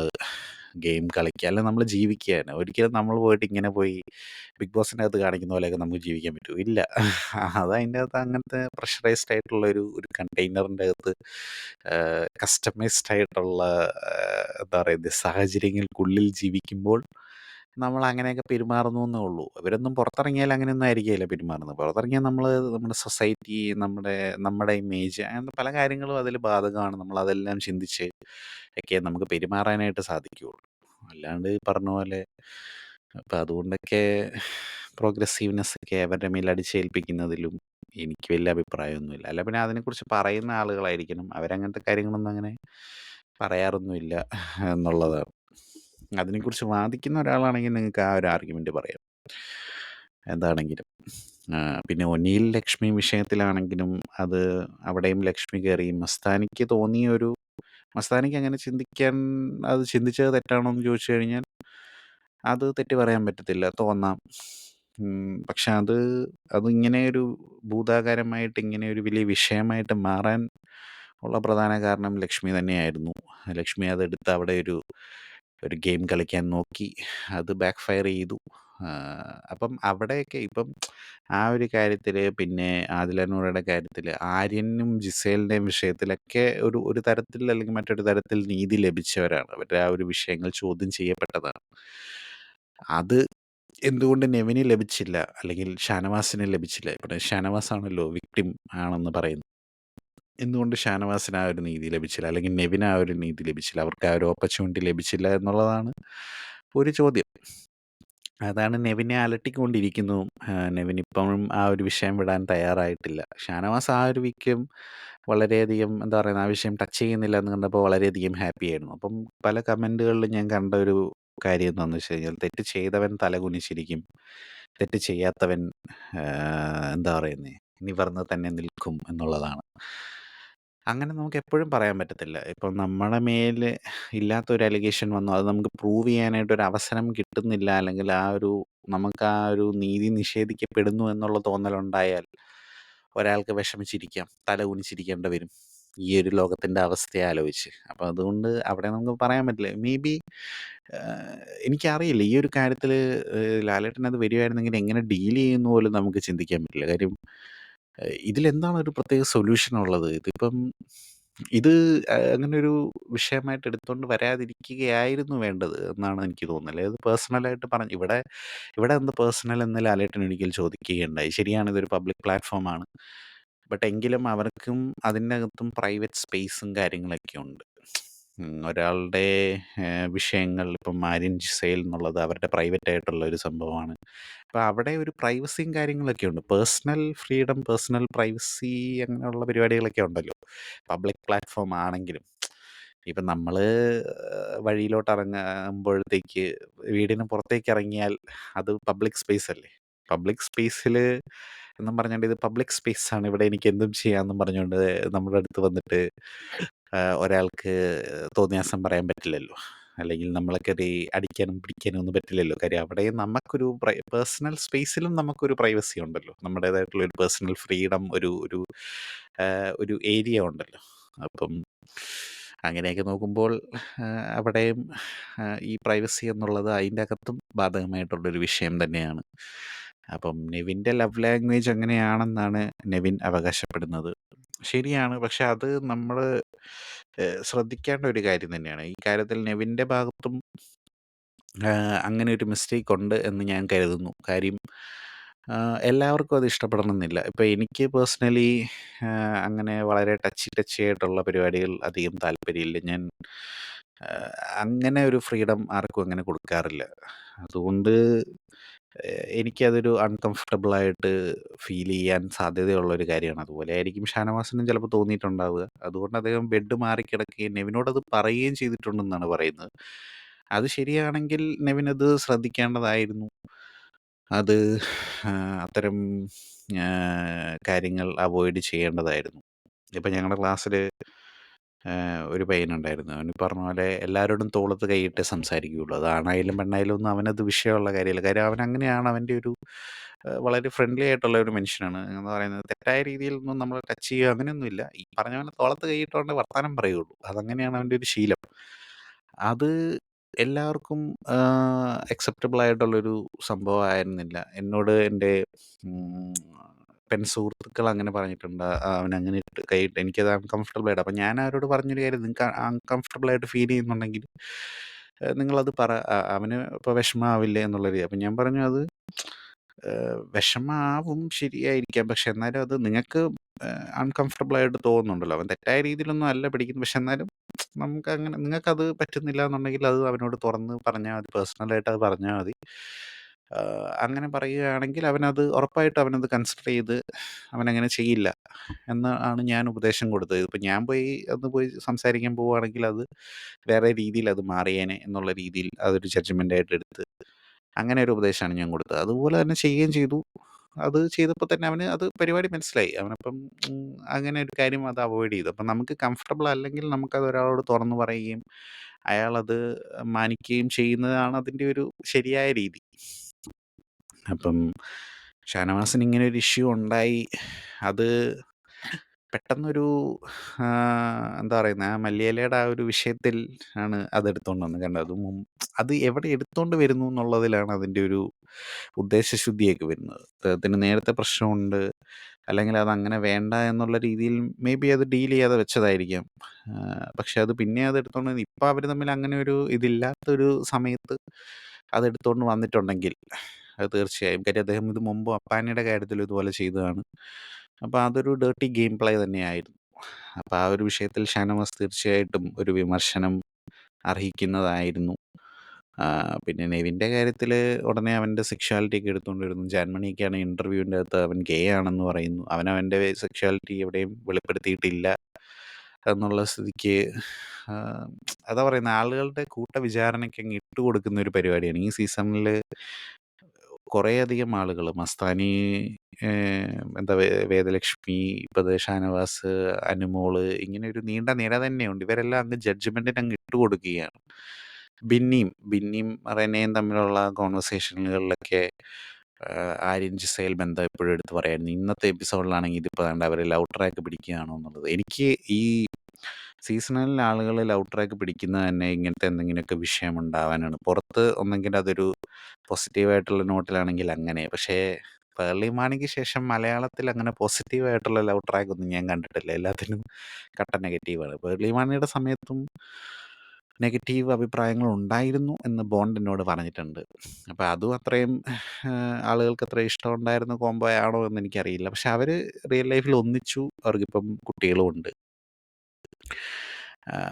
ഗെയിം കളിക്കുക, അല്ലെങ്കിൽ നമ്മൾ ജീവിക്കുക തന്നെ. ഒരിക്കലും നമ്മൾ പോയിട്ട് ഇങ്ങനെ പോയി ബിഗ് ബോസിൻ്റെ അകത്ത് കാണിക്കുന്ന പോലെയൊക്കെ നമുക്ക് ജീവിക്കാൻ പറ്റുമോ? ഇല്ല. അതതിൻ്റെ അകത്ത് അങ്ങനത്തെ പ്രഷറൈസ്ഡ് ആയിട്ടുള്ള ഒരു കണ്ടെയ്നറിൻ്റെ അകത്ത് കസ്റ്റമൈസ്ഡ് ആയിട്ടുള്ള എന്താ പറയുന്നത് സാഹചര്യങ്ങൾക്കുള്ളിൽ ജീവിക്കുമ്പോൾ നമ്മൾ അങ്ങനെയൊക്കെ പെരുമാറുന്നു എന്നേ ഉള്ളൂ. ഇവരൊന്നും പുറത്തിറങ്ങിയാൽ അങ്ങനെയൊന്നും ആയിരിക്കില്ല പെരുമാറുന്നത്. പുറത്തിറങ്ങിയാൽ നമ്മൾ നമ്മുടെ സൊസൈറ്റി, നമ്മുടെ ഇമേജ്, അങ്ങനത്തെ പല കാര്യങ്ങളും അതിൽ ബാധകമാണ്. നമ്മളതെല്ലാം ചിന്തിച്ച് ഒക്കെ നമുക്ക് പെരുമാറാനായിട്ട് സാധിക്കുകയുള്ളൂ. അല്ലാണ്ട് ഈ പറഞ്ഞ പോലെ അപ്പം അതുകൊണ്ടൊക്കെ പ്രോഗ്രസീവ്നെസ് ഒക്കെ അവരുടെ മേൽ അടിച്ചേൽപ്പിക്കുന്നതിലും എനിക്ക് വലിയ അഭിപ്രായമൊന്നുമില്ല. അല്ല പിന്നെ അതിനെക്കുറിച്ച് പറയുന്ന ആളുകളായിരിക്കണം. അവരങ്ങനത്തെ കാര്യങ്ങളൊന്നും അങ്ങനെ പറയാറൊന്നുമില്ല എന്നുള്ളതാണ്. അതിനെക്കുറിച്ച് വാദിക്കുന്ന ഒരാളാണെങ്കിൽ നിങ്ങൾക്ക് ആ ഒരു ആർഗ്യുമെന്റ് പറയാം, എന്താണെങ്കിലും. പിന്നെ ഒനിയിൽ ലക്ഷ്മി വിഷയത്തിലാണെങ്കിലും അത് അവിടെയും ലക്ഷ്മി കയറി. മസ്താനിക്ക് അങ്ങനെ അത് ചിന്തിച്ചത് തെറ്റാണോ എന്ന് ചോദിച്ചു കഴിഞ്ഞാൽ അത് തെറ്റ് പറയാൻ പറ്റത്തില്ല, തോന്നാം. പക്ഷെ അതിങ്ങനെ ഒരു ഭൂതാകാരമായിട്ട് ഇങ്ങനെ ഒരു വലിയ വിഷയമായിട്ട് മാറാൻ ഉള്ള പ്രധാന കാരണം ലക്ഷ്മി തന്നെയായിരുന്നു. ലക്ഷ്മി അതെടുത്ത് അവിടെ ഒരു ഗെയിം കളിക്കാൻ നോക്കി, അത് ബാക്ക് ഫയർ ചെയ്തു. അപ്പം അവിടെയൊക്കെ ഇപ്പം ആ ഒരു കാര്യത്തിൽ, പിന്നെ ആദില നൂറയുടെ കാര്യത്തിൽ, ആര്യനും ജിസേലിൻ്റെയും വിഷയത്തിലൊക്കെ ഒരു തരത്തിൽ അല്ലെങ്കിൽ മറ്റൊരു തരത്തിൽ നീതി ലഭിച്ചവരാണ്. അവരുടെ ആ ഒരു വിഷയങ്ങൾ ചോദ്യം ചെയ്യപ്പെട്ടതാണ്. അത് എന്തുകൊണ്ട് നെവിന് ലഭിച്ചില്ല, അല്ലെങ്കിൽ ഷാനവാസിന് ലഭിച്ചില്ല? ഇവിടെ ഷാനവാസ് ആണല്ലോ വിക്ടിം ആണെന്ന് പറയുന്നത്. എന്തുകൊണ്ട് ഷാനവാസിന് ആ ഒരു നീതി ലഭിച്ചില്ല, അല്ലെങ്കിൽ നെവിന് ആ ഒരു നീതി ലഭിച്ചില്ല, അവർക്ക് ആ ഒരു ഓപ്പർച്യൂണിറ്റി ലഭിച്ചില്ല എന്നുള്ളതാണ് ഒരു ചോദ്യം. അതാണ് നെവിനെ അലട്ടിക്കൊണ്ടിരിക്കുന്നു. നെവിൻ ഇപ്പോഴും ആ ഒരു വിഷയം വിടാൻ തയ്യാറായിട്ടില്ല. ഷാനവാസ് ആ ഒരു വീക്കും വളരെയധികം എന്താ പറയുന്നത്, ആ വിഷയം ടച്ച് ചെയ്യുന്നില്ല എന്ന് കണ്ടപ്പോൾ വളരെയധികം ഹാപ്പി ആയിരുന്നു. അപ്പം പല കമൻറ്റുകളിലും ഞാൻ കണ്ട ഒരു കാര്യം എന്താണെന്ന് വെച്ച് കഴിഞ്ഞാൽ, തെറ്റ് ചെയ്തവൻ തല കുനിച്ചിരിക്കും, തെറ്റ് ചെയ്യാത്തവൻ എന്താ പറയുന്നത്, നിവർന്ന് തന്നെ നിൽക്കും എന്നുള്ളതാണ്. അങ്ങനെ നമുക്ക് എപ്പോഴും പറയാൻ പറ്റത്തില്ല. ഇപ്പം നമ്മുടെ മേൽ ഇല്ലാത്തൊരു അലിഗേഷൻ വന്നു, അത് നമുക്ക് പ്രൂവ് ചെയ്യാനായിട്ടൊരു അവസരം കിട്ടുന്നില്ല, അല്ലെങ്കിൽ നമുക്ക് ആ ഒരു നീതി നിഷേധിക്കപ്പെടുന്നു എന്നുള്ള തോന്നലുണ്ടായാൽ ഒരാൾക്ക് വിഷമിച്ചിരിക്കാം, തല കുനിച്ചിരിക്കേണ്ടി വരും, ഈ ഒരു ലോകത്തിൻ്റെ അവസ്ഥയെ ആലോചിച്ച്. അപ്പം അതുകൊണ്ട് അവിടെ നമുക്ക് പറയാൻ പറ്റില്ല. മേ ബി എനിക്കറിയില്ല ഈ ഒരു കാര്യത്തിൽ ലാലേട്ടൻ അത് വരുവായിരുന്നെങ്കിൽ എങ്ങനെ ഡീൽ ചെയ്യുന്നു പോലും നമുക്ക് ചിന്തിക്കാൻ പറ്റില്ല. കാര്യം ഇതിലെന്താണ് ഒരു പ്രത്യേക സൊല്യൂഷൻ ഉള്ളത്? ഇത് അങ്ങനൊരു വിഷയമായിട്ട് എടുത്തോണ്ട് വരാതിരിക്കുകയായിരുന്നു വേണ്ടത് എന്നാണ് എനിക്ക് തോന്നുന്നത്. അത് പേഴ്സണലായിട്ട് ഇവിടെ എന്ത് പേഴ്സണൽ എന്ന് ലാലേട്ടൻ ഒരിക്കൽ ചോദിക്കുകയുണ്ടായി. ശരിയാണ്, ഇതൊരു പബ്ലിക് പ്ലാറ്റ്ഫോമാണ്. ബട്ട് എങ്കിലും അവർക്കും അതിനകത്തും പ്രൈവറ്റ് സ്പേസും കാര്യങ്ങളൊക്കെ ഉണ്ട്. ഒരാളുടെ വിഷയങ്ങൾ ഇപ്പം മാരിഞ്ച് സെയിൽ എന്നുള്ളത് അവരുടെ പ്രൈവറ്റ് ആയിട്ടുള്ള ഒരു സംഭവമാണ്. അപ്പോൾ അവിടെ ഒരു പ്രൈവസിയും കാര്യങ്ങളൊക്കെ ഉണ്ട്. പേഴ്സണൽ ഫ്രീഡം, പേഴ്സണൽ പ്രൈവസി അങ്ങനെയുള്ള പരിപാടികളൊക്കെ ഉണ്ടല്ലോ. പബ്ലിക് പ്ലാറ്റ്ഫോം ആണെങ്കിലും. ഇപ്പം നമ്മൾ വഴിയിലോട്ട് ഇറങ്ങുമ്പോഴത്തേക്ക് വീടിന് പുറത്തേക്ക് ഇറങ്ങിയാൽ അത് പബ്ലിക് സ്പേസ് അല്ലേ. പബ്ലിക് സ്പേസിൽ എന്നും പറഞ്ഞുകൊണ്ട് ഇത് പബ്ലിക് സ്പേസ് ആണ്, ഇവിടെ എനിക്ക് എന്തും ചെയ്യാമെന്നും പറഞ്ഞുകൊണ്ട് നമ്മുടെ അടുത്ത് വന്നിട്ട് ഒരാൾക്ക് തോന്നിയാസം പറയാൻ പറ്റില്ലല്ലോ. അല്ലെങ്കിൽ നമ്മളെ കയറി അടിക്കാനും പിടിക്കാനും ഒന്നും പറ്റില്ലല്ലോ. കാര്യം അവിടെ നമുക്കൊരു പേഴ്സണൽ സ്പേസിലും നമുക്കൊരു പ്രൈവസി ഉണ്ടല്ലോ. നമ്മുടേതായിട്ടുള്ള ഒരു പേഴ്സണൽ ഫ്രീഡം, ഒരു ഒരു ഒരു ഏരിയ ഉണ്ടല്ലോ. അപ്പം അങ്ങനെയൊക്കെ നോക്കുമ്പോൾ അവിടെയും ഈ പ്രൈവസി എന്നുള്ളത് അതിൻ്റെ അകത്തും ബാധകമായിട്ടുള്ളൊരു വിഷയം തന്നെയാണ്. അപ്പം നെവിൻ്റെ ലവ് ലാംഗ്വേജ് അങ്ങനെയാണെന്നാണ് നെവിൻ അവകാശപ്പെടുന്നത്. ശരിയാണ്. പക്ഷെ അത് നമ്മൾ ശ്രദ്ധിക്കേണ്ട ഒരു കാര്യം തന്നെയാണ്. ഈ കാര്യത്തിൽ നെവിൻ്റെ ഭാഗത്തും അങ്ങനെ ഒരു മിസ്റ്റേക്ക് ഉണ്ട് എന്ന് ഞാൻ കരുതുന്നു. കാര്യം എല്ലാവർക്കും അത് ഇഷ്ടപ്പെടണമെന്നില്ല. ഇപ്പം എനിക്ക് പേഴ്സണലി അങ്ങനെ വളരെ ടച്ചി ആയിട്ടുള്ള പരിപാടികൾ അധികം താല്പര്യമില്ല. ഞാൻ അങ്ങനെ ഒരു ഫ്രീഡം ആർക്കും അങ്ങനെ കൊടുക്കാറില്ല. അതുകൊണ്ട് എനിക്കതൊരു അൺകംഫർട്ടബിളായിട്ട് ഫീൽ ചെയ്യാൻ സാധ്യതയുള്ളൊരു കാര്യമാണ്. അതുപോലെ ആയിരിക്കും ഷാനവാസിനും ചിലപ്പോൾ തോന്നിയിട്ടുണ്ടാവുക. അതുകൊണ്ട് അദ്ദേഹം ബെഡ് മാറി കിടക്കുകയും നെവിനോടത് പറയുകയും ചെയ്തിട്ടുണ്ടെന്നാണ് പറയുന്നത്. അത് ശരിയാണെങ്കിൽ നെവിനത് ശ്രദ്ധിക്കേണ്ടതായിരുന്നു. അത് അത്തരം കാര്യങ്ങൾ അവോയ്ഡ് ചെയ്യേണ്ടതായിരുന്നു. ഇപ്പം ഞങ്ങളുടെ ക്ലാസ്സിൽ ഒരു പയ്യനുണ്ടായിരുന്നു. അവന് പറഞ്ഞ പോലെ എല്ലാവരോടും തോളത്ത് കൈയിട്ടേ സംസാരിക്കുകയുള്ളൂ. അത് ആണായാലും പെണ്ണായാലും ഒന്നും അവനത് വിഷയമുള്ള കാര്യമല്ല. കാര്യം അവനങ്ങനെയാണ്. അവൻ്റെ ഒരു വളരെ ഫ്രണ്ട്ലി ആയിട്ടുള്ള ഒരു മനുഷ്യനാണ്. എന്ന് പറയുന്നത് തെറ്റായ രീതിയിലൊന്നും നമ്മളെ ടച്ച് ചെയ്യുക അങ്ങനെയൊന്നുമില്ല. ഈ പറഞ്ഞ പോലെ തോളത്ത് കൈയിട്ടുകൊണ്ടേ വർത്താനം പറയുള്ളൂ. അതങ്ങനെയാണ് അവൻ്റെ ഒരു ശീലം. അത് എല്ലാവർക്കും അക്സെപ്റ്റബിൾ ആയിട്ടുള്ളൊരു സംഭവമായിരുന്നില്ല. എന്നോട് എൻ്റെ സുഹൃത്തുക്കൾ അങ്ങനെ പറഞ്ഞിട്ടുണ്ട്. അവനങ്ങനെ ഇട്ട് കൈയിട്ട് എനിക്കത് അൺകംഫർട്ടബിൾ ആയിട്ട്. അപ്പം ഞാൻ അവരോട് പറഞ്ഞൊരു കാര്യം, നിങ്ങൾക്ക് അൺകംഫർട്ടബിൾ ആയിട്ട് ഫീൽ ചെയ്യുന്നുണ്ടെങ്കിൽ നിങ്ങളത് പറ. അവന് ഇപ്പോൾ വിഷമാവില്ലേ എന്നുള്ള രീതി. അപ്പം ഞാൻ പറഞ്ഞു, അത് വിഷമാവും, ശരിയായിരിക്കാം. പക്ഷെ എന്നാലും അത് നിങ്ങൾക്ക് അൺകംഫർട്ടബിൾ ആയിട്ട് തോന്നുന്നുണ്ടല്ലോ. അവൻ തെറ്റായ രീതിയിലൊന്നും അല്ല പിടിക്കുന്നത്. പക്ഷെ എന്നാലും നമുക്കങ്ങനെ, നിങ്ങൾക്കത് പറ്റുന്നില്ല എന്നുണ്ടെങ്കിൽ അത് അവനോട് തുറന്ന് പറഞ്ഞാൽ മതി. പേഴ്സണലായിട്ട് അത് പറഞ്ഞാൽ മതി. അങ്ങനെ പറയുകയാണെങ്കിൽ അവനത് ഉറപ്പായിട്ടും അവനത് കൺസിഡർ ചെയ്ത് അവനങ്ങനെ ചെയ്യില്ല എന്നാണ് ഞാൻ ഉപദേശം കൊടുത്തത്. ഇപ്പം ഞാൻ പോയി സംസാരിക്കാൻ പോവുകയാണെങ്കിൽ അത് വേറെ രീതിയിൽ അത് മാറിയേനെ എന്നുള്ള രീതിയിൽ അതൊരു ജഡ്ജ്മെൻ്റായിട്ട് എടുത്ത് അങ്ങനെ ഒരു ഉപദേശമാണ് ഞാൻ കൊടുത്തത്. അതുപോലെ തന്നെ ചെയ്യുകയും ചെയ്തു. അത് ചെയ്തപ്പോൾ തന്നെ അവന് അത് പരിപാടി മനസ്സിലായി. അവനപ്പം അങ്ങനെ ഒരു കാര്യം അത് അവോയ്ഡ് ചെയ്തു. അപ്പം നമുക്ക് കംഫർട്ടബിൾ അല്ലെങ്കിൽ നമുക്കത് ഒരാളോട് തുറന്ന് പറയുകയും അയാളത് മാനിക്കുകയും ചെയ്യുന്നതാണ് അതിൻ്റെ ഒരു ശരിയായ രീതി. അപ്പം ഷാനവാസിന് ഇങ്ങനെ ഒരു ഇഷ്യൂ ഉണ്ടായി. അത് പെട്ടെന്നൊരു എന്താ പറയുന്നത്, ആ മല്ലിയിലയുടെ ആ ഒരു വിഷയത്തിൽ ആണ് അതെടുത്തോണ്ട് വന്നത്. കണ്ടോ, അത് എവിടെ എടുത്തോണ്ട് വരുന്നു എന്നുള്ളതിലാണ് അതിൻ്റെ ഒരു ഉദ്ദേശശുദ്ധിയൊക്കെ വരുന്നത്. അദ്ദേഹത്തിന് നേരത്തെ പ്രശ്നമുണ്ട്, അല്ലെങ്കിൽ അതങ്ങനെ വേണ്ട എന്നുള്ള രീതിയിൽ മേ ബി അത് ഡീൽ ചെയ്യാതെ വെച്ചതായിരിക്കാം. പക്ഷെ അത് പിന്നെ അത് എടുത്തോണ്ട് വന്ന് ഇപ്പം അവർ തമ്മിൽ അങ്ങനെ ഒരു ഇതില്ലാത്തൊരു സമയത്ത് അതെടുത്തോണ്ട് വന്നിട്ടുണ്ടെങ്കിൽ അത് തീർച്ചയായും, കാര്യം അദ്ദേഹം ഇത് മുമ്പ് അപ്പാനിയുടെ കാര്യത്തിൽ ഇതുപോലെ ചെയ്തതാണ്. അപ്പോൾ അതൊരു ഡേർട്ടി ഗെയിം പ്ലേ തന്നെയായിരുന്നു. അപ്പോൾ ആ ഒരു വിഷയത്തിൽ ഷാനവാസ് തീർച്ചയായിട്ടും ഒരു വിമർശനം അർഹിക്കുന്നതായിരുന്നു. പിന്നെ നെവിൻ്റെ കാര്യത്തിൽ ഉടനെ അവൻ്റെ സെക്ഷുവാലിറ്റി ഒക്കെ എടുത്തുകൊണ്ട് വരുന്നു. ജാൻമണിയൊക്കെയാണ് ഇൻ്റർവ്യൂവിൻ്റെ അകത്ത് അവൻ ഗേ ആണെന്ന് പറയുന്നു. അവൻ്റെ സെക്ഷുവാലിറ്റി എവിടെയും വെളിപ്പെടുത്തിയിട്ടില്ല എന്നുള്ള സ്ഥിതിക്ക് അതാ പറയുന്നത്, ആളുകളുടെ കൂട്ടവിചാരണയ്ക്ക് അങ്ങ് ഇട്ടുകൊടുക്കുന്ന ഒരു പരിപാടിയാണ് ഈ സീസണിൽ. കുറേയധികം ആളുകൾ, മസ്താനി, എന്താ വേദലക്ഷ്മി, ഇപ്പോൾ ഷാനവാസ്, അനുമോള്, ഇങ്ങനെ ഒരു നീണ്ട നിര തന്നെയുണ്ട്. ഇവരെല്ലാം അങ്ങ് ജഡ്ജ്മെൻറ്റിന് അങ്ങ് ഇട്ടുകൊടുക്കുകയാണ്. ബിന്നിയും റെനയും തമ്മിലുള്ള കോൺവെർസേഷനുകളിലൊക്കെ ആര്യൻ ജിസേൽ ബന്ധം എപ്പോഴും എടുത്ത് പറയായിരുന്നു. ഇന്നത്തെ എപ്പിസോഡിലാണെങ്കിൽ ഇതിപ്പോൾ വേണ്ട അവർ ലവ് ട്രാക്ക് പിടിക്കുകയാണോ എന്നുള്ളത്. എനിക്ക് ഈ സീസണിൽ ആളുകൾ ലവ് ട്രാക്ക് പിടിക്കുന്നത് തന്നെ ഇങ്ങനത്തെ എന്തെങ്കിലുമൊക്കെ വിഷയം ഉണ്ടാവാനാണ്. പുറത്ത് ഒന്നെങ്കിൽ അതൊരു പോസിറ്റീവായിട്ടുള്ള നോട്ടിലാണെങ്കിൽ അങ്ങനെ. പക്ഷേ പേർലി മാണിക്ക് ശേഷം മലയാളത്തിൽ അങ്ങനെ പോസിറ്റീവായിട്ടുള്ള ലവ് ട്രാക്ക് ഒന്നും ഞാൻ കണ്ടിട്ടില്ല. എല്ലാത്തിനും കട്ട നെഗറ്റീവാണ്. പേർലി മാണിയുടെ സമയത്തും നെഗറ്റീവ് അഭിപ്രായങ്ങൾ ഉണ്ടായിരുന്നു എന്ന് ബോണ്ട് എന്നോട് പറഞ്ഞിട്ടുണ്ട്. അപ്പോൾ അതും അത്രയും ആളുകൾക്ക് അത്രയും ഇഷ്ടമുണ്ടായിരുന്ന കോംബോ ആണോ എന്ന് എനിക്കറിയില്ല. പക്ഷെ അവർ റിയൽ ലൈഫിൽ ഒന്നിച്ചു, അവർക്കിപ്പം കുട്ടികളും ഉണ്ട്.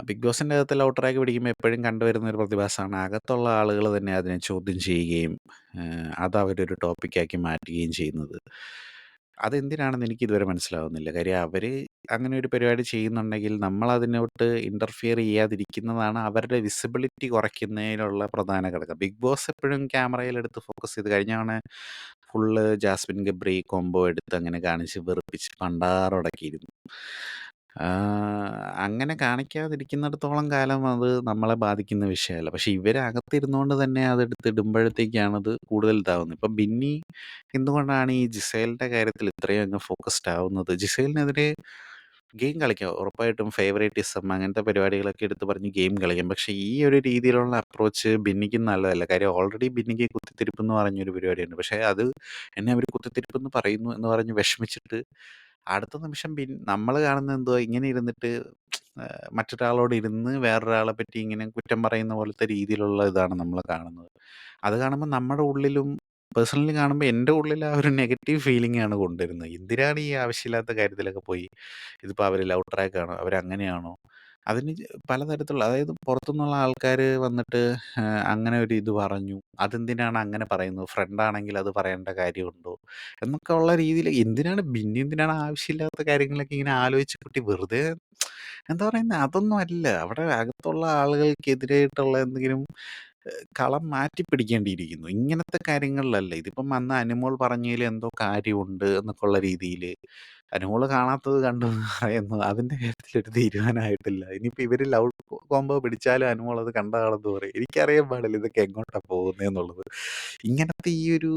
ബിഗ് ബോസിന്റെ അകത്ത് ലവ് ട്രാക്ക് പിടിക്കുമ്പോൾ എപ്പോഴും കണ്ടുവരുന്ന ഒരു പ്രതിഭാസമാണ് അകത്തുള്ള ആളുകൾ തന്നെ അതിനെ ചോദ്യം ചെയ്യുകയും അത് അവരൊരു ടോപ്പിക്കാക്കി മാറ്റുകയും ചെയ്യുന്നത്. അതെന്തിനാണെന്ന് എനിക്ക് ഇതുവരെ മനസ്സിലാവുന്നില്ല. കാര്യം അവര് അങ്ങനെ ഒരു പരിപാടി ചെയ്യുന്നുണ്ടെങ്കിൽ നമ്മൾ അതിനോട്ട് ഇന്റർഫിയർ ചെയ്യാതിരിക്കുന്നതാണ് അവരുടെ വിസിബിലിറ്റി കുറയ്ക്കുന്നതിനുള്ള പ്രധാന ഘടകം. ബിഗ് ബോസ് എപ്പോഴും ക്യാമറയിലെടുത്ത് ഫോക്കസ് ചെയ്ത് കഴിഞ്ഞ തവണ ഫുള്ള് ജാസ്മിൻ ഗബ്രി കോംബോ എടുത്ത് അങ്ങനെ കാണിച്ച് വെറുപ്പിച്ച് പണ്ടാറടക്കിയിരുന്നു. അങ്ങനെ കാണിക്കാതിരിക്കുന്നിടത്തോളം കാലം അത് നമ്മളെ ബാധിക്കുന്ന വിഷയമല്ല. പക്ഷെ ഇവര് അകത്തിരുന്നോണ്ട് തന്നെ അതെടുത്ത് ഇടുമ്പഴത്തേക്കാണത് കൂടുതൽ ഇതാവുന്നത്. ഇപ്പം ബിന്നി എന്തുകൊണ്ടാണ് ഈ ജിസേലിന്റെ കാര്യത്തിൽ ഇത്രയും അങ്ങ് ഫോക്കസ്ഡ് ആവുന്നത്? ജിസേലിനെതിരെ ഗെയിം കളിക്കാം. ഉറപ്പായിട്ടും ഫേവറേറ്റിസം അങ്ങനത്തെ പരിപാടികളൊക്കെ എടുത്ത് പറഞ്ഞ് ഗെയിം കളിക്കാം. പക്ഷെ ഈ ഒരു രീതിയിലുള്ള അപ്രോച്ച് ബിന്നിക്കും നല്ലതല്ല. കാര്യം ഓൾറെഡി ബിന്നിക്ക് കുത്തിത്തിരിപ്പെന്ന് പറഞ്ഞൊരു പരിപാടിയുണ്ട്. പക്ഷെ അത് എന്നെ അവര് കുത്തിത്തിരിപ്പെന്ന് പറയുന്നു എന്ന് പറഞ്ഞ് വിഷമിച്ചിട്ട് അടുത്ത നിമിഷം നമ്മള് കാണുന്നത് എന്തുവാ ഇങ്ങനെ ഇരുന്നിട്ട് മറ്റൊരാളോട് ഇരുന്ന് വേറൊരാളെ പറ്റി ഇങ്ങനെ കുറ്റം പറയുന്ന പോലത്തെ രീതിയിലുള്ള ഇതാണ് നമ്മള് കാണുന്നത്. അത് കാണുമ്പോൾ നമ്മുടെ ഉള്ളിലും പേഴ്സണലി കാണുമ്പോൾ എൻ്റെ ഉള്ളിൽ ആ ഒരു നെഗറ്റീവ് ഫീലിംഗ് ആണ് കൊണ്ടുവരുന്നത്. എന്തിനാണ് ഈ ആവശ്യമില്ലാത്ത കാര്യത്തിലൊക്കെ പോയി ഇതിപ്പോൾ അവർ ലവ് ട്രാക്ക് ആണോ അവരങ്ങനെയാണോ അതിന് പലതരത്തിലുള്ള അതായത് പുറത്തുനിന്നുള്ള ആൾക്കാർ വന്നിട്ട് അങ്ങനെ ഒരു ഇത് പറഞ്ഞു അതെന്തിനാണ് അങ്ങനെ പറയുന്നത് ഫ്രണ്ടാണെങ്കിൽ അത് പറയേണ്ട കാര്യമുണ്ടോ എന്നൊക്കെ ഉള്ള രീതിയിൽ എന്തിനാണ് പിന്നെ എന്തിനാണ് ആവശ്യമില്ലാത്ത കാര്യങ്ങളൊക്കെ ഇങ്ങനെ ആലോചിച്ച് കുട്ടി വെറുതെ എന്താ പറയുന്നത് അതൊന്നും അല്ല അവിടെ അകത്തുള്ള ആളുകൾക്കെതിരായിട്ടുള്ള എന്തെങ്കിലും കളം മാറ്റി പിടിക്കേണ്ടിയിരിക്കുന്നു. ഇങ്ങനത്തെ കാര്യങ്ങളിലല്ല. ഇതിപ്പം അന്ന് അനുമോൾ പറഞ്ഞതിൽ എന്തോ കാര്യമുണ്ട് എന്നൊക്കെയുള്ള രീതിയില് അനുമോള് കാണാത്തത് കണ്ടു എന്ന് പറയുന്നു. അതിന്റെ കാര്യത്തിൽ ഒരു തീരുമാനമായിട്ടില്ല. ഇനിയിപ്പോ ഇവര് ലവ് കോംബോ പിടിച്ചാലും അനുമോൾ അത് കണ്ടതാണെന്ന് പറയും. എനിക്കറിയാൻ പാടില്ല ഇതൊക്കെ എങ്ങോട്ടാ പോകുന്നേന്നുള്ളത്. ഇങ്ങനത്തെ ഈ ഒരു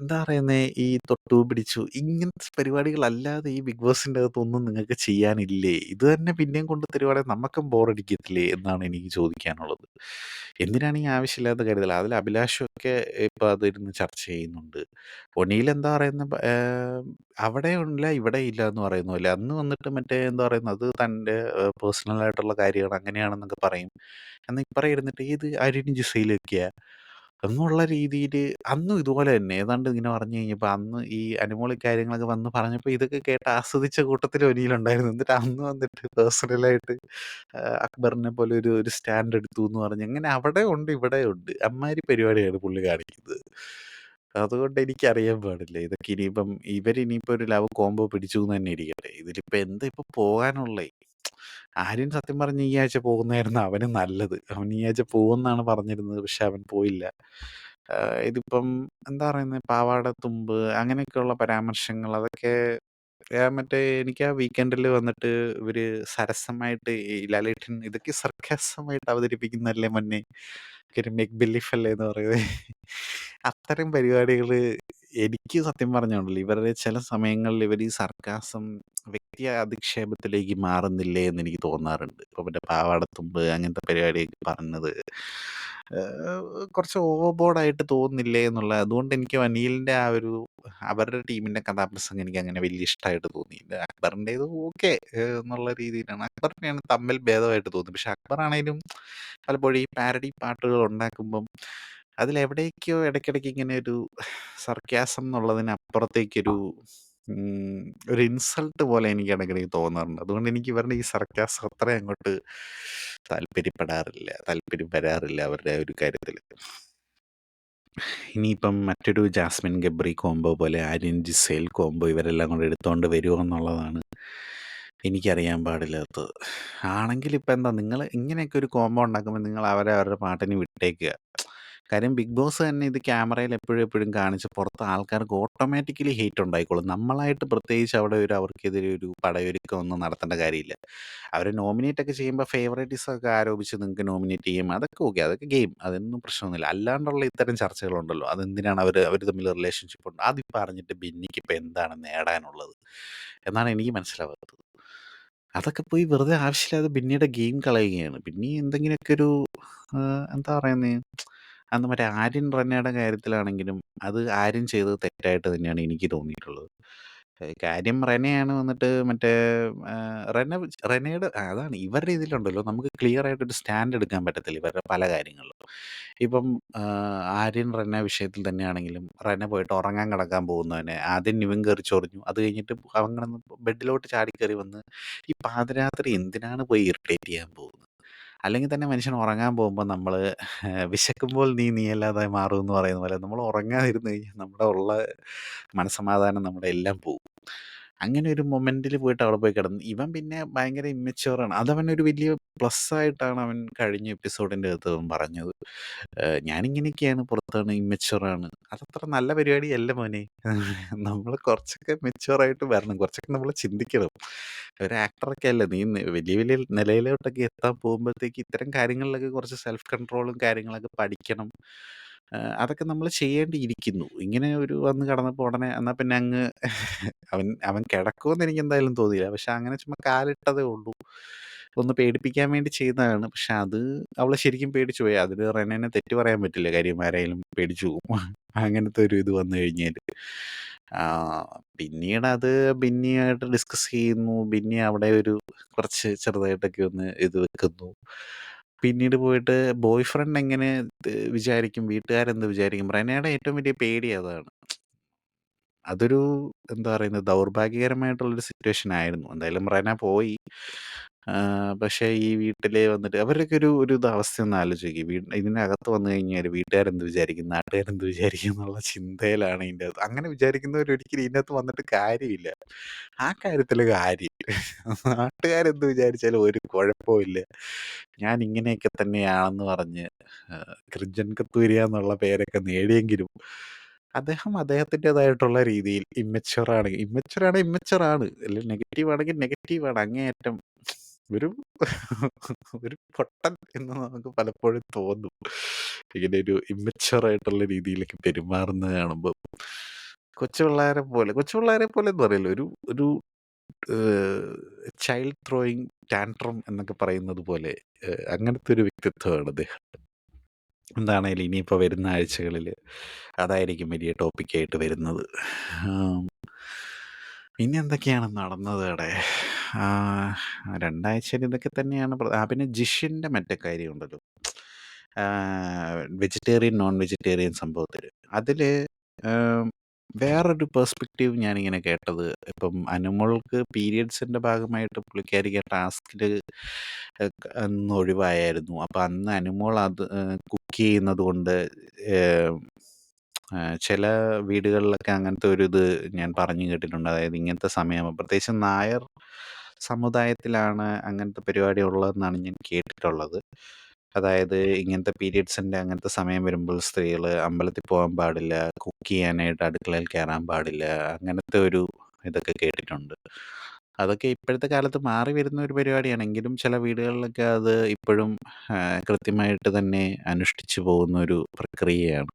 എന്താ പറയുന്നേ ഈ തൊട്ടു പിടിച്ചു ഇങ്ങനത്തെ പരിപാടികളല്ലാതെ ഈ ബിഗ് ബോസിന്റെ അകത്തൊന്നും നിങ്ങൾക്ക് ചെയ്യാനില്ലേ? ഇത് തന്നെ പിന്നെയും കൊണ്ട് തരുവാണെങ്കിൽ നമുക്കും ബോറടിക്കത്തില്ലേ എന്നാണ് എനിക്ക് ചോദിക്കാനുള്ളത്. എന്തിനാണ് ഈ ആവശ്യമില്ലാത്ത കരുതൽ? അതിൽ അഭിലാഷൊക്കെ ഇപ്പൊ അതിരുന്ന് ചർച്ച ചെയ്യുന്നുണ്ട്. ഒനിയിൽ എന്താ പറയുന്നെ അവിടെ ഇല്ല ഇവിടെ ഇല്ല എന്ന് പറയുന്ന പോലെ. അന്ന് വന്നിട്ട് മറ്റേ എന്താ പറയുന്നത് അത് തൻ്റെ പേഴ്സണൽ ആയിട്ടുള്ള കാര്യമാണ് അങ്ങനെയാണെന്നൊക്കെ പറയും. എന്നാ ഇപ്പറേ ഇരുന്നിട്ട് ഏത് അരുൺ ജിസയിലൊക്കെയാ എന്നുള്ള രീതിയില് അന്നും ഇതുപോലെ തന്നെ ഏതാണ്ട് ഇങ്ങനെ പറഞ്ഞു കഴിഞ്ഞപ്പോൾ അന്ന് ഈ അനുമോൾ ഇക്കാര്യങ്ങളൊക്കെ വന്ന് പറഞ്ഞപ്പോൾ ഇതൊക്കെ കേട്ട് ആസ്വദിച്ച കൂട്ടത്തിൽ ഒനിയിലുണ്ടായിരുന്നു. എന്നിട്ട് അന്ന് വന്നിട്ട് പേഴ്സണലായിട്ട് അക്ബറിനെ പോലെ ഒരു സ്റ്റാൻഡ് എടുത്തു എന്ന് പറഞ്ഞ് അങ്ങനെ അവിടെ ഉണ്ട് ഇവിടെ ഉണ്ട്. അമ്മാതിരി പരിപാടിയാണ് പുള്ളി കാണിക്കുന്നത്. അതുകൊണ്ട് എനിക്കറിയാൻ പാടില്ല. ഇതൊക്കെ ഇനിയിപ്പം ഇവരിനിയിപ്പോ ഒരു ലവ് കോംബോ പിടിച്ചുന്ന് തന്നെ ഇരിക്കട്ടെ. ഇതിലിപ്പോ എന്താ ഇപ്പൊ പോകാനുള്ളേ? ആര്യൻ സത്യം പറഞ്ഞ ഈ ആഴ്ച പോകുന്നതായിരുന്നു അവന് നല്ലത്. അവൻ ഈ ആഴ്ച പോകുമെന്നാണ് പറഞ്ഞിരുന്നത്. പക്ഷെ അവൻ പോയില്ല. ഇതിപ്പം എന്താ പറയുന്നെ പാവാടത്തുമ്പ് അങ്ങനെയൊക്കെയുള്ള പരാമർശങ്ങൾ അതൊക്കെ മറ്റേ എനിക്ക് ആ വീക്കെൻഡില് വന്നിട്ട് ഇവര് സരസമായിട്ട് ഈ ലാലേട്ടൻ ഇതൊക്കെ സർക്കാസമായിട്ട് അവതരിപ്പിക്കുന്നതല്ലേ മോനെ. ഒരു മേക്ക് ബിലീഫ് അല്ലേ എന്ന് പറയുന്നത്. അത്തരം പരിപാടികള് എനിക്ക് സത്യം പറഞ്ഞോണ്ടല്ലോ ഇവരുടെ ചില സമയങ്ങളിൽ ഇവർ ഈ സർക്കാസം വ്യക്തി അധിക്ഷേപത്തിലേക്ക് മാറുന്നില്ലേ എന്ന് എനിക്ക് തോന്നാറുണ്ട്. ഇപ്പൊ മറ്റേ പാവാടത്തുമ്പ് അങ്ങനത്തെ പരിപാടിയൊക്കെ പറഞ്ഞത് കുറച്ച് ഓവർബോർഡായിട്ട് തോന്നുന്നില്ലേ എന്നുള്ള അതുകൊണ്ട് എനിക്ക് അനിലിന്റെ ആ ഒരു അവരുടെ ടീമിന്റെ കഥാപ്രസംഗം എനിക്ക് അങ്ങനെ വലിയ ഇഷ്ടമായിട്ട് തോന്നിയില്ല. അക്ബറിൻ്റെത് ഓക്കെ എന്നുള്ള രീതിയിലാണ് അക്ബറിനെയാണ് തമ്മിൽ ഭേദമായിട്ട് തോന്നുന്നത്. പക്ഷെ അക്ബർ ആണെങ്കിലും പലപ്പോഴും ഈ പാരഡി പാട്ടുകൾ ഉണ്ടാക്കുമ്പം അതിലെവിടേക്കോ ഇടയ്ക്കിടയ്ക്ക് ഇങ്ങനെ ഒരു സർക്കാസം എന്നുള്ളതിനപ്പുറത്തേക്കൊരു ഉം, ഒരു ഇൻസൾട്ട് പോലെ എനിക്ക് ഇടയ്ക്കിടയ്ക്ക് തോന്നാറുണ്ട്. അതുകൊണ്ട് എനിക്ക് ഇവരുടെ ഈ സർക്കാസം അത്ര അങ്ങോട്ട് താല്പര്യം വരാറില്ല അവരുടെ ആ ഒരു കാര്യത്തിൽ. ഇനിയിപ്പം മറ്റൊരു ജാസ്മിൻ ഗബ്രി കോംബോ പോലെ ആര്യൻ ജിസേൽ കോംബോ ഇവരെല്ലാം കൂടെ എടുത്തോണ്ട് വരുമോ എന്നുള്ളതാണ് എനിക്കറിയാൻ പാടില്ലാത്തത്. ആണെങ്കിൽ ഇപ്പം എന്താ നിങ്ങൾ ഇങ്ങനെയൊക്കെ ഒരു കോംബോ ഉണ്ടാക്കുമ്പോൾ നിങ്ങൾ അവരെ അവരുടെ പാട്ടിന് വിട്ടേക്കുക. കാര്യം ബിഗ് ബോസ് തന്നെ ഇത് ക്യാമറയിൽ എപ്പോഴും എപ്പോഴും കാണിച്ച് പുറത്ത് ആൾക്കാർക്ക് ഓട്ടോമാറ്റിക്കലി ഹെയ്റ്റ് ഉണ്ടായിക്കോളും. നമ്മളായിട്ട് പ്രത്യേകിച്ച് അവിടെ ഒരു അവർക്കെതിരെ ഒരു പടയൊരുക്കം ഒന്നും നടത്തേണ്ട കാര്യമില്ല. അവർ നോമിനേറ്റ് ഒക്കെ ചെയ്യുമ്പോൾ ഫേവറേറ്റിസം ഒക്കെ ആരോപിച്ച് നിങ്ങൾക്ക് നോമിനേറ്റ് ചെയ്യും അതൊക്കെ ഓക്കെ അതൊക്കെ ഗെയിം അതൊന്നും പ്രശ്നമൊന്നുമില്ല. അല്ലാണ്ടുള്ള ഇത്തരം ചർച്ചകളുണ്ടല്ലോ അതെന്തിനാണ് അവർ തമ്മിൽ റിലേഷൻഷിപ്പ് ഉണ്ട് അതിപ്പോൾ അറിഞ്ഞിട്ട് ബിന്നിക്ക് ഇപ്പം എന്താണ് നേടാനുള്ളത് എന്നാണ് എനിക്ക് മനസ്സിലാവാത്തത്. അതൊക്കെ പോയി വെറുതെ ആവശ്യമില്ലാതെ ബിന്നിയുടെ ഗെയിം കളയുകയാണ്. ബിന്നി എന്തെങ്കിലുമൊക്കെ ഒരു എന്താ പറയുന്നേ അന്ന് മറ്റേ ആര്യൻ റെനയുടെ കാര്യത്തിലാണെങ്കിലും അത് ആര്യൻ ചെയ്തത് തെറ്റായിട്ട് തന്നെയാണ് എനിക്ക് തോന്നിയിട്ടുള്ളത്. കാര്യം റെനയാണ് വന്നിട്ട് മറ്റേ റെനയുടെ അതാണ് ഇവരുടെ ഇതിലുണ്ടല്ലോ നമുക്ക് ക്ലിയർ ആയിട്ടൊരു സ്റ്റാൻഡ് എടുക്കാൻ പറ്റത്തില്ല ഇവരുടെ പല കാര്യങ്ങളിലും. ഇപ്പം ആര്യൻ റെന വിഷയത്തിൽ തന്നെയാണെങ്കിലും റെന പോയിട്ട് ഉറങ്ങാൻ കിടക്കാൻ പോകുന്നവനെ ആദ്യം നിവിൻ കയറി ചൊറിഞ്ഞു. അത് കഴിഞ്ഞിട്ട് അവൻ കിടന്ന് ബെഡിലോട്ട് ചാടിക്കയറി വന്ന് ഈ പാതിരാത്രി എന്തിനാണ് പോയി ഇറിറ്റേറ്റ് ചെയ്യാൻ പോകുന്നത്? അല്ലെങ്കിൽ തന്നെ മനുഷ്യൻ ഉറങ്ങാൻ പോകുമ്പോൾ നമ്മൾ വിശക്കുമ്പോൾ നീയല്ലാതെ മാറും എന്ന് പറയുന്ന പോലെ നമ്മൾ ഉറങ്ങാതിരുന്ന് കഴിഞ്ഞാൽ നമ്മുടെ ഉള്ള മനസ്സമാധാനം നമ്മുടെ എല്ലാം പോകും. അങ്ങനെ ഒരു മൊമെന്റിൽ പോയിട്ട് അവിടെ പോയി കിടന്നു. ഇവൻ പിന്നെ ഭയങ്കര ഇമ്മച്യൂറാണ്. അതവനൊരു വലിയ പ്ലസ് ആയിട്ടാണ് അവൻ കഴിഞ്ഞ എപ്പിസോഡിന്റെ അകത്ത് അവൻ പറഞ്ഞത്. ഞാനിങ്ങനെയൊക്കെയാണ്, പുറത്താണ് ഇമ്മച്യൂറാണ്. അതത്ര നല്ല പരിപാടിയല്ല മോനെ. നമ്മൾ കുറച്ചൊക്കെ മെച്യൂറായിട്ട് വരണം. കുറച്ചൊക്കെ നമ്മൾ ചിന്തിക്കണം. ഒരു ആക്ടറൊക്കെ അല്ലേ നീ, വലിയ വലിയ നിലയിലോട്ടൊക്കെ എത്താൻ പോകുമ്പോഴത്തേക്ക് ഇത്തരം കാര്യങ്ങളിലൊക്കെ കുറച്ച് സെൽഫ് കൺട്രോളും കാര്യങ്ങളൊക്കെ പഠിക്കണം. അതൊക്കെ നമ്മൾ ചെയ്യേണ്ടിയിരിക്കുന്നു. ഇങ്ങനെ ഒരു വന്ന് കിടന്നപ്പോൾ ഉടനെ എന്നാൽ പിന്നെ അങ്ങ് അവൻ അവൻ കിടക്കുമെന്ന് എനിക്ക് എന്തായാലും തോന്നിയില്ല. പക്ഷെ അങ്ങനെ ചുമ്മാ കാലിട്ടതേ ഉള്ളൂ. ഒന്ന് പേടിപ്പിക്കാൻ വേണ്ടി ചെയ്തതാണ്. പക്ഷെ അത് അവള് ശരിക്കും പേടിച്ചു പോയി. അതിന് റെനേനെ തെറ്റ് പറയാൻ പറ്റില്ല. കാര്യം ആരായാലും പേടിച്ചു പോകും. അങ്ങനത്തെ ഒരു ഇത് വന്നു കഴിഞ്ഞാല്. പിന്നീട് അത് ബിന്നിയായിട്ട് ഡിസ്കസ് ചെയ്യുന്നു. ബിന്നി അവിടെ ഒരു കുറച്ച് ചെറുതായിട്ടൊക്കെ ഒന്ന് ഇത് വെക്കുന്നു. പിന്നീട് പോയിട്ട് ബോയ് ഫ്രണ്ട് എങ്ങനെ വിചാരിക്കും, വീട്ടുകാരെന്ത് വിചാരിക്കും? റെനയുടെ ഏറ്റവും വലിയ പേടി അതാണ്. അതൊരു എന്താ പറയുന്നത്, ദൗർഭാഗ്യകരമായിട്ടുള്ളൊരു സിറ്റുവേഷൻ ആയിരുന്നു. എന്തായാലും റെന പോയി. പക്ഷേ ഈ വീട്ടില് വന്നിട്ട് അവരുടെയൊക്കെ ഒരു അവസ്ഥ ഒന്ന് ആലോചിച്ച് നോക്കിയേ. ഇതിനകത്ത് വന്നു കഴിഞ്ഞാല് വീട്ടുകാരെന്ത് വിചാരിക്കും, നാട്ടുകാരെന്ത് വിചാരിക്കും എന്നുള്ള ചിന്തയിലാണ് ഇതിൻ്റെ അകത്ത്. അങ്ങനെ വിചാരിക്കുന്നവരൊരിക്കലും ഇതിനകത്ത് വന്നിട്ട് കാര്യമില്ല. ആ കാര്യത്തില് കാര്യം. നാട്ടുകാരെന്ത് വിചാരിച്ചാലും ഒരു കുഴപ്പവുമില്ല. ഞാൻ ഇങ്ങനെയൊക്കെ തന്നെയാണെന്ന് പറഞ്ഞ് കൃജൻ കത്തൂരിയ എന്നുള്ള പേരൊക്കെ നേടിയെങ്കിലും അദ്ദേഹം അദ്ദേഹത്തിൻ്റെതായിട്ടുള്ള രീതിയിൽ ഇമ്മച്വറാണ്. ഇമ്മച്വറാണ്. അല്ലെങ്കിൽ നെഗറ്റീവ് ആണെങ്കിൽ നെഗറ്റീവാണ് അങ്ങേയറ്റം. ഒരു ഒരു പൊട്ടൻ എന്ന് നമുക്ക് പലപ്പോഴും തോന്നും. ഇങ്ങനെ ഒരു ഇമ്മച്വറായിട്ടുള്ള രീതിയിലൊക്കെ പെരുമാറുന്നത് കാണുമ്പോൾ. കൊച്ചു പിള്ളേരെ പോലെ എന്ന് പറയല്ലോ, ഒരു ഒരു ചൈൽഡ് ത്രോയിങ് ടാൻട്രം എന്നൊക്കെ പറയുന്നത് പോലെ അങ്ങനത്തെ ഒരു വ്യക്തിത്വമാണ് അദ്ദേഹം. എന്താണേലും ഇനിയിപ്പോൾ വരുന്ന ആഴ്ചകളിൽ അതായിരിക്കും വലിയ ടോപ്പിക്കായിട്ട് വരുന്നത്. പിന്നെ എന്തൊക്കെയാണ് നടന്നത് അവിടെ? രണ്ടാഴ്ചയിൽ ഇതൊക്കെ തന്നെയാണ്. പിന്നെ ജിഷിൻ്റെ മറ്റേ കാര്യമുണ്ടല്ലോ, വെജിറ്റേറിയൻ നോൺ വെജിറ്റേറിയൻ സംഭവത്തിൽ. അതിൽ വേറൊരു പെർസ്പെക്റ്റീവ് ഞാനിങ്ങനെ കേട്ടത്, ഇപ്പം അനുമോൾക്ക് പീരിയഡ്സിൻ്റെ ഭാഗമായിട്ട് പുള്ളിക്കാരിക്ക് ടാസ്കിൽ അന്ന് ഒഴിവായിരുന്നു. അപ്പം അന്ന് അനുമോൾ അത് കുക്ക് ചെയ്യുന്നത് കൊണ്ട് ചില വീടുകളിലൊക്കെ അങ്ങനത്തെ ഒരു ഇത് ഞാൻ പറഞ്ഞു കേട്ടിട്ടുണ്ട്. അതായത് ഇങ്ങനത്തെ സമയം പ്രത്യേകിച്ച് നായർ സമുദായത്തിലാണ് അങ്ങനത്തെ പരിപാടി ഉള്ളതെന്നാണ് ഞാൻ കേട്ടിട്ടുള്ളത്. അതായത് ഇങ്ങനത്തെ പീരിയഡ്സിൻ്റെ അങ്ങനത്തെ സമയം വരുമ്പോൾ സ്ത്രീകൾ അമ്പലത്തിൽ പോകാൻ പാടില്ല, കുക്ക് ചെയ്യാനായിട്ട് അടുക്കളയിൽ കയറാൻ പാടില്ല, അങ്ങനത്തെ ഒരു ഇതൊക്കെ കേട്ടിട്ടുണ്ട്. അതൊക്കെ ഇപ്പോഴത്തെ കാലത്ത് മാറി വരുന്ന ഒരു പരിപാടിയാണെങ്കിലും ചില വീടുകളിലൊക്കെ അത് ഇപ്പോഴും കൃത്യമായിട്ട് തന്നെ അനുഷ്ഠിച്ചു പോകുന്ന ഒരു പ്രക്രിയയാണ്.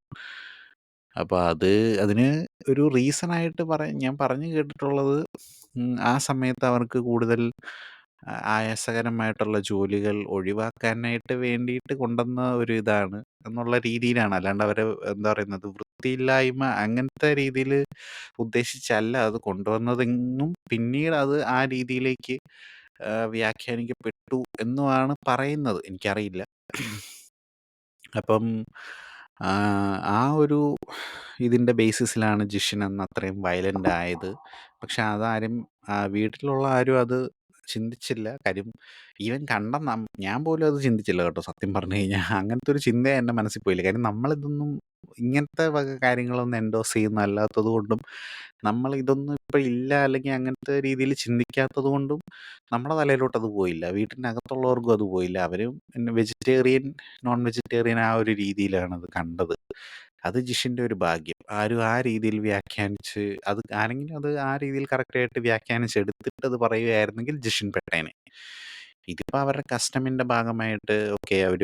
അപ്പോൾ അതിന് ഒരു റീസണായിട്ട് ഞാൻ പറഞ്ഞു കേട്ടിട്ടുള്ളത്, ആ സമയത്ത് അവർക്ക് കൂടുതൽ ആയാസകരമായിട്ടുള്ള ജോലികൾ ഒഴിവാക്കാനായിട്ട് വേണ്ടിയിട്ട് കൊണ്ടുവന്ന ഒരു ഇതാണ് എന്നുള്ള രീതിയിലാണ്. അല്ലാണ്ട് അവരെ എന്താ പറയുന്നത്, വൃത്തിയില്ലായ്മ അങ്ങനത്തെ രീതിയിൽ ഉദ്ദേശിച്ചല്ല അത് കൊണ്ടുവന്നതെന്നും പിന്നീട് അത് ആ രീതിയിലേക്ക് വ്യാഖ്യാനിക്കപ്പെട്ടു എന്നുമാണ് പറയുന്നത്. എനിക്കറിയില്ല. അപ്പം ആ ഒരു ഇതിൻ്റെ ബേസിസിലാണ് ജിഷിൻ അന്ന് അത്രയും വയലൻ്റ് ആയത്. പക്ഷെ അതാരും വീട്ടിലുള്ള ആരും അത് ചിന്തിച്ചില്ല. കാര്യം ഈവൻ കണ്ട ഞാൻ പോലും അത് ചിന്തിച്ചില്ല കേട്ടോ, സത്യം പറഞ്ഞു കഴിഞ്ഞാൽ. അങ്ങനത്തെ ഒരു ചിന്ത എൻ്റെ മനസ്സിൽ പോയില്ല. കാര്യം നമ്മളിതൊന്നും ഇങ്ങനത്തെ വക കാര്യങ്ങളൊന്നും എൻഡോസ് ചെയ്യുന്നതല്ലാത്തത് കൊണ്ടും നമ്മളിതൊന്നും ഇപ്പം ഇല്ല, അല്ലെങ്കിൽ അങ്ങനത്തെ രീതിയിൽ ചിന്തിക്കാത്തത് കൊണ്ടും നമ്മുടെ തലയിലോട്ട് അത് പോയില്ല. വീട്ടിനകത്തുള്ളവർക്കും അത് പോയില്ല. അവരും വെജിറ്റേറിയൻ നോൺ വെജിറ്റേറിയൻ ആ ഒരു രീതിയിലാണ് അത് കണ്ടത്. അത് ജിഷിൻ്റെ ഒരു ഭാഗ്യം. ആരും ആ രീതിയിൽ വ്യാഖ്യാനിച്ച് അത് ആരെങ്കിലും അത് ആ രീതിയിൽ കറക്റ്റായിട്ട് വ്യാഖ്യാനിച്ച് എടുത്തിട്ട് അത് പറയുകയായിരുന്നെങ്കിൽ ജിഷിൻ പെട്ടേനെ. ഇതിപ്പോൾ അവരുടെ കസ്റ്റമിൻ്റെ ഭാഗമായിട്ട് ഓക്കെ, അവർ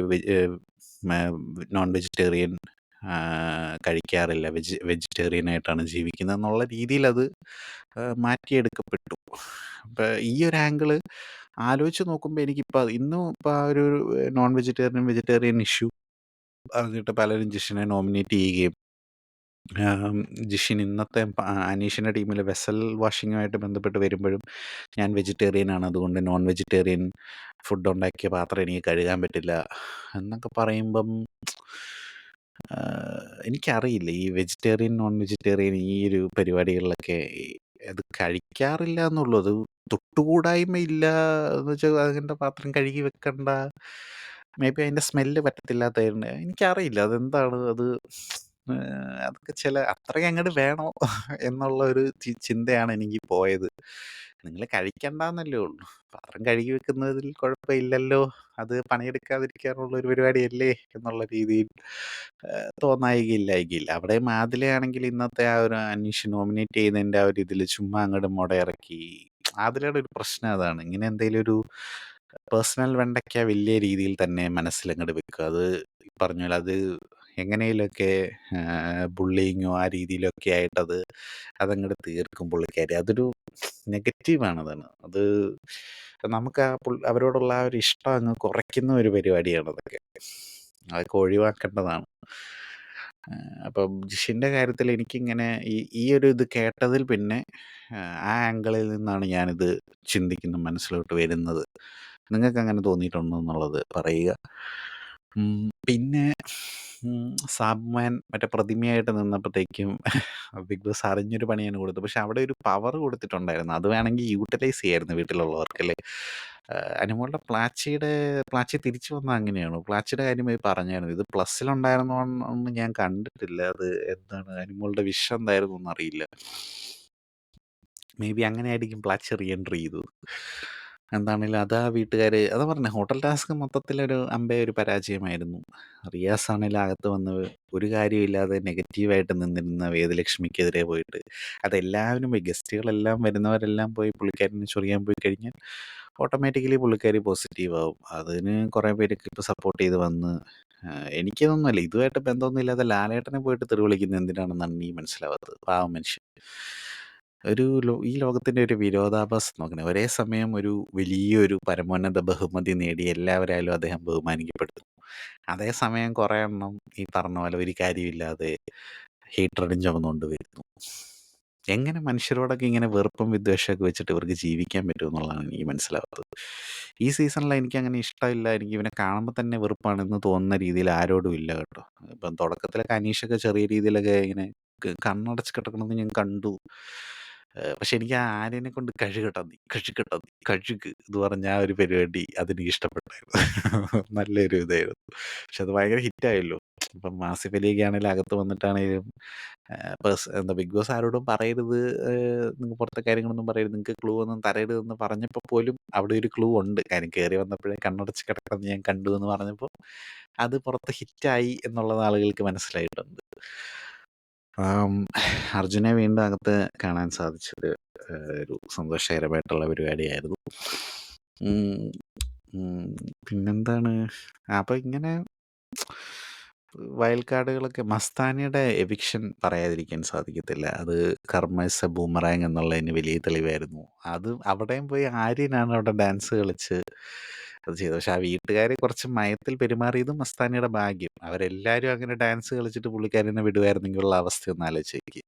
നോൺ വെജിറ്റേറിയൻ കഴിക്കാറില്ല, വെജിറ്റേറിയൻ ആയിട്ടാണ് ജീവിക്കുന്നത് എന്നുള്ള രീതിയിൽ അത് മാറ്റിയെടുക്കപ്പെട്ടു. അപ്പം ഈ ഒരു ആംഗിള് ആലോചിച്ച് നോക്കുമ്പോൾ എനിക്കിപ്പോൾ ഇന്നും ഇപ്പോൾ ആ ഒരു നോൺ വെജിറ്റേറിയൻ ഇഷ്യൂ പറഞ്ഞിട്ട് പലരും ജിഷിനെ നോമിനേറ്റ് ചെയ്യുകയും ജിഷിൻ ഇന്നത്തെ അനീഷിൻ്റെ ടീമിലെ വെസൽ വാഷിങ്ങുമായിട്ട് ബന്ധപ്പെട്ട് വരുമ്പോഴും ഞാൻ വെജിറ്റേറിയൻ ആണ്, അതുകൊണ്ട് നോൺ വെജിറ്റേറിയൻ ഫുഡ് ഉണ്ടാക്കിയ പാത്രം എനിക്ക് കഴുകാൻ പറ്റില്ല എന്നൊക്കെ പറയുമ്പം എനിക്കറിയില്ല ഈ വെജിറ്റേറിയൻ, നോൺ വെജിറ്റേറിയൻ ഈ ഒരു പരിപാടികളിലൊക്കെ അത് കഴിക്കാറില്ല എന്നുള്ളൂ. അത് തൊട്ടുകൂടായ്മയില്ല എന്ന് വെച്ചാൽ അതിൻ്റെ പാത്രം കഴുകി വെക്കണ്ട. മേബി അതിൻ്റെ സ്മെല്ല് പറ്റത്തില്ലാത്തതുകൊണ്ട് എനിക്കറിയില്ല അതെന്താണ് അത്. അതൊക്കെ അത്രയും അങ്ങോട്ട് വേണോ എന്നുള്ള ഒരു ചിന്തയാണ് എനിക്ക് പോയത്. നിങ്ങൾ കഴിക്കണ്ടെന്നല്ലേ ഉള്ളൂ. പാത്രം കഴുകി വെക്കുന്നതിൽ കുഴപ്പമില്ലല്ലോ. അത് പണിയെടുക്കാതിരിക്കാനുള്ള ഒരു പരിപാടിയല്ലേ എന്നുള്ള രീതിയിൽ തോന്നായികയില്ലായികയില്ല. അവിടെ ആദിലയാണെങ്കിൽ ഇന്നത്തെ ആ ഒരു അനീഷ് നോമിനേറ്റ് ചെയ്യുന്നതിൻ്റെ ആ ഒരു ഇതിൽ ചുമ്മാ അങ്ങോട്ട് മുടയിറക്കി. ആദിലയുടെ ഒരു പ്രശ്നം അതാണ്. ഇങ്ങനെ എന്തെങ്കിലും ഒരു പേഴ്സണൽ വെണ്ടയ്ക്ക വലിയ രീതിയിൽ തന്നെ മനസ്സിലങ്ങോട്ട് വെക്കുക. അത് ഈ പറഞ്ഞ പോലെ അത് എങ്ങനെയൊക്കെ ബുള്ളിയിങ്ങോ ആ രീതിയിലൊക്കെ ആയിട്ടത് അതങ്ങോട്ട് തീർക്കും പുള്ളിക്കാരി. അതൊരു നെഗറ്റീവാണ് അതാണ്. അത് നമുക്ക് ആ അവരോടുള്ള ആ ഒരു ഇഷ്ടം അങ്ങ് കുറയ്ക്കുന്ന ഒരു പരിപാടിയാണ് അതൊക്കെ. അതൊക്കെ ഒഴിവാക്കേണ്ടതാണ്. അപ്പം ജിഷിൻ്റെ കാര്യത്തിൽ എനിക്കിങ്ങനെ ഈ ഒരു ഇത് കേട്ടതിൽ പിന്നെ ആ ആംഗിളിൽ നിന്നാണ് ഞാനിത് മനസ്സിലോട്ട് വരുന്നത്. നിങ്ങൾക്കങ്ങനെ തോന്നിയിട്ടുണ്ടോ എന്നുള്ളത് പറയുക. പിന്നെ സാബ്മാൻ മറ്റേ പ്രതിമയായിട്ട് നിന്നപ്പോഴത്തേക്കും ബിഗ് ബോസ് അറിഞ്ഞൊരു പണിയാണ് കൊടുത്തത്. പക്ഷെ അവിടെ ഒരു പവർ കൊടുത്തിട്ടുണ്ടായിരുന്നു. അത് വേണമെങ്കിൽ യൂട്ടിലൈസ് ചെയ്യായിരുന്നു വീട്ടിലുള്ളവർക്കല്ലേ. അനുമോളുടെ പ്ലാച്ചി തിരിച്ചു വന്നത് അങ്ങനെയാണോ? പ്ലാച്ചിയുടെ കാര്യം പറഞ്ഞായിരുന്നു. ഇത് പ്ലസ്സിലുണ്ടായിരുന്നോന്ന് ഞാൻ കണ്ടിട്ടില്ല. അത് എന്താണ് അനുമോളുടെ വിഷ് എന്തായിരുന്നു എന്നറിയില്ല. മേ ബി അങ്ങനെയായിരിക്കും പ്ലാച്ചി റീ എൻട്രി ചെയ്തത്. എന്താണെങ്കിലും അതാ വീട്ടുകാർ അതാ പറഞ്ഞത്, ഹോട്ടൽ ടാസ്ക് മൊത്തത്തിലൊരു ഒരു പരാജയമായിരുന്നു. റിയാസ് ആണെങ്കിലും അകത്ത് വന്ന് ഒരു കാര്യമില്ലാതെ നെഗറ്റീവായിട്ട് നിന്നിരുന്ന വേദലക്ഷ്മിക്കെതിരെ പോയിട്ട് അതെല്ലാവരും പോയി ഗസ്റ്റുകളെല്ലാം വരുന്നവരെല്ലാം പോയി പുള്ളിക്കാരനെ ചൊറിയാൻ പോയി കഴിഞ്ഞാൽ ഓട്ടോമാറ്റിക്കലി പുള്ളിക്കാരി പോസിറ്റീവ് ആവും. അതിന് കുറേ പേരൊക്കെ ഇപ്പോൾ സപ്പോർട്ട് ചെയ്ത് വന്ന് എനിക്കതൊന്നുമല്ല, ഇതുമായിട്ട് ബന്ധമൊന്നും ഇല്ലാതെ ലാലേട്ടനെ പോയിട്ട് തെറി വിളിക്കുന്നത് എന്തിനാണെന്നാണ് നീ മനസ്സിലാവാത്തത്. പാവം മനുഷ്യൻ. ഈ ലോകത്തിൻ്റെ ഒരു വിരോധാഭാസം നോക്കണേ. ഒരേ സമയം ഒരു വലിയൊരു പരമോന്നത ബഹുമതി നേടി എല്ലാവരായാലും അദ്ദേഹം ബഹുമാനിക്കപ്പെടുന്നു. അതേസമയം കുറേ എണ്ണം ഈ പറഞ്ഞ പോലെ ഒരു കാര്യമില്ലാതെ ഹേറ്റ്രഡും ചുമന്നുകൊണ്ട് വരുന്നു. എങ്ങനെ മനുഷ്യരോടൊക്കെ ഇങ്ങനെ വെറുപ്പും വിദ്വേഷമൊക്കെ വെച്ചിട്ട് ഇവർക്ക് ജീവിക്കാൻ പറ്റുമെന്നുള്ളതാണ് എനിക്ക് മനസ്സിലാവാത്തത്. ഈ സീസണിൽ എനിക്കങ്ങനെ ഇഷ്ടമില്ല, എനിക്ക് ഇവനെ കാണുമ്പോൾ തന്നെ വെറുപ്പാണെന്ന് തോന്നുന്ന രീതിയിൽ ആരോടും ഇല്ല കേട്ടോ. ഇപ്പം തുടക്കത്തിലൊക്കെ അനീഷൊക്കെ ചെറിയ രീതിയിലൊക്കെ ഇങ്ങനെ കണ്ണടച്ച് കിടക്കണമെന്ന് ഞാൻ കണ്ടു. പക്ഷെ എനിക്ക് ആ ആര്യനെ കൊണ്ട് കഴുകട്ടാ നീ കഴുക് എന്ന് പറഞ്ഞ ആ ഒരു പരിപാടി അതെനിക്ക് ഇഷ്ടപ്പെട്ടായിരുന്നു. നല്ലൊരു ഇതായിരുന്നു. പക്ഷെ അത് ഭയങ്കര ഹിറ്റായല്ലോ. ഇപ്പം ആസിഫ് അലിയൊക്കെ ആണെങ്കിലും അകത്ത് വന്നിട്ടാണെങ്കിലും എന്താ ബിഗ് ബോസ് ആരോടും പറയരുത്, നിങ്ങൾ പുറത്തെ കാര്യങ്ങളൊന്നും പറയരുത്, നിങ്ങൾക്ക് ക്ലൂ ഒന്നും തരരുതെന്ന് പറഞ്ഞപ്പോൾ പോലും അവിടെ ഒരു ക്ലൂ ഉണ്ട്. കാര്യം കയറി വന്നപ്പോഴേ കണ്ണടച്ച് കിടക്കുന്നത് ഞാൻ കണ്ടു എന്ന് പറഞ്ഞപ്പോൾ അത് പുറത്ത് ഹിറ്റായി എന്നുള്ളത് ആളുകൾക്ക് മനസ്സിലായിട്ടുണ്ട്. അർജുനെ വീണ്ടും അകത്ത് കാണാൻ സാധിച്ചത് ഒരു സന്തോഷകരമായിട്ടുള്ള പരിപാടിയായിരുന്നു. പിന്നെന്താണ്, അപ്പോൾ ഇങ്ങനെ വയൽക്കാടുകളൊക്കെ മസ്താനിയുടെ എവിക്ഷൻ പറയാതിരിക്കാൻ സാധിക്കത്തില്ല. അത് കർമ്മ ഇസ് എ ബൂമറാങ് എന്നുള്ളതിന് വലിയ തെളിവായിരുന്നു. അത് അവിടെയും പോയി ആര്യനാണ് അവിടെ ഡാൻസ് കളിച്ച് അത് ചെയ്തത്. പക്ഷെ ആ വീട്ടുകാർ കുറച്ച് മയത്തിൽ പെരുമാറിയതും മസ്താനിയുടെ ഭാഗ്യം. അവരെല്ലാവരും അങ്ങനെ ഡാൻസ് കളിച്ചിട്ട് പുള്ളിക്കാരനെ വിടുമായിരുന്നെങ്കിലുള്ള അവസ്ഥ ഒന്ന് ആലോചിച്ച് നോക്കിയേ.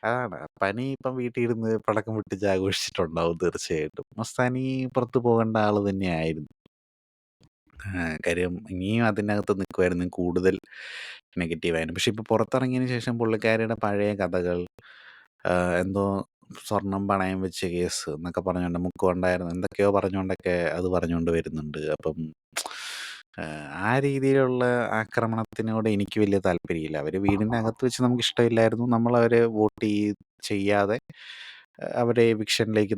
അതാണ് പനി. ഇപ്പം വീട്ടിൽ ഇരുന്ന് പടക്കം പൊട്ടിച്ച് ആഘോഷിച്ചിട്ടുണ്ടാവും തീർച്ചയായിട്ടും. മസ്താനി പുറത്ത് പോകേണ്ട ആൾ തന്നെയായിരുന്നു. കാര്യം ഇനിയും അതിനകത്ത് നിൽക്കുമായിരുന്നെങ്കിൽ കൂടുതൽ നെഗറ്റീവായിരുന്നു. പക്ഷെ ഇപ്പോൾ പുറത്തിറങ്ങിയതിന് ശേഷം പുള്ളിക്കാരിയുടെ പഴയ കഥകൾ, എന്തോ സ്വർണം പണയം വെച്ച കേസ് എന്നൊക്കെ പറഞ്ഞുകൊണ്ട് മുക്കുണ്ടായിരുന്നു എന്തൊക്കെയോ പറഞ്ഞുകൊണ്ടൊക്കെ അത് പറഞ്ഞുകൊണ്ട് വരുന്നുണ്ട്. അപ്പം ആ രീതിയിലുള്ള ആക്രമണത്തിനോട് എനിക്ക് വലിയ താല്പര്യമില്ല. അവർ വീടിൻ്റെ അകത്ത് വെച്ച് നമുക്ക് ഇഷ്ടമില്ലായിരുന്നു, നമ്മളവരെ വോട്ട് ചെയ്യാതെ അവരെ എവിക്ഷനിലേക്ക്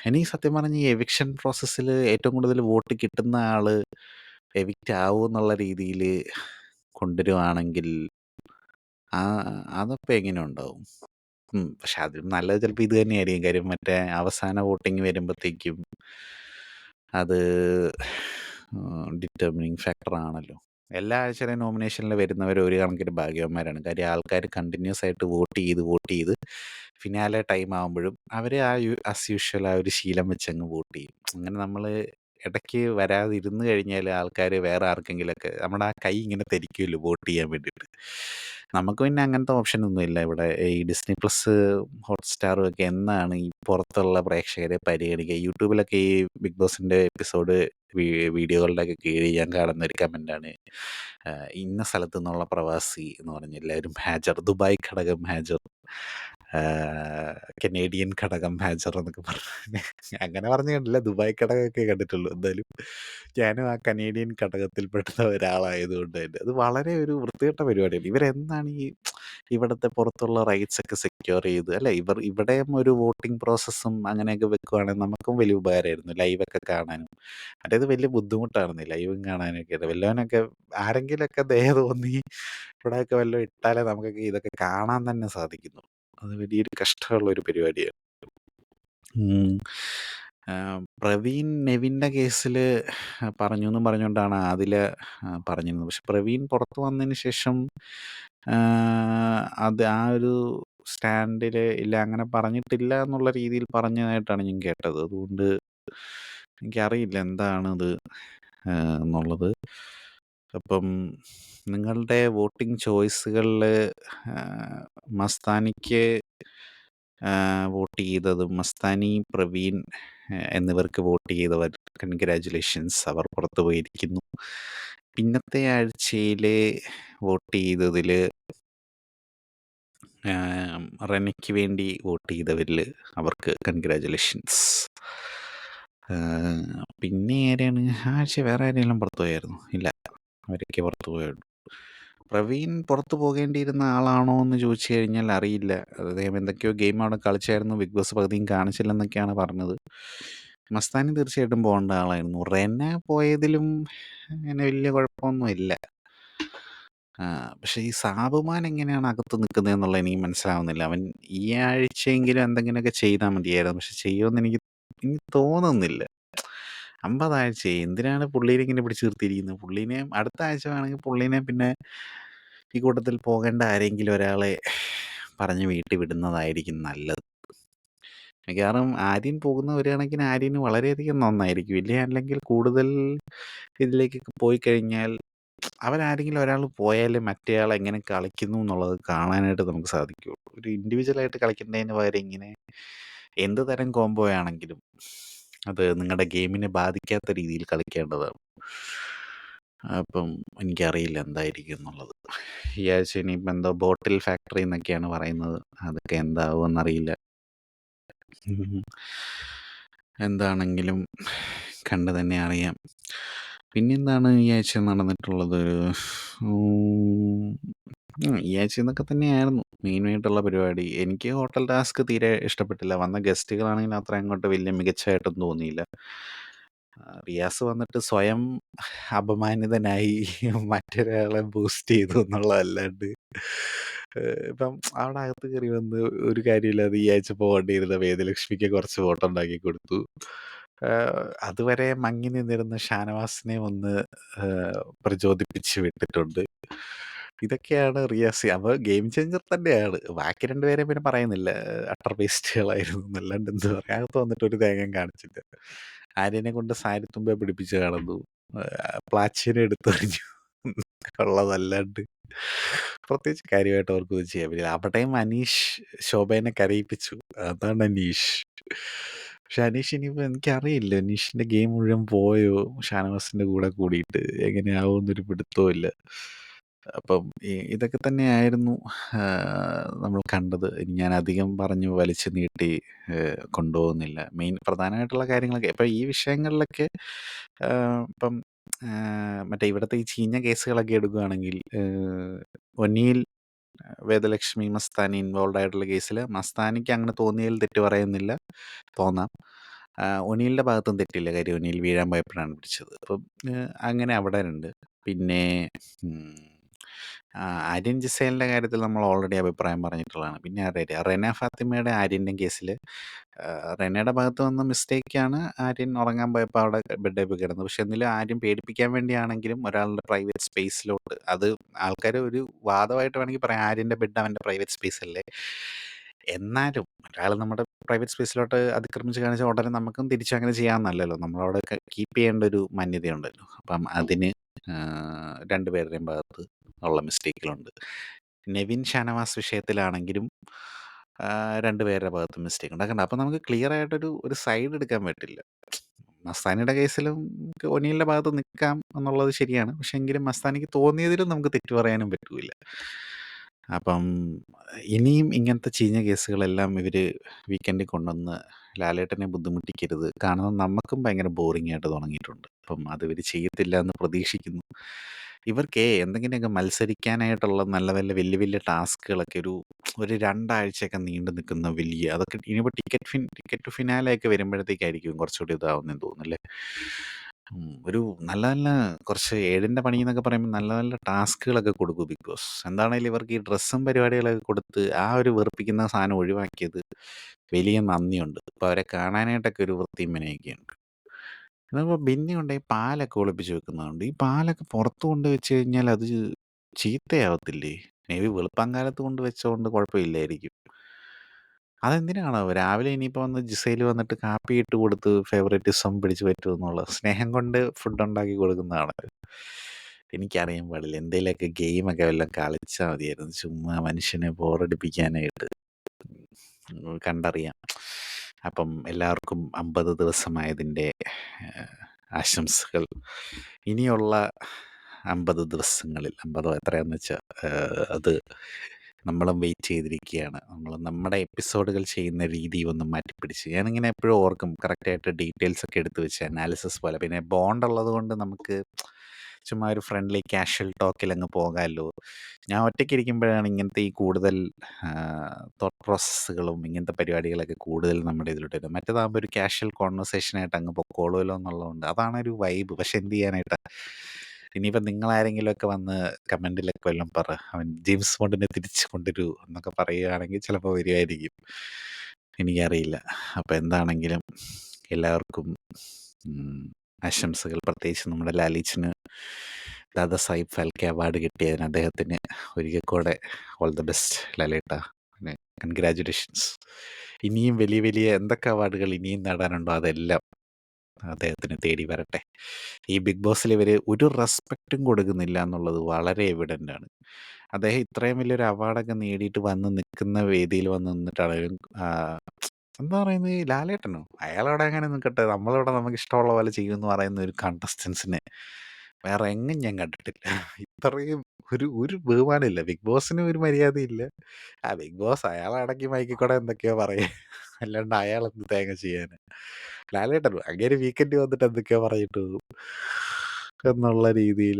എനിക്ക് സത്യം പറഞ്ഞാൽ ഈ എവിക്ഷൻ പ്രോസസ്സിൽ ഏറ്റവും കൂടുതൽ വോട്ട് കിട്ടുന്ന ആൾ എവിക്റ്റ് ആവും എന്നുള്ള രീതിയിൽ കൊണ്ടുവരുവാണെങ്കിൽ അതപ്പോൾ എങ്ങനെ ഉണ്ടാവും? പക്ഷെ അതിലും നല്ലത് ചിലപ്പോൾ ഇത് തന്നെയായിരിക്കും. കാര്യം മറ്റേ അവസാന വോട്ടിങ് വരുമ്പോഴത്തേക്കും അത് ഡിറ്റർമിനിങ് ഫാക്ടറാണല്ലോ. എല്ലാ ആഴ്ചയിലും നോമിനേഷനിൽ വരുന്നവർ ഒരു കണക്കിന് ഭാഗ്യവാന്മാരാണ്. കാര്യം ആൾക്കാർ കണ്ടിന്യൂസ് ആയിട്ട് വോട്ട് ചെയ്ത് ഫിനാലെ ടൈം ആകുമ്പോഴും അവർ ആസ് യൂഷ്വൽ ആ ഒരു ശീലം വെച്ചങ്ങ് വോട്ട് ചെയ്യും. അങ്ങനെ നമ്മൾ ഇടയ്ക്ക് വരാതിരുന്ന് കഴിഞ്ഞാൽ ആൾക്കാർ വേറെ ആർക്കെങ്കിലുമൊക്കെ നമ്മുടെ ആ കൈ ഇങ്ങനെ തെരിക്കുമല്ലോ വോട്ട് ചെയ്യാൻ വേണ്ടിയിട്ട്. നമുക്ക് പിന്നെ അങ്ങനത്തെ ഓപ്ഷനൊന്നുമില്ല ഇവിടെ. ഈ ഡിസ്നി പ്ലസ്, ഹോട്ട്സ്റ്റാറും ഒക്കെ എന്നാണ് ഈ പുറത്തുള്ള പ്രേക്ഷകരെ പരിഗണിക്കുക? യൂട്യൂബിലൊക്കെ ഈ ബിഗ് ബോസിന്റെ എപ്പിസോഡ് വീഡിയോകളുടെയൊക്കെ കീഴിൽ ഞാൻ കാണുന്ന ഒരു കമന്റാണ്, ഇന്ന സ്ഥലത്തു നിന്നുള്ള പ്രവാസി എന്ന് പറഞ്ഞ് എല്ലാവരും ഹാജർ, ദുബായ് ഘടകം ഹാജർ, കനേഡിയൻ ഘടകം ഹാജർ എന്നൊക്കെ പറഞ്ഞു. അങ്ങനെ പറഞ്ഞു കണ്ടില്ല, ദുബായ് ഘടകമൊക്കെ കണ്ടിട്ടുള്ളൂ. എന്തായാലും ഞാനും ആ കനേഡിയൻ ഘടകത്തിൽപ്പെടുന്ന ഒരാളായതുകൊണ്ട് തന്നെ അത് വളരെ ഒരു വൃത്തികെട്ട പരിപാടിയാണ്. ഇവരെന്താണ് ഈ ഇവിടുത്തെ പുറത്തുള്ള റൈറ്റ്സ് ഒക്കെ സെക്യൂർ ചെയ്ത്, അല്ല ഇവിടെയും ഒരു വോട്ടിംഗ് പ്രോസസ്സും അങ്ങനെയൊക്കെ വെക്കുവാണെങ്കിൽ നമുക്കും വലിയ ഉപകാരമായിരുന്നു, ലൈവൊക്കെ കാണാനും. മറ്റേത് വലിയ ബുദ്ധിമുട്ടായിരുന്നു ലൈവും കാണാനൊക്കെ. വല്ലവനൊക്കെ ആരെങ്കിലുമൊക്കെ ദയ തോന്നി ഇവിടെയൊക്കെ വല്ലതും ഇട്ടാലേ നമുക്കൊക്കെ ഇതൊക്കെ കാണാൻ തന്നെ സാധിക്കുന്നു. അത് വലിയൊരു കഷ്ടമുള്ള ഒരു പരിപാടിയാണ്. ഉം. പ്രവീൺ നെവിൻ്റെ കേസിൽ പറഞ്ഞു എന്നും പറഞ്ഞുകൊണ്ടാണ് ആദില പറഞ്ഞിരുന്നത്. പക്ഷെ പ്രവീൺ പുറത്ത് വന്നതിന് ശേഷം അത് ആ ഒരു സ്റ്റാൻഡിൽ ഇല്ല, അങ്ങനെ പറഞ്ഞിട്ടില്ല എന്നുള്ള രീതിയിൽ പറഞ്ഞതായിട്ടാണ് ഞാൻ കേട്ടത്. അതുകൊണ്ട് എനിക്കറിയില്ല എന്താണത് എന്നുള്ളത്. അപ്പം നിങ്ങളുടെ വോട്ടിംഗ് ചോയ്സുകളിൽ മസ്താനിക്ക് വോട്ട് ചെയ്തതും, മസ്താനി, പ്രവീൺ എന്നിവർക്ക് വോട്ട് ചെയ്തവർ കൺഗ്രാജുലേഷൻസ്, അവർ പുറത്തു പോയിരിക്കുന്നു. പിന്നത്തെ ആഴ്ചയിൽ വോട്ട് ചെയ്തതിൽ റെനയ്ക്ക് വേണ്ടി വോട്ട് ചെയ്തവരിൽ അവർക്ക് കൺഗ്രാജുലേഷൻസ്. പിന്നെ ആരെയാണ് ആ ആഴ്ച വേറെ ആരെങ്കിലും പുറത്തു പോയായിരുന്നു? ഇല്ല, അവരൊക്കെ പുറത്തു പോയുള്ളൂ. പ്രവീൺ പുറത്തു പോകേണ്ടിയിരുന്ന ആളാണോ എന്ന് ചോദിച്ചു കഴിഞ്ഞാൽ അറിയില്ല. അദ്ദേഹം എന്തൊക്കെയോ ഗെയിം അവിടെ കളിച്ചായിരുന്നു, ബിഗ് ബോസ് പകുതിയും കാണിച്ചില്ലെന്നൊക്കെയാണ് പറഞ്ഞത്. മസ്താനി തീർച്ചയായിട്ടും പോകേണ്ട ആളായിരുന്നു. റെന പോയതിലും അങ്ങനെ വലിയ കുഴപ്പമൊന്നുമില്ല. പക്ഷെ ഈ സാബുമാൻ എങ്ങനെയാണ് അകത്ത് നിൽക്കുന്നത് എന്നുള്ളത് എനിക്ക് മനസ്സിലാവുന്നില്ല. അവൻ ഈ ആഴ്ചയെങ്കിലും എന്തെങ്കിലുമൊക്കെ ചെയ്താൽ മതിയായിരുന്നു, പക്ഷെ ചെയ്യുമെന്ന് എനിക്ക് തോന്നുന്നില്ല. 50 ആഴ്ചയായി, എന്തിനാണ് പുള്ളീനെ ഇങ്ങനെ പിടിച്ചു നിർത്തിയിരിക്കുന്നത്? പുള്ളീനെ അടുത്ത ആഴ്ച വേണമെങ്കിൽ പുള്ളീനെ പിന്നെ ഈ കൂട്ടത്തിൽ പോകേണ്ട ആരെങ്കിലും ഒരാളെ പറഞ്ഞ് വീട്ടിൽ വിടുന്നതായിരിക്കും നല്ലത്. മിക്കവാറും ആര്യൻ പോകുന്ന ഒരു കണക്കിന് ആര്യന് വളരെയധികം നന്നായിരിക്കും, ഇല്ലേ? അല്ലെങ്കിൽ കൂടുതൽ ഇതിലേക്കൊക്കെ പോയി കഴിഞ്ഞാൽ അവരാരെങ്കിലും ഒരാൾ പോയാലേ മറ്റേയാൾ എങ്ങനെ കളിക്കുന്നു എന്നുള്ളത് കാണാനായിട്ട് നമുക്ക് സാധിക്കുള്ളൂ. ഒരു ഇൻഡിവിജ്വലായിട്ട് കളിക്കുന്നതിന് പകരം ഇങ്ങനെ എന്ത് തരം കോംബോ ആണെങ്കിലും അത് നിങ്ങളുടെ ഗെയിമിനെ ബാധിക്കാത്ത രീതിയിൽ കളിക്കേണ്ടതാണ്. അപ്പം എനിക്കറിയില്ല എന്തായിരിക്കും എന്നുള്ളത്. ഈ ആഴ്ച ഇനിയിപ്പോൾ എന്തോ ബോട്ടിൽ ഫാക്ടറി എന്നൊക്കെയാണ് പറയുന്നത്. അതൊക്കെ എന്താവുമെന്നറിയില്ല. എന്താണെങ്കിലും കണ്ടു തന്നെ അറിയാം. പിന്നെന്താണ് ഈ ആഴ്ച നടന്നിട്ടുള്ളത്? ഈ ആഴ്ച എന്നൊക്കെ തന്നെയായിരുന്നു മെയിനായിട്ടുള്ള പരിപാടി. എനിക്ക് ഹോട്ടൽ ടാസ്ക് തീരെ ഇഷ്ടപ്പെട്ടില്ല. വന്ന ഗസ്റ്റുകളാണെങ്കിൽ അത്ര അങ്ങോട്ട് വലിയ മികച്ചതായിട്ടൊന്നും തോന്നിയില്ല. റിയാസ് വന്നിട്ട് സ്വയം അപമാനിതനായി മറ്റൊരാളെ ബൂസ്റ്റ് ചെയ്തു എന്നുള്ളതല്ലാണ്ട് ഇപ്പം അവിടെ അകത്ത് കയറി വന്ന് ഒരു കാര്യമില്ലാതെ ഈ ആഴ്ച പോകേണ്ടിയിരുന്ന വേദലക്ഷ്മിക്ക് കുറച്ച് വോട്ട് ഉണ്ടാക്കി കൊടുത്തു. അതുവരെ മങ്ങി നിന്നിരുന്ന ഷാനവാസിനെ ഒന്ന് പ്രചോദിപ്പിച്ച് വിട്ടിട്ടുണ്ട്. ഇതൊക്കെയാണ് റിയാസ്. അപ്പോൾ ഗെയിം ചേഞ്ചർ തന്നെയാണ്. ബാക്കി രണ്ടുപേരെ പിന്നെ പറയുന്നില്ല, അട്ടർ വേസ്റ്റുകളായിരുന്നു എന്നല്ലാണ്ട് എന്ത് പറയാം. അകത്ത് വന്നിട്ട് ഒരു തേങ്ങയും കാണിച്ചില്ല. ആര്യനെ കൊണ്ട് സാരിത്തുമ്പെ പിടിപ്പിച്ച് കാണുന്നു, പ്ലാച്ചിനെ എടുത്തെറിഞ്ഞു ഉള്ളതല്ലാണ്ട് പ്രത്യേകിച്ച് കാര്യമായിട്ട് അവർക്കൊന്നും ചെയ്യാൻ പറ്റില്ല. അവിടെയും അനീഷ് ശോഭേനെ കരയിപ്പിച്ചു, അതാണ് അനീഷ്. പക്ഷെ അനീഷ് ഇനിയിപ്പോൾ എനിക്കറിയില്ല, അനീഷിൻ്റെ ഗെയിം മുഴുവൻ പോയോ ഷാനവാസിൻ്റെ കൂടെ കൂടിയിട്ട്, എങ്ങനെയാവുമെന്നൊരു പിടുത്തവും ഇല്ല. അപ്പം ഇതൊക്കെ തന്നെയായിരുന്നു നമ്മൾ കണ്ടത്. ഇനി ഞാൻ അധികം പറഞ്ഞ് വലിച്ചു നീട്ടി കൊണ്ടുപോകുന്നില്ല. പ്രധാനമായിട്ടുള്ള കാര്യങ്ങളൊക്കെ ഇപ്പം ഈ വിഷയങ്ങളിലൊക്കെ ഇപ്പം മറ്റേ ഇവിടുത്തെ ഈ ചീഞ്ഞ കേസുകളൊക്കെ എടുക്കുകയാണെങ്കിൽ, ഒന്നിയിൽ വേദലക്ഷ്മി, മസ്താനി ഇൻവോൾവ് ആയിട്ടുള്ള കേസിൽ മസ്താനിക്ക് അങ്ങനെ തോന്നിയതിൽ തെറ്റ് പറയുന്നില്ല, തോന്നാം. ഒനിയിലിൻ്റെ ഭാഗത്തും തെറ്റില്ല, കാര്യം ഒനിയിൽ വീഴാൻ പോയപ്പോഴാണ് പിടിച്ചത്. അപ്പം അങ്ങനെ അവിടെ ഉണ്ട്. പിന്നെ ആര്യൻ ജിസേലിൻ്റെ കാര്യത്തിൽ നമ്മൾ ഓൾറെഡി അഭിപ്രായം പറഞ്ഞിട്ടുള്ളതാണ്. പിന്നെ ആരുടെ റെന ഫാത്തിമയുടെ ആര്യൻ്റെയും കേസിൽ റെനയുടെ ഭാഗത്ത് വന്ന മിസ്റ്റേക്കാണ്. ആര്യൻ ഉറങ്ങാൻ പോയപ്പോൾ അവിടെ ബെഡേ പോയി കിടന്നു. പക്ഷെ എന്നാലും ആര്യൻ പേടിപ്പിക്കാൻ വേണ്ടിയാണെങ്കിലും ഒരാളുടെ പ്രൈവറ്റ് സ്പേസിലോട്ട്, അത് ആൾക്കാർ ഒരു വാദമായിട്ട് വേണമെങ്കിൽ പറയാം, ആര്യൻ്റെ ബെഡ് അവൻ്റെ പ്രൈവറ്റ് സ്പേസ് അല്ലേ. എന്നാലും ഒരാൾ നമ്മുടെ പ്രൈവറ്റ് സ്പേസിലോട്ട് അതിക്രമിച്ച് കാണിച്ചാൽ ഉടനെ നമുക്കും തിരിച്ചങ്ങനെ ചെയ്യാമെന്നല്ലല്ലോ. നമ്മളവിടെ കീപ്പ് ചെയ്യേണ്ട ഒരു മാന്യതയുണ്ടല്ലോ. അപ്പം അതിന് രണ്ടുപേരുടെയും ഭാഗത്ത് ഉള്ള മിസ്റ്റേക്കുകളുണ്ട്. നെവിൻ ഷാനവാസ് വിഷയത്തിലാണെങ്കിലും 2 പേരുടെ ഭാഗത്തും മിസ്റ്റേക്ക് ഉണ്ട്. കണ്ടോ? അപ്പൊ നമുക്ക് ക്ലിയർ ആയിട്ടൊരു സൈഡ് എടുക്കാൻ പറ്റില്ല. മസ്താനിയുടെ കേസിലും ഒനീലിന്റെ ഭാഗത്ത് നിൽക്കാം എന്നുള്ളത് ശരിയാണ്. പക്ഷെ എങ്കിലും മസ്താനിക്ക് തോന്നിയതിലും നമുക്ക് തെറ്റു പറയാനും പറ്റൂല. അപ്പം ഇനിയും ഇങ്ങനത്തെ ചീഞ്ഞ കേസുകളെല്ലാം ഇവര് വീക്കെൻഡിൽ കൊണ്ടുവന്ന് ലാലേട്ടനെ ബുദ്ധിമുട്ടിക്കരുത്. കാരണം നമുക്കും ഭയങ്കര ബോറിംഗ് ആയിട്ട് തുടങ്ങിയിട്ടുണ്ട്. അപ്പം അത് ഇവര് ചെയ്യത്തില്ല എന്ന് പ്രതീക്ഷിക്കുന്നു. ഇവർക്കേ എന്തെങ്കിലുമൊക്കെ മത്സരിക്കാനായിട്ടുള്ള നല്ല നല്ല വലിയ വലിയ ടാസ്കുകളൊക്കെ ഒരു 2 ആഴ്ചയൊക്കെ നീണ്ടു നിൽക്കുന്ന അതൊക്കെ ഇനിയിപ്പോൾ ടിക്കറ്റ് ടു ഫിനാലെ ഒക്കെ വരുമ്പോഴത്തേക്കായിരിക്കും കുറച്ചുകൂടി ഇതാവുന്നതെന്ന് തോന്നുന്നല്ലേ. ഒരു നല്ല നല്ല കുറച്ച് 7ന്റെ പണി എന്നൊക്കെ പറയുമ്പോൾ നല്ല നല്ല ടാസ്കുകളൊക്കെ കൊടുക്കും ബിഗ് ബോസ്. എന്താണേലും ഇവർക്ക് ഈ ഡ്രസ്സും പരിപാടികളൊക്കെ കൊടുത്ത് ആ ഒരു വെറുപ്പിക്കുന്ന സാധനം ഒഴിവാക്കിയത് വലിയ നന്ദിയുണ്ട്. അപ്പോൾ അവരെ കാണാനായിട്ടൊക്കെ ഒരു വൃത്തിയും മെനയൊക്കെയുണ്ട്. ഇതിപ്പോൾ ബിന്നി കൊണ്ടുപോയി പാലൊക്കെ ഒളിപ്പിച്ച് വെക്കുന്നുണ്ട്. ഈ പാലൊക്കെ പുറത്ത് കൊണ്ട് വെച്ച് കഴിഞ്ഞാൽ അത് ചീത്തയാവത്തില്ലേ? മേ ബി വെളുപ്പാങ്കാലത്ത് കൊണ്ട് വെച്ചതുകൊണ്ട് കുഴപ്പമില്ലായിരിക്കും. അതെന്തിനാണാവോ രാവിലെ ഇനിയിപ്പോൾ വന്ന് ജിസേൽ വന്നിട്ട് കാപ്പി ഇട്ട് കൊടുത്ത് ഫേവറേറ്റിസം പിടിച്ച് പറ്റുമെന്നുള്ള സ്നേഹം കൊണ്ട് ഫുഡ് ഉണ്ടാക്കി കൊടുക്കുന്നതാണ്. എനിക്കറിയാൻ പാടില്ല. എന്തേലൊക്കെ ഗെയിമൊക്കെ വല്ലതും കളിച്ചാൽ മതിയായിരുന്നു. ചുമ്മാ മനുഷ്യനെ ബോറടിപ്പിക്കാനായിട്ട്. കണ്ടറിയാം. അപ്പം എല്ലാവർക്കും 50 ദിവസമായതിൻ്റെ ആശംസകൾ. ഇനിയുള്ള 50 ദിവസങ്ങളിൽ 50 എത്രയാണെന്ന് വെച്ചാൽ അത് നമ്മളും വെയിറ്റ് ചെയ്തിരിക്കുകയാണ്. നമ്മൾ നമ്മുടെ എപ്പിസോഡുകൾ ചെയ്യുന്ന രീതി ഒന്ന് മാറ്റിപ്പിടിച്ച് ഞാനിങ്ങനെ എപ്പോഴും ഓർക്കും കറക്റ്റായിട്ട് ഡീറ്റെയിൽസ് ഒക്കെ എടുത്ത് വെച്ച് അനാലിസിസ് പോലെ. പിന്നെ ബോണ്ട് ഉള്ളത് കൊണ്ട് നമുക്ക് ചുമ്മാ ഒരു ഫ്രണ്ട്ലി കാഷ്വൽ ടോക്കിൽ അങ്ങ് പോകാമല്ലോ. ഞാൻ ഒറ്റയ്ക്ക് ഇരിക്കുമ്പോഴാണ് ഇങ്ങനത്തെ ഈ കൂടുതൽ തോട്ട് പ്രോസസ്സുകളും ഇങ്ങനത്തെ പരിപാടികളൊക്കെ കൂടുതൽ നമ്മുടെ ഇതിലോട്ട് വരും. മറ്റേതാകുമ്പോൾ ഒരു കാഷ്വൽ കോൺവെർസേഷനായിട്ട് അങ്ങ് പൊക്കോളുമല്ലോ എന്നുള്ളതുകൊണ്ട് അതാണ് ഒരു വൈബ്. പക്ഷെ എന്ത് ചെയ്യാനായിട്ടാ, ഇനിയിപ്പോൾ നിങ്ങളാരെങ്കിലുമൊക്കെ വന്ന് കമൻറ്റിലൊക്കെ വല്ലതും പറ അവൻ ജെയിംസ് ബോണ്ടിനെ തിരിച്ച് കൊണ്ടുവരൂ എന്നൊക്കെ പറയുകയാണെങ്കിൽ ചിലപ്പോൾ വരുമായിരിക്കും. എനിക്കറിയില്ല. അപ്പോൾ എന്താണെങ്കിലും എല്ലാവർക്കും ആശംസകൾ. പ്രത്യേകിച്ച് നമ്മുടെ ലാലിച്ചിന് ദാദാ സാഹിബ് ഫാൽക്കെ അവാർഡ് കിട്ടിയതിന് അദ്ദേഹത്തിന് ഒരിക്കൽ കൂടെ ഓൾ ദ ബെസ്റ്റ് ലാലേട്ട. പിന്നെ കൺഗ്രാജുലേഷൻസ്. ഇനിയും വലിയ വലിയ എന്തൊക്കെ അവാർഡുകൾ ഇനിയും നേടാനുണ്ടോ അതെല്ലാം അദ്ദേഹത്തിന് തേടി വരട്ടെ. ഈ ബിഗ് ബോസിൽ ഇവർ ഒരു റെസ്പെക്റ്റും കൊടുക്കുന്നില്ല എന്നുള്ളത് വളരെ എവിഡൻ്റ് ആണ്. അദ്ദേഹം ഇത്രയും വലിയൊരു അവാർഡൊക്കെ നേടിയിട്ട് വന്ന് നിൽക്കുന്ന വേദിയിൽ വന്ന് നിന്നിട്ടാണെങ്കിലും എന്താ പറയുന്നത്, ഈ ലാലേട്ടനോ അയാളവിടെ അങ്ങനെ നിൽക്കട്ടെ, നമ്മളിവിടെ നമുക്ക് ഇഷ്ടമുള്ള പോലെ ചെയ്യുമെന്ന് പറയുന്ന ഒരു കണ്ടസ്റ്റൻസിനെ വേറെ എങ്ങും ഞാൻ കണ്ടിട്ടില്ല. ഇത്രയും ഒരു ബഹുമാനമില്ല. ബിഗ് ബോസിന് ഒരു മര്യാദയില്ല. ബിഗ് ബോസ് അയാളെ അടക്കി മൈക്കിൽ കൂടെ എന്തൊക്കെയോ പറയും. അല്ലാണ്ട് അയാൾ എന്ത് തേങ്ങ ചെയ്യാൻ. ലാലേട്ടൻ അങ്ങനെ വീക്കെൻഡ് വന്നിട്ട് എന്തൊക്കെയോ പറഞ്ഞിട്ട് പോകും എന്നുള്ള രീതിയിൽ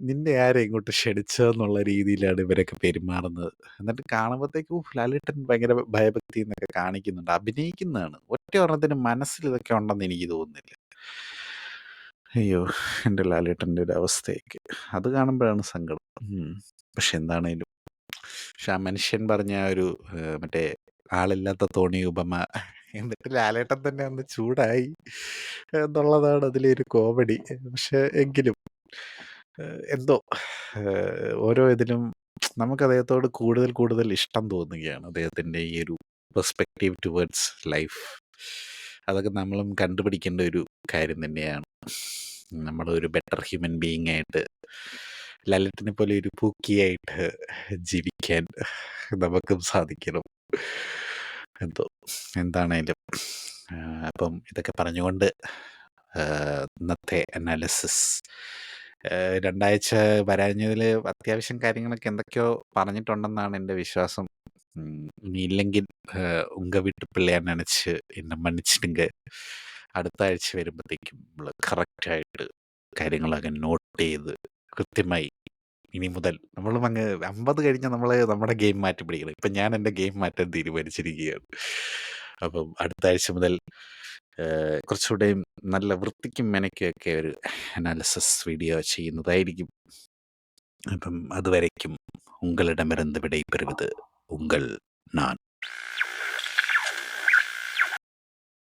നിന്നെ ആരെ ഇങ്ങോട്ട് ക്ഷണിച്ചതെന്നുള്ള രീതിയിലാണ് ഇവരൊക്കെ പെരുമാറുന്നത്. എന്നിട്ട് കാണുമ്പോഴത്തേക്കും ലാലേട്ടൻ ഭയങ്കര ഭയഭക്തി എന്നൊക്കെ കാണിക്കുന്നുണ്ട്. അഭിനയിക്കുന്നതാണ്. ഒറ്റ ഒരെണ്ണത്തിന് മനസ്സിൽ ഇതൊക്കെ ഉണ്ടെന്ന് എനിക്ക് തോന്നുന്നില്ല. അയ്യോ, എൻ്റെ ലാലേട്ടൻ്റെ ഒരു അവസ്ഥയൊക്കെ അത് കാണുമ്പോഴാണ് സങ്കടം. പക്ഷെ എന്താണേലും പക്ഷെ ആ മനുഷ്യൻ പറഞ്ഞ ഒരു മറ്റേ ആളില്ലാത്ത തോണി ഉപമ എന്നിട്ട് ലാലേട്ടൻ തന്നെ അന്ന് ചൂടായി എന്നുള്ളതാണ് അതിലൊരു കോമഡി. പക്ഷെ എങ്കിലും എന്തോ ഓരോ ഇതിലും നമുക്ക് അദ്ദേഹത്തോട് കൂടുതൽ കൂടുതൽ ഇഷ്ടം തോന്നുകയാണ്. അദ്ദേഹത്തിൻ്റെ ഈ ഒരു പെർസ്പെക്റ്റീവ് ടുവേർഡ്സ് ലൈഫ് അതൊക്കെ നമ്മളും കണ്ടുപിടിക്കേണ്ട ഒരു കാര്യം തന്നെയാണ്. നമ്മളൊരു ബെറ്റർ ഹ്യൂമൻ ബീയിങ് ആയിട്ട് ലാലേട്ടനെ പോലെ ഒരു പൂക്കിയായിട്ട് ജീവിക്കാൻ നമുക്കും സാധിക്കണം. എന്തോ എന്താണേലും അപ്പം ഇതൊക്കെ പറഞ്ഞുകൊണ്ട് ഇന്നത്തെ അനാലിസിസ് 2 ആഴ്ച വരാഞ്ഞതിൽ അത്യാവശ്യം കാര്യങ്ങളൊക്കെ എന്തൊക്കെയോ പറഞ്ഞിട്ടുണ്ടെന്നാണ് എൻ്റെ വിശ്വാസം. ഇനിയില്ലെങ്കിൽ ഉങ്ക വീട്ട് പിള്ളയാൻ നനച്ച് എന്നെ മன்னிச்சிடுங்க. അടുത്ത ആഴ്ച വരുമ്പോഴത്തേക്കും നമ്മൾ കറക്റ്റായിട്ട് കാര്യങ്ങളൊക്കെ നോട്ട് ചെയ്ത് കൃത്യമായി ഇനി മുതൽ നമ്മളും അങ്ങ് 50 കഴിഞ്ഞാൽ നമ്മൾ നമ്മുടെ ഗെയിം മാറ്റി പിടിക്കണം. ഇപ്പം ഞാൻ എൻ്റെ ഗെയിം മാറ്റാൻ തീരുമാനിച്ചിരിക്കുകയാണ്. അപ്പം അടുത്ത ആഴ്ച മുതൽ കുറച്ചുകൂടെയും നല്ല വൃത്തിക്കും മെനക്കൊക്കെ ഒരു അനാലിസിസ് വീഡിയോ ചെയ്യുന്നതായിരിക്കും. അപ്പം അതുവരയ്ക്കും ഉങ്കളിടമിருந்து விடைபெறுவது உங்கள் நான்.